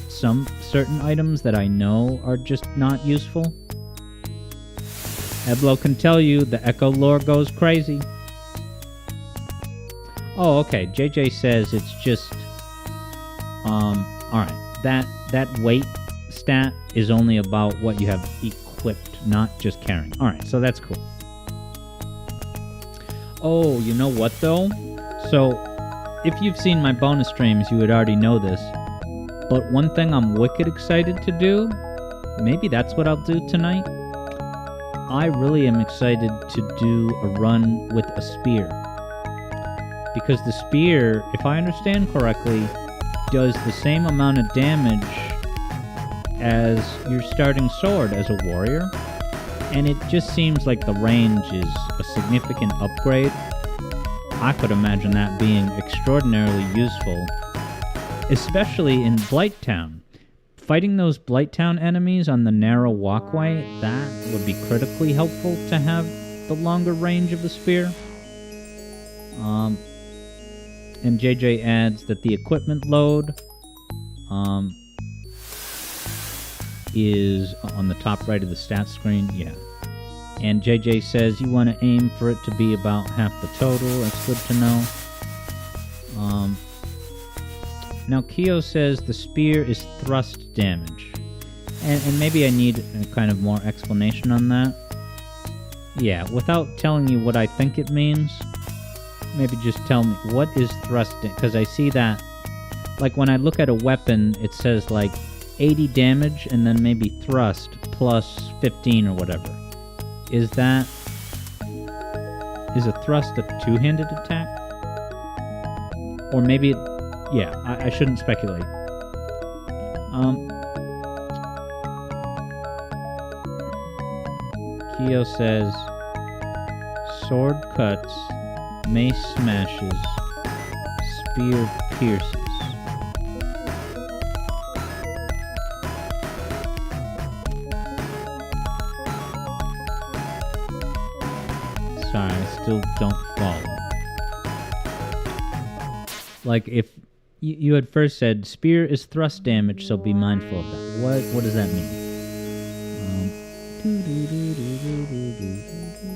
some certain items that I know are just not useful? Eblo can tell you the Echo lore goes crazy. Oh, okay. JJ says it's just... Alright. That weight stat is only about what you have equipped, not just carrying. Alright, so that's cool. Oh, you know what though? So, if you've seen my bonus streams, you would already know this. But one thing I'm wicked excited to do, maybe that's what I'll do tonight. I really am excited to do a run with a spear. Because the spear, if I understand correctly, does the same amount of damage as your starting sword as a warrior. And it just seems like the range is a significant upgrade. I could imagine that being extraordinarily useful, especially in Blighttown. Fighting those Blighttown enemies on the narrow walkway, that would be critically helpful to have the longer range of the spear. And JJ adds that the equipment load is on the top right of the stats screen. Yeah. And JJ says you want to aim for it to be about half the total. That's good to know. Now Kyo says the spear is thrust damage. And maybe I need a kind of more explanation on that. Yeah, without telling you what I think it means, maybe just tell me, what is thrust? Because I see that, like when I look at a weapon, it says like 80 damage and then maybe thrust plus 15 or whatever. Is a thrust a two-handed attack? Or maybe, yeah, I shouldn't speculate. Kyo says, sword cuts, mace smashes, spear pierces. Sorry, I still don't follow. Like, if you had first said, spear is thrust damage, so be mindful of that. What does that mean?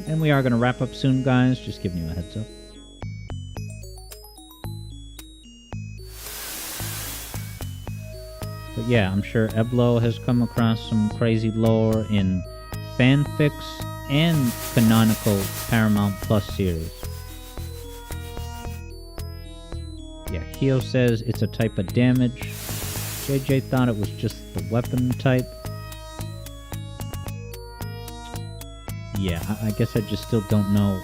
And we are going to wrap up soon, guys. Just giving you a heads up. But yeah, I'm sure Eblo has come across some crazy lore in fanfics and canonical Paramount Plus series. Yeah, Kyo says it's a type of damage. JJ thought it was just the weapon type. Yeah, I guess I just still don't know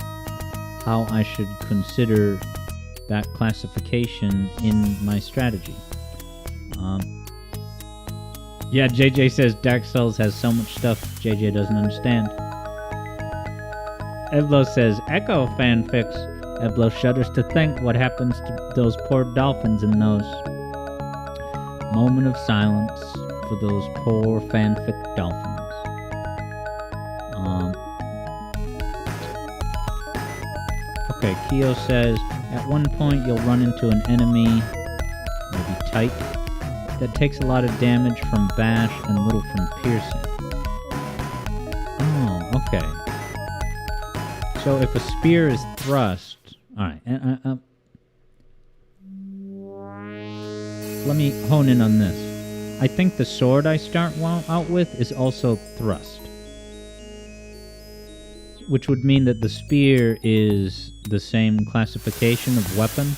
how I should consider that classification in my strategy. Yeah, JJ says Dark Souls has so much stuff JJ doesn't understand. Eblo says, Echo fanfics. Eblo shudders to think what happens to those poor dolphins in those. Moment of silence for those poor fanfic dolphins. Okay, Kyo says, at one point you'll run into an enemy, maybe Tyke, that takes a lot of damage from bash and little from piercing. Oh, okay. So if a spear is thrust... Alright, let me hone in on this. I think the sword I start out with is also thrust. Which would mean that the spear is the same classification of weapon.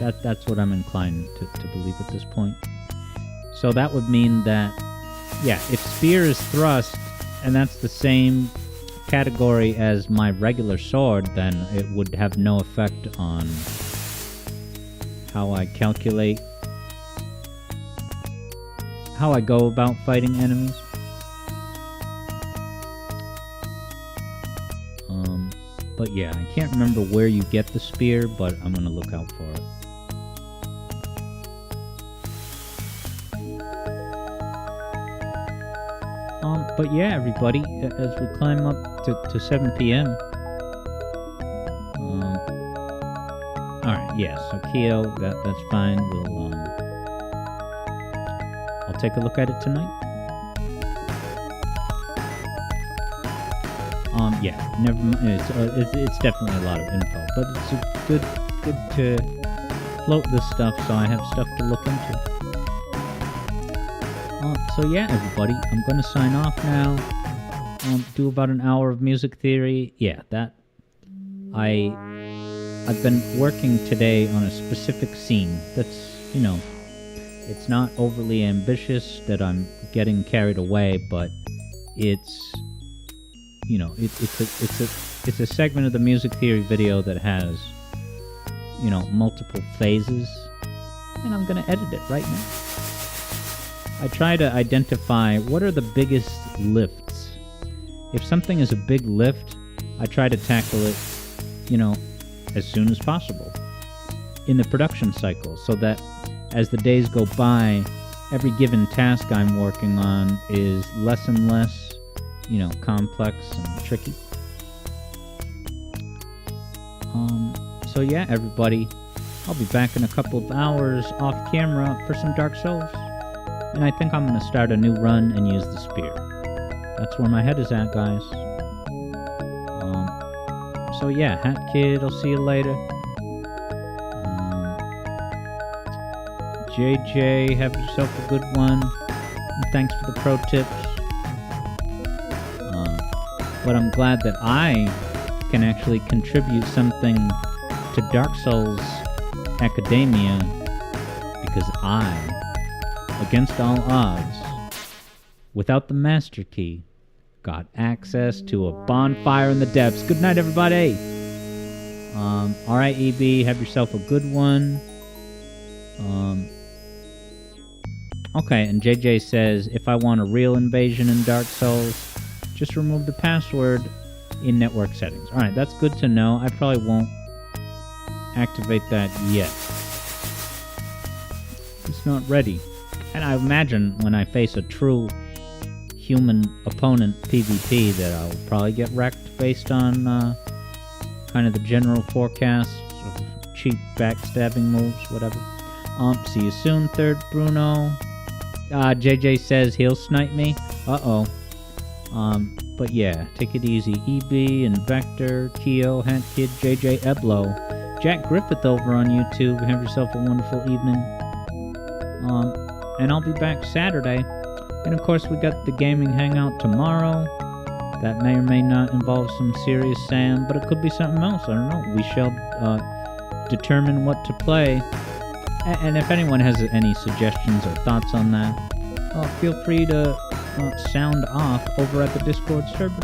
That's what I'm inclined to believe at this point. So that would mean that, yeah, if spear is thrust, and that's the same category as my regular sword, then it would have no effect on how I calculate, how I go about fighting enemies. But yeah, I can't remember where you get the spear, but I'm gonna look out for it. But yeah, everybody, as we climb up to 7 p.m. Alright, yeah, so Keo, that's fine. I'll take a look at it tonight. Yeah, never mind. It's definitely a lot of info, but it's good to float this stuff so I have stuff to look into. So yeah, everybody, I'm gonna sign off now. Do about an hour of music theory. Yeah, I've been working today on a specific scene that's, you know, it's not overly ambitious that I'm getting carried away, but it's, you know, it's a segment of the music theory video that has, you know, multiple phases, and I'm gonna edit it right now. I try to identify what are the biggest lifts. If something is a big lift, I try to tackle it, you know, as soon as possible in the production cycle, so that as the days go by, every given task I'm working on is less and less, you know, complex and tricky. So yeah, everybody, I'll be back in a couple of hours off camera for some Dark Souls. And I think I'm going to start a new run and use the spear. That's where my head is at, guys. So yeah, Hat Kid, I'll see you later. JJ, have yourself a good one. And thanks for the pro tips. But I'm glad that I can actually contribute something to Dark Souls Academia, because I, against all odds, without the Master Key, got access to a bonfire in the depths. Good night, everybody! Alright, EB, have yourself a good one. Okay, and JJ says, if I want a real invasion in Dark Souls, just remove the password in network settings. Alright, that's good to know. I probably won't activate that yet. It's not ready. And I imagine when I face a true human opponent PvP that I'll probably get wrecked based on kind of the general forecast of cheap backstabbing moves, whatever. See you soon, Third Bruno. JJ says he'll snipe me. Uh-oh. But yeah, take it easy. EB, Invector, Keo, Hat Kid, JJ Eblo, Jack Griffith over on YouTube. Have yourself a wonderful evening. And I'll be back Saturday. And of course, we got the gaming hangout tomorrow. That may or may not involve some serious Sam, but it could be something else. I don't know. We shall determine what to play. And if anyone has any suggestions or thoughts on that, feel free to sound off over at the Discord server.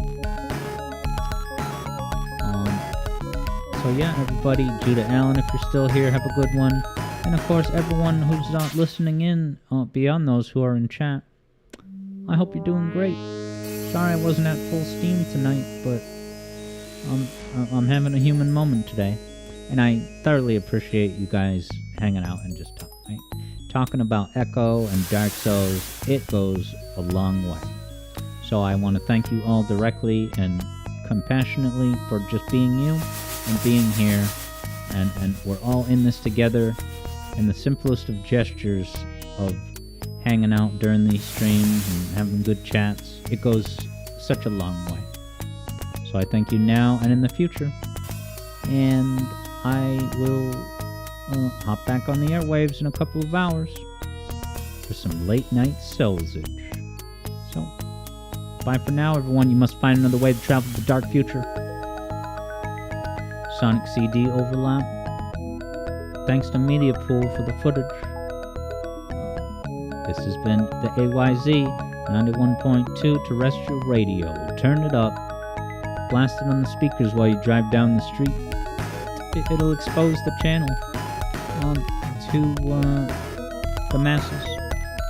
So yeah, everybody, Judah Allen, if you're still here, have a good one. And of course, everyone who's not listening in, beyond those who are in chat, I hope you're doing great. Sorry I wasn't at full steam tonight, but I'm having a human moment today. And I thoroughly appreciate you guys hanging out and just talking about Echo and Dark Souls. It goes a long way. So I want to thank you all directly and compassionately for just being you and being here. And we're all in this together. And the simplest of gestures of hanging out during these streams and having good chats, it goes such a long way. So I thank you now and in the future. And I will hop back on the airwaves in a couple of hours for some late night soulsage. So, bye for now, everyone. You must find another way to travel to the dark future. Sonic CD overlap. Thanks to Media Pool for the footage. This has been the AYZ 91.2 terrestrial radio. Turn it up. Blast it on the speakers while you drive down the street. It'll expose the channel to the masses.